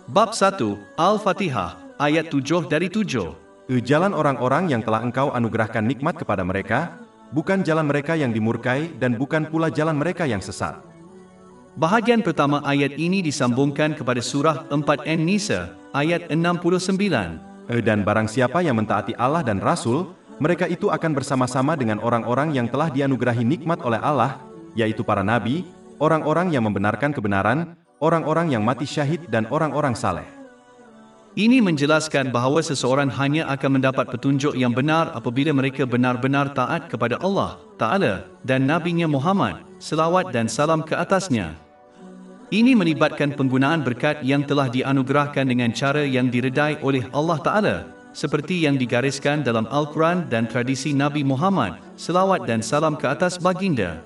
Bab 1, Al-Fatihah, ayat 7 dari 7. Jalan orang-orang yang telah Engkau anugerahkan nikmat kepada mereka, bukan jalan mereka yang dimurkai dan bukan pula jalan mereka yang sesat. Bahagian pertama ayat ini disambungkan kepada surah 4 An-Nisa, ayat 69. Dan barang siapa yang mentaati Allah dan Rasul, mereka itu akan bersama-sama dengan orang-orang yang telah dianugerahi nikmat oleh Allah, yaitu para nabi, orang-orang yang membenarkan kebenaran, orang-orang yang mati syahid dan orang-orang saleh. Ini menjelaskan bahawa seseorang hanya akan mendapat petunjuk yang benar apabila mereka benar-benar taat kepada Allah Ta'ala dan Nabi-Nya Muhammad, selawat dan salam ke atasnya. Ini melibatkan penggunaan berkat yang telah dianugerahkan dengan cara yang diredai oleh Allah Ta'ala, seperti yang digariskan dalam Al-Quran dan tradisi Nabi Muhammad, selawat dan salam ke atas baginda.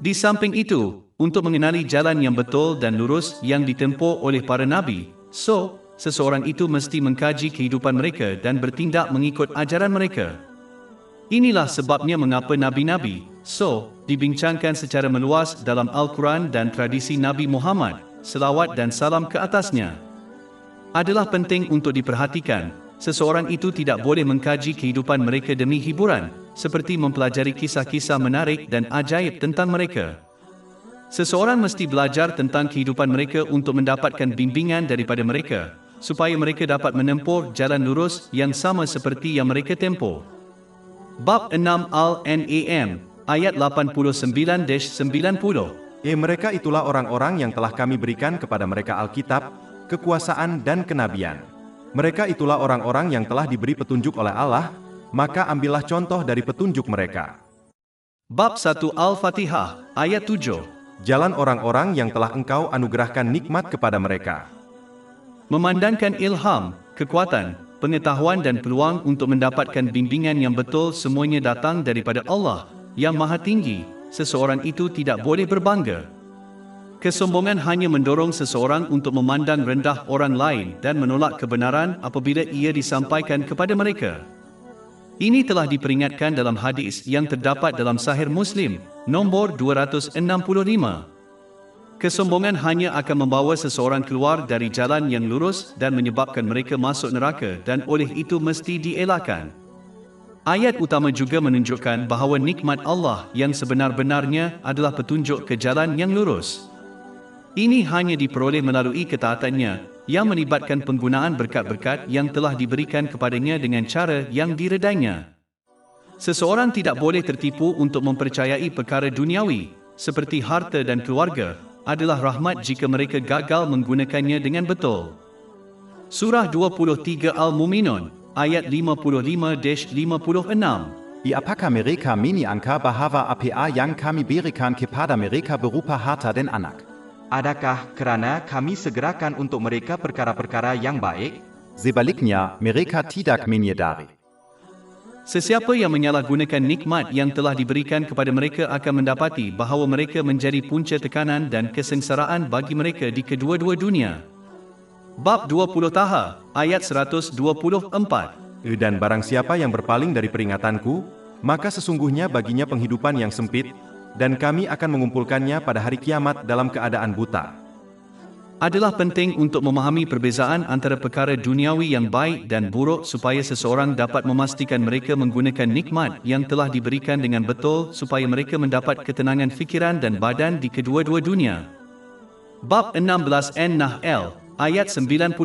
Di samping itu, untuk mengenali jalan yang betul dan lurus yang ditempuh oleh para nabi, seseorang itu mesti mengkaji kehidupan mereka dan bertindak mengikut ajaran mereka. Inilah sebabnya mengapa nabi-nabi, dibincangkan secara meluas dalam Al-Quran dan tradisi Nabi Muhammad, selawat dan salam ke atasnya. Adalah penting untuk diperhatikan, seseorang itu tidak boleh mengkaji kehidupan mereka demi hiburan, seperti mempelajari kisah-kisah menarik dan ajaib tentang mereka. Seseorang mesti belajar tentang kehidupan mereka untuk mendapatkan bimbingan daripada mereka, supaya mereka dapat menempuh jalan lurus yang sama seperti yang mereka tempuh. Bab 6 Al-An'am, ayat 89-90. Mereka itulah orang-orang yang telah kami berikan kepada mereka Alkitab, kekuasaan dan kenabian. Mereka itulah orang-orang yang telah diberi petunjuk oleh Allah, maka ambillah contoh dari petunjuk mereka. Bab 1 Al-Fatihah, ayat 7. Jalan orang-orang yang telah Engkau anugerahkan nikmat kepada mereka. Memandangkan ilham, kekuatan, pengetahuan dan peluang untuk mendapatkan bimbingan yang betul semuanya datang daripada Allah yang Maha Tinggi. Seseorang itu tidak boleh berbangga. Kesombongan hanya mendorong seseorang untuk memandang rendah orang lain dan menolak kebenaran apabila ia disampaikan kepada mereka. Ini telah diperingatkan dalam hadis yang terdapat dalam Sahih Muslim, nombor 265. Kesombongan hanya akan membawa seseorang keluar dari jalan yang lurus dan menyebabkan mereka masuk neraka dan oleh itu mesti dielakkan. Ayat utama juga menunjukkan bahawa nikmat Allah yang sebenar-benarnya adalah petunjuk ke jalan yang lurus. Ini hanya diperoleh melalui ketaatannya, yang melibatkan penggunaan berkat-berkat yang telah diberikan kepadanya dengan cara yang diredainya. Seseorang tidak boleh tertipu untuk mempercayai perkara duniawi, seperti harta dan keluarga, adalah rahmat jika mereka gagal menggunakannya dengan betul. Surah 23 Al-Mu'minun, ayat 55-56. Apakah mereka menyangka bahawa apa yang kami berikan kepada mereka berupa harta dan anak? Adakah kerana kami segerakan untuk mereka perkara-perkara yang baik? Sebaliknya, mereka tidak menyadari. Sesiapa yang menyalahgunakan nikmat yang telah diberikan kepada mereka akan mendapati bahawa mereka menjadi punca tekanan dan kesengsaraan bagi mereka di kedua-dua dunia. Bab 20 Taha, ayat 124. Dan barang siapa yang berpaling dari peringatanku, maka sesungguhnya baginya penghidupan yang sempit, dan kami akan mengumpulkannya pada hari kiamat dalam keadaan buta. Adalah penting untuk memahami perbezaan antara perkara duniawi yang baik dan buruk supaya seseorang dapat memastikan mereka menggunakan nikmat yang telah diberikan dengan betul supaya mereka mendapat ketenangan fikiran dan badan di kedua-dua dunia. Bab 16 An-Nahl, ayat 97.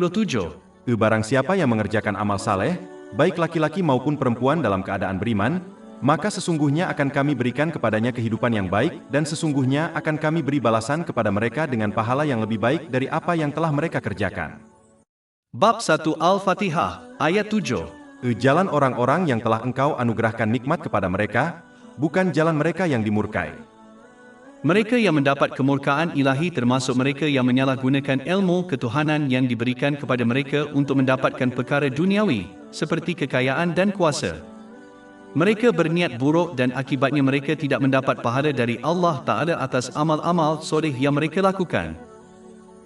Barang siapa yang mengerjakan amal saleh, baik laki-laki maupun perempuan dalam keadaan beriman, maka sesungguhnya akan kami berikan kepadanya kehidupan yang baik, dan sesungguhnya akan kami beri balasan kepada mereka dengan pahala yang lebih baik dari apa yang telah mereka kerjakan. Bab 1 Al-Fatihah, ayat 7. Jalan orang-orang yang telah Engkau anugerahkan nikmat kepada mereka, bukan jalan mereka yang dimurkai. Mereka yang mendapat kemurkaan ilahi termasuk mereka yang menyalahgunakan ilmu ketuhanan yang diberikan kepada mereka untuk mendapatkan perkara duniawi, seperti kekayaan dan kuasa. Mereka berniat buruk dan akibatnya mereka tidak mendapat pahala dari Allah Ta'ala atas amal-amal soleh yang mereka lakukan.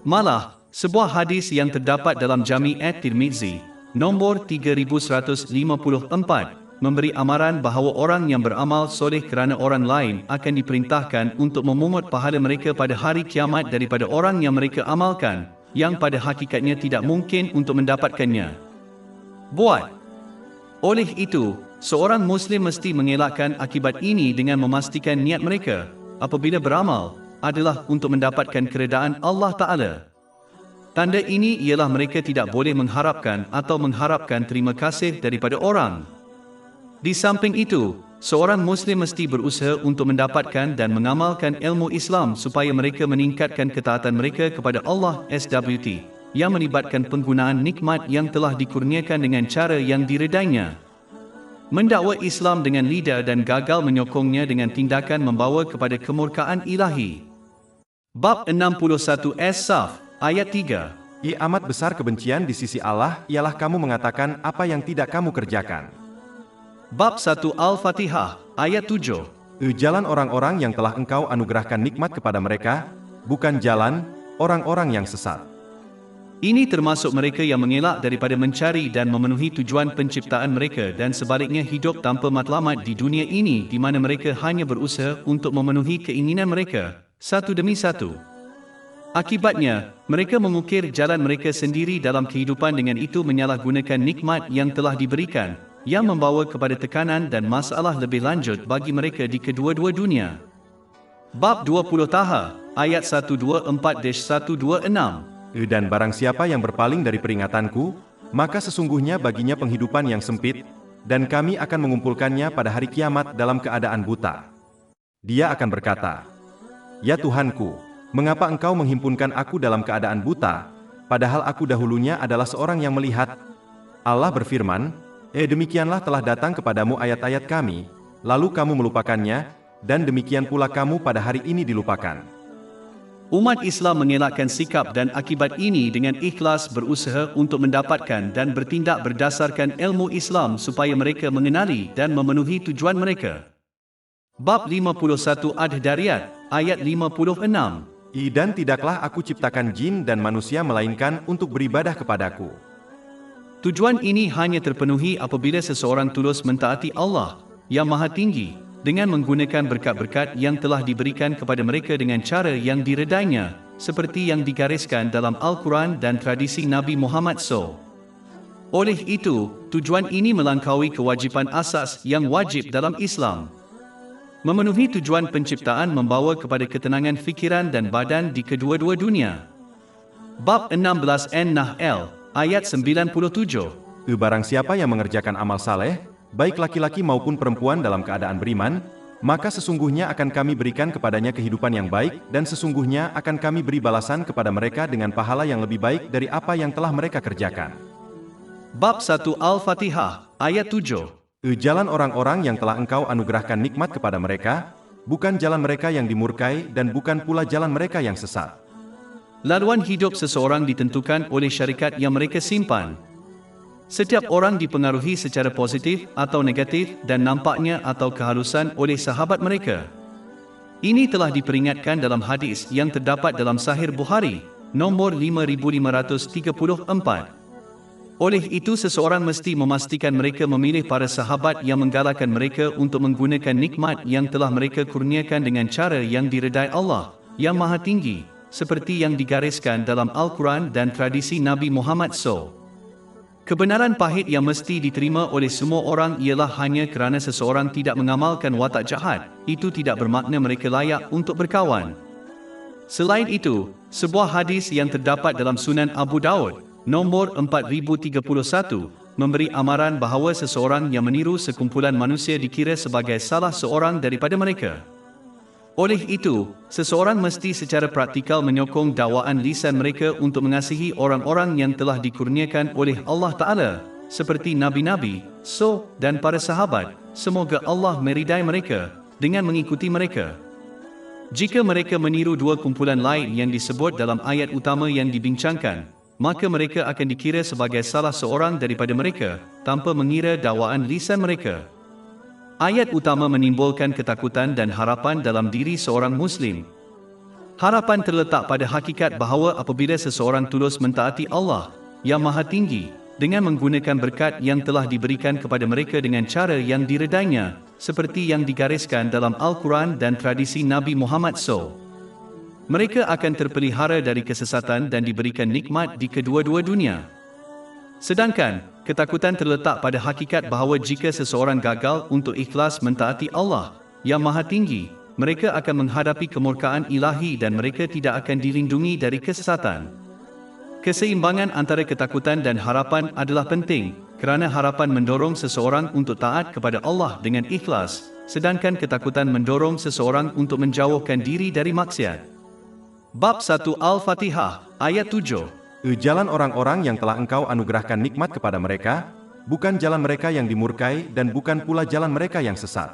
Malah, sebuah hadis yang terdapat dalam Jami' at-Tirmizi, nombor 3154, memberi amaran bahawa orang yang beramal soleh kerana orang lain akan diperintahkan untuk memungut pahala mereka pada hari kiamat daripada orang yang mereka amalkan, yang pada hakikatnya tidak mungkin untuk mendapatkannya. Oleh itu, seorang Muslim mesti mengelakkan akibat ini dengan memastikan niat mereka, apabila beramal, adalah untuk mendapatkan keredaan Allah Ta'ala. Tanda ini ialah mereka tidak boleh mengharapkan atau mengharapkan terima kasih daripada orang. Di samping itu, seorang Muslim mesti berusaha untuk mendapatkan dan mengamalkan ilmu Islam supaya mereka meningkatkan ketaatan mereka kepada Allah SWT, yang melibatkan penggunaan nikmat yang telah dikurniakan dengan cara yang diredainya. Mendakwa Islam dengan lidah dan gagal menyokongnya dengan tindakan membawa kepada kemurkaan ilahi. Bab 61 As-Saf, ayat 3. Amat besar kebencian di sisi Allah ialah kamu mengatakan apa yang tidak kamu kerjakan. Bab 1 Al-Fatihah, ayat 7. Jalan orang-orang yang telah engkau anugerahkan nikmat kepada mereka, bukan jalan orang-orang yang sesat. Ini termasuk mereka yang mengelak daripada mencari dan memenuhi tujuan penciptaan mereka dan sebaliknya hidup tanpa matlamat di dunia ini di mana mereka hanya berusaha untuk memenuhi keinginan mereka, satu demi satu. Akibatnya, mereka mengukir jalan mereka sendiri dalam kehidupan dengan itu menyalahgunakan nikmat yang telah diberikan, yang membawa kepada tekanan dan masalah lebih lanjut bagi mereka di kedua-dua dunia. Bab 20 Taha, ayat 124-126. Dan barang siapa yang berpaling dari peringatanku, maka sesungguhnya baginya penghidupan yang sempit, dan kami akan mengumpulkannya pada hari kiamat dalam keadaan buta. Dia akan berkata, "Ya Tuhanku, mengapa engkau menghimpunkan aku dalam keadaan buta, padahal aku dahulunya adalah seorang yang melihat?" Allah berfirman, demikianlah telah datang kepadamu ayat-ayat kami, lalu kamu melupakannya, dan demikian pula kamu pada hari ini dilupakan. Umat Islam mengelakkan sikap dan akibat ini dengan ikhlas berusaha untuk mendapatkan dan bertindak berdasarkan ilmu Islam supaya mereka mengenali dan memenuhi tujuan mereka. Bab 51 Ad-Dariyat, ayat 56. Dan tidaklah aku ciptakan jin dan manusia melainkan untuk beribadah kepadaku. Tujuan ini hanya terpenuhi apabila seseorang tulus mentaati Allah, yang Maha Tinggi, dengan menggunakan berkat-berkat yang telah diberikan kepada mereka dengan cara yang diredainya, seperti yang digariskan dalam Al-Quran dan tradisi Nabi Muhammad SAW. Oleh itu, tujuan ini melangkaui kewajipan asas yang wajib dalam Islam. Memenuhi tujuan penciptaan membawa kepada ketenangan fikiran dan badan di kedua-dua dunia. Bab 16 An-Nahl, ayat 97. Barang siapa yang mengerjakan amal saleh, baik laki-laki maupun perempuan dalam keadaan beriman, maka sesungguhnya akan kami berikan kepadanya kehidupan yang baik, dan sesungguhnya akan kami beri balasan kepada mereka dengan pahala yang lebih baik dari apa yang telah mereka kerjakan. Bab 1 Al-Fatihah, ayat 7. Jalan orang-orang yang telah engkau anugerahkan nikmat kepada mereka, bukan jalan mereka yang dimurkai dan bukan pula jalan mereka yang sesat. Laluan hidup seseorang ditentukan oleh syarikat yang mereka simpan. Setiap orang dipengaruhi secara positif atau negatif dan nampaknya atau kehalusan oleh sahabat mereka. Ini telah diperingatkan dalam hadis yang terdapat dalam Sahih Bukhari, nombor 5534. Oleh itu seseorang mesti memastikan mereka memilih para sahabat yang menggalakkan mereka untuk menggunakan nikmat yang telah mereka kurniakan dengan cara yang diredai Allah, yang Maha Tinggi, seperti yang digariskan dalam Al-Quran dan tradisi Nabi Muhammad SAW. Kebenaran pahit yang mesti diterima oleh semua orang ialah hanya kerana seseorang tidak mengamalkan watak jahat, itu tidak bermakna mereka layak untuk berkawan. Selain itu, sebuah hadis yang terdapat dalam Sunan Abu Daud, nombor 4031, memberi amaran bahawa seseorang yang meniru sekumpulan manusia dikira sebagai salah seorang daripada mereka. Oleh itu, seseorang mesti secara praktikal menyokong dakwaan lisan mereka untuk mengasihi orang-orang yang telah dikurniakan oleh Allah Ta'ala, seperti Nabi-Nabi, dan para sahabat, semoga Allah meridai mereka, dengan mengikuti mereka. Jika mereka meniru dua kumpulan lain yang disebut dalam ayat utama yang dibincangkan, maka mereka akan dikira sebagai salah seorang daripada mereka, tanpa mengira dakwaan lisan mereka. Ayat utama menimbulkan ketakutan dan harapan dalam diri seorang Muslim. Harapan terletak pada hakikat bahawa apabila seseorang tulus mentaati Allah yang Maha Tinggi dengan menggunakan berkat yang telah diberikan kepada mereka dengan cara yang diredainya, seperti yang digariskan dalam Al-Quran dan tradisi Nabi Muhammad SAW, mereka akan terpelihara dari kesesatan dan diberikan nikmat di kedua-dua dunia. Sedangkan, ketakutan terletak pada hakikat bahawa jika seseorang gagal untuk ikhlas mentaati Allah yang Maha Tinggi, mereka akan menghadapi kemurkaan ilahi dan mereka tidak akan dilindungi dari kesesatan. Keseimbangan antara ketakutan dan harapan adalah penting, kerana harapan mendorong seseorang untuk taat kepada Allah dengan ikhlas, sedangkan ketakutan mendorong seseorang untuk menjauhkan diri dari maksiat. Bab 1 Al-Fatihah, ayat 7. Jalan orang-orang yang telah Engkau anugerahkan nikmat kepada mereka, bukan jalan mereka yang dimurkai dan bukan pula jalan mereka yang sesat.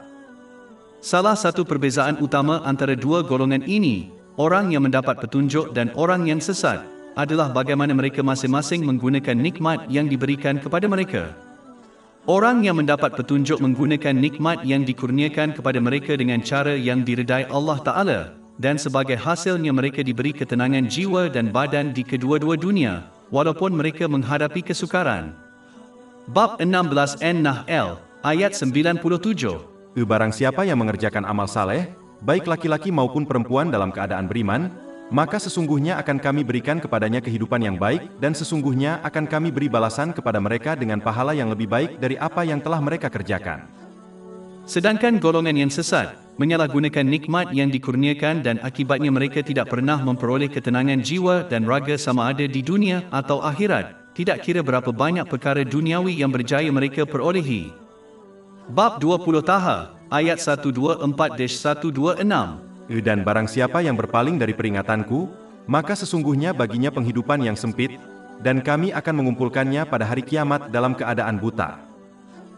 Salah satu perbezaan utama antara dua golongan ini, orang yang mendapat petunjuk dan orang yang sesat, adalah bagaimana mereka masing-masing menggunakan nikmat yang diberikan kepada mereka. Orang yang mendapat petunjuk menggunakan nikmat yang dikurniakan kepada mereka dengan cara yang diredai Allah Ta'ala, dan sebagai hasilnya mereka diberi ketenangan jiwa dan badan di kedua-dua dunia, walaupun mereka menghadapi kesukaran. Bab 16 An-Nahl, ayat 97. Barang siapa yang mengerjakan amal saleh, baik laki-laki maupun perempuan dalam keadaan beriman, maka sesungguhnya akan kami berikan kepadanya kehidupan yang baik, dan sesungguhnya akan kami beri balasan kepada mereka dengan pahala yang lebih baik dari apa yang telah mereka kerjakan. Sedangkan golongan yang sesat, menyalahgunakan nikmat yang dikurniakan dan akibatnya mereka tidak pernah memperoleh ketenangan jiwa dan raga sama ada di dunia atau akhirat, tidak kira berapa banyak perkara duniawi yang berjaya mereka perolehi. Bab 20 Taha, ayat 124-126. Dan barang siapa yang berpaling dari peringatanku, maka sesungguhnya baginya penghidupan yang sempit, dan kami akan mengumpulkannya pada hari kiamat dalam keadaan buta.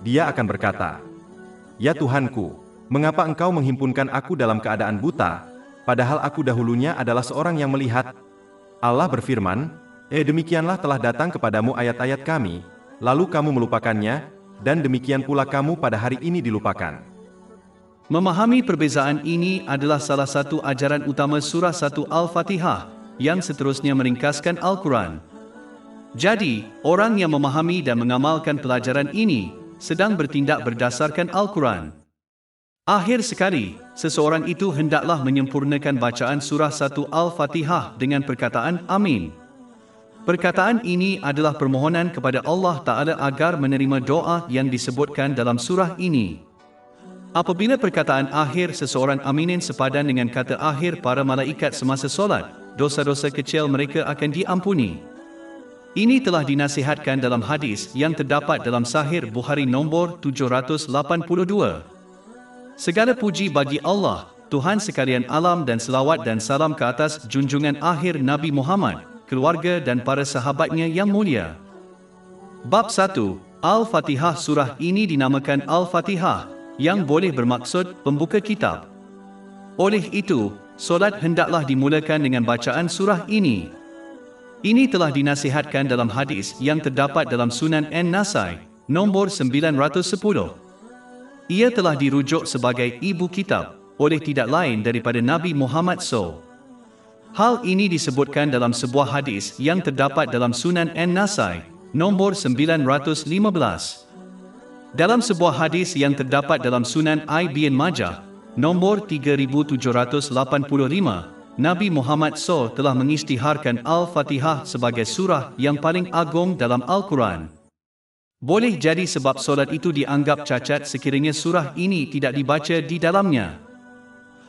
Dia akan berkata, "Ya Tuhanku, mengapa Engkau menghimpunkan aku dalam keadaan buta, padahal aku dahulunya adalah seorang yang melihat?" Allah berfirman, demikianlah telah datang kepadamu ayat-ayat kami, lalu kamu melupakannya, dan demikian pula kamu pada hari ini dilupakan. Memahami perbezaan ini adalah salah satu ajaran utama surah 1 Al-Fatihah, yang seterusnya meringkaskan Al-Quran. Jadi, orang yang memahami dan mengamalkan pelajaran ini, sedang bertindak berdasarkan Al-Quran. Akhir sekali, seseorang itu hendaklah menyempurnakan bacaan surah 1 Al-Fatihah dengan perkataan Amin. Perkataan ini adalah permohonan kepada Allah Ta'ala agar menerima doa yang disebutkan dalam surah ini. Apabila perkataan akhir seseorang aminin sepadan dengan kata akhir para malaikat semasa solat, dosa-dosa kecil mereka akan diampuni. Ini telah dinasihatkan dalam hadis yang terdapat dalam Sahih Bukhari nombor 782. Segala puji bagi Allah, Tuhan sekalian alam, dan selawat dan salam ke atas junjungan akhir Nabi Muhammad, keluarga dan para sahabatnya yang mulia. Bab 1 Al-Fatihah. Surah ini dinamakan Al-Fatihah, yang boleh bermaksud pembuka kitab. Oleh itu, solat hendaklah dimulakan dengan bacaan surah ini. Ini telah dinasihatkan dalam hadis yang terdapat dalam Sunan An-Nasai, nombor 910. Ia telah dirujuk sebagai ibu kitab, oleh tidak lain daripada Nabi Muhammad SAW. Hal ini disebutkan dalam sebuah hadis yang terdapat dalam Sunan An-Nasai, nombor 915. Dalam sebuah hadis yang terdapat dalam Sunan Ibn Majah, nombor 3785, Nabi Muhammad SAW telah mengisytiharkan Al-Fatihah sebagai surah yang paling agung dalam Al-Quran. Boleh jadi sebab solat itu dianggap cacat sekiranya surah ini tidak dibaca di dalamnya.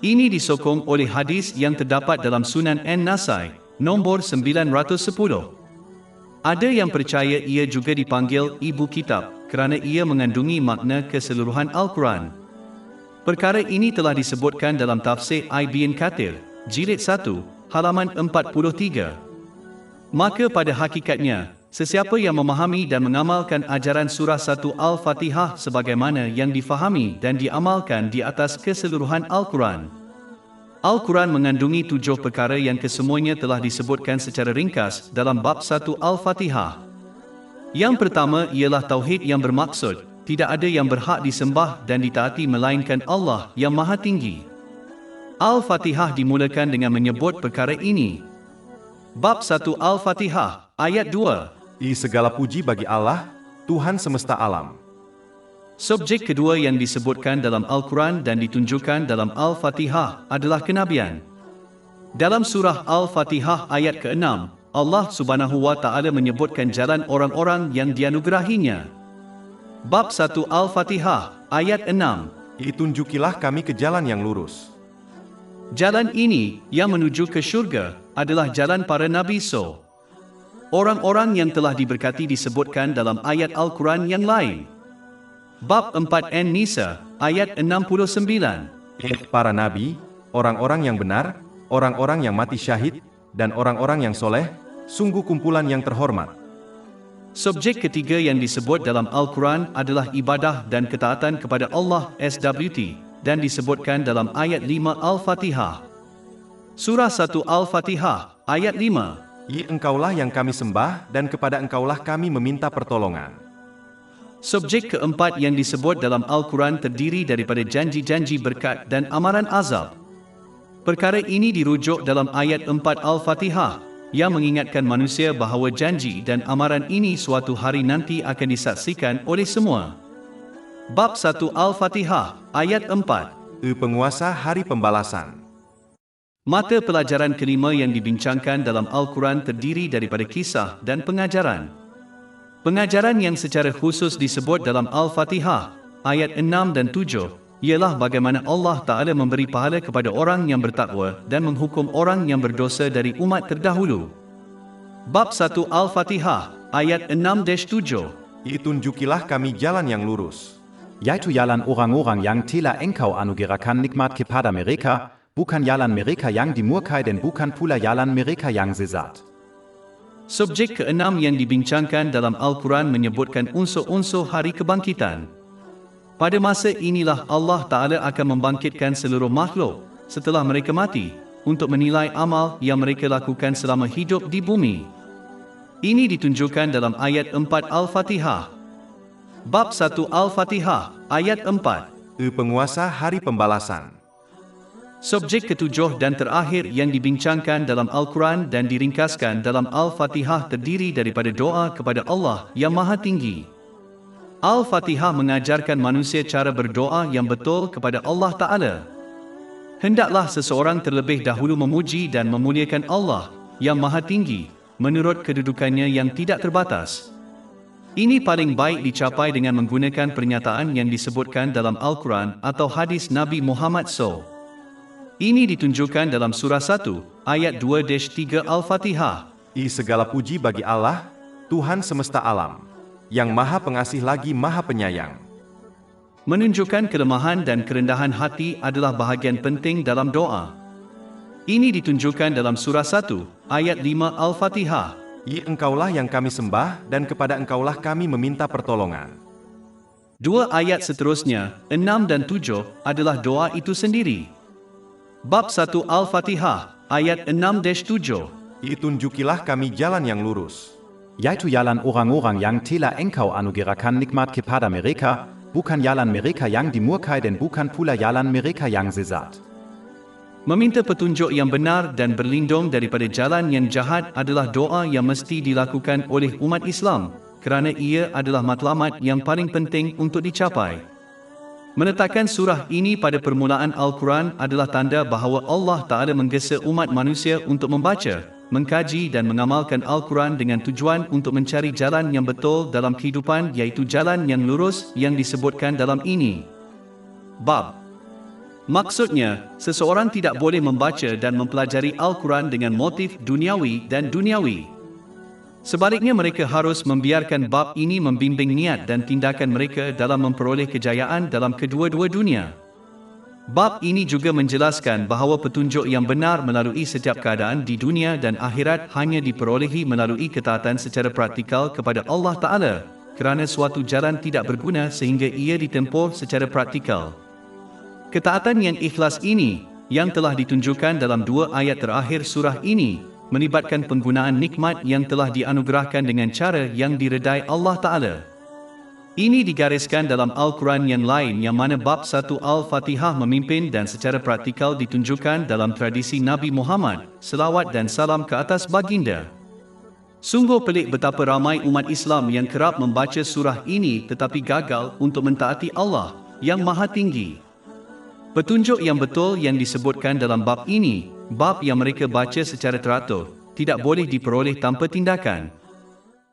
Ini disokong oleh hadis yang terdapat dalam Sunan An-Nasai, nombor 910. Ada yang percaya ia juga dipanggil ibu kitab, kerana ia mengandungi makna keseluruhan Al-Quran. Perkara ini telah disebutkan dalam tafsir Ibn Kathir, jilid 1, halaman 43. Maka pada hakikatnya, sesiapa yang memahami dan mengamalkan ajaran surah 1 Al-Fatihah sebagaimana yang difahami dan diamalkan di atas keseluruhan Al-Quran, Al-Quran mengandungi 7 perkara yang kesemuanya telah disebutkan secara ringkas dalam bab 1 Al-Fatihah. Yang pertama ialah tauhid yang bermaksud, tidak ada yang berhak disembah dan ditaati melainkan Allah yang Maha Tinggi. Al-Fatihah dimulakan dengan menyebut perkara ini. Bab 1 Al-Fatihah, ayat 2. Segala puji bagi Allah, Tuhan semesta alam. Subjek kedua yang disebutkan dalam Al-Quran dan ditunjukkan dalam Al-Fatihah adalah kenabian. Dalam surah Al-Fatihah ayat ke-6, Allah Subhanahu wa Ta'ala menyebutkan jalan orang-orang yang dianugerahinya. Bab 1 Al-Fatihah ayat 6. Tunjukilah kami ke jalan yang lurus. Jalan ini yang menuju ke syurga adalah jalan para nabi so. Orang-orang yang telah diberkati disebutkan dalam ayat Al-Quran yang lain. Bab 4 An-Nisa, ayat 69. Para nabi, orang-orang yang benar, orang-orang yang mati syahid, dan orang-orang yang soleh, sungguh kumpulan yang terhormat. Subjek ketiga yang disebut dalam Al-Quran adalah ibadah dan ketaatan kepada Allah SWT, dan disebutkan dalam ayat 5 Al-Fatihah. Surah 1 Al-Fatihah, ayat 5. Engkaulah yang kami sembah, dan kepada Engkaulah kami meminta pertolongan. Subjek keempat yang disebut dalam Al-Quran terdiri daripada janji-janji berkat dan amaran azab. Perkara ini dirujuk dalam ayat 4 Al-Fatihah, yang mengingatkan manusia bahawa janji dan amaran ini suatu hari nanti akan disaksikan oleh semua. Bab 1 Al-Fatihah, ayat 4. Penguasa hari pembalasan. Mata pelajaran kelima yang dibincangkan dalam Al-Quran terdiri daripada kisah dan pengajaran. Pengajaran yang secara khusus disebut dalam Al-Fatihah, ayat 6 dan 7, ialah bagaimana Allah Ta'ala memberi pahala kepada orang yang bertakwa dan menghukum orang yang berdosa dari umat terdahulu. Bab 1 Al-Fatihah, ayat 6-7. Tunjukilah kami jalan yang lurus. Yaitu jalan orang-orang yang telah engkau anugerahkan nikmat kepada mereka, bukan jalan mereka yang dimurkai dan bukan pula jalan mereka yang sesat. Subjek keenam yang dibincangkan dalam Al-Quran menyebutkan unsur-unsur hari kebangkitan. Pada masa inilah Allah Ta'ala akan membangkitkan seluruh makhluk setelah mereka mati untuk menilai amal yang mereka lakukan selama hidup di bumi. Ini ditunjukkan dalam ayat 4 Al-Fatihah. Bab 1 Al-Fatihah, ayat 4. Penguasa hari pembalasan. Subjek ketujuh dan terakhir yang dibincangkan dalam Al-Quran dan diringkaskan dalam Al-Fatihah terdiri daripada doa kepada Allah yang Maha Tinggi. Al-Fatihah mengajarkan manusia cara berdoa yang betul kepada Allah Ta'ala. Hendaklah seseorang terlebih dahulu memuji dan memuliakan Allah yang Maha Tinggi menurut kedudukannya yang tidak terbatas. Ini paling baik dicapai dengan menggunakan pernyataan yang disebutkan dalam Al-Quran atau hadis Nabi Muhammad SAW. Ini ditunjukkan dalam surah 1, ayat 2-3 Al-Fatihah. Segala puji bagi Allah, Tuhan semesta alam, yang Maha Pengasih lagi Maha Penyayang. Menunjukkan kelemahan dan kerendahan hati adalah bahagian penting dalam doa. Ini ditunjukkan dalam surah 1, ayat 5 Al-Fatihah. Engkaulah yang kami sembah, dan kepada Engkaulah kami meminta pertolongan. Dua ayat seterusnya, 6 dan 7, adalah doa itu sendiri. Bab 1 Al-Fatihah, ayat 6-7. Tunjukilah kami jalan yang lurus. Yaitu jalan orang-orang yang telah engkau anugerahkan nikmat kepada mereka, bukan jalan mereka yang dimurkai dan bukan pula jalan mereka yang sesat. Meminta petunjuk yang benar dan berlindung daripada jalan yang jahat adalah doa yang mesti dilakukan oleh umat Islam, kerana ia adalah matlamat yang paling penting untuk dicapai. Menetapkan surah ini pada permulaan Al-Quran adalah tanda bahawa Allah Ta'ala menggesa umat manusia untuk membaca, mengkaji dan mengamalkan Al-Quran dengan tujuan untuk mencari jalan yang betul dalam kehidupan, iaitu jalan yang lurus yang disebutkan dalam ini. Bab. Maksudnya, seseorang tidak boleh membaca dan mempelajari Al-Quran dengan motif duniawi dan duniawi. Sebaliknya mereka harus membiarkan bab ini membimbing niat dan tindakan mereka dalam memperoleh kejayaan dalam kedua-dua dunia. Bab ini juga menjelaskan bahawa petunjuk yang benar melalui setiap keadaan di dunia dan akhirat hanya diperolehi melalui ketaatan secara praktikal kepada Allah Ta'ala, kerana suatu jalan tidak berguna sehingga ia ditempuh secara praktikal. Ketaatan yang ikhlas ini yang telah ditunjukkan dalam 2 ayat terakhir surah ini melibatkan penggunaan nikmat yang telah dianugerahkan dengan cara yang diredai Allah Ta'ala. Ini digariskan dalam Al-Quran yang lain yang mana bab 1 Al-Fatihah memimpin dan secara praktikal ditunjukkan dalam tradisi Nabi Muhammad, selawat dan salam ke atas baginda. Sungguh pelik betapa ramai umat Islam yang kerap membaca surah ini tetapi gagal untuk mentaati Allah yang Maha Tinggi. Petunjuk yang betul yang disebutkan dalam bab ini, bab yang mereka baca secara teratur, tidak boleh diperoleh tanpa tindakan.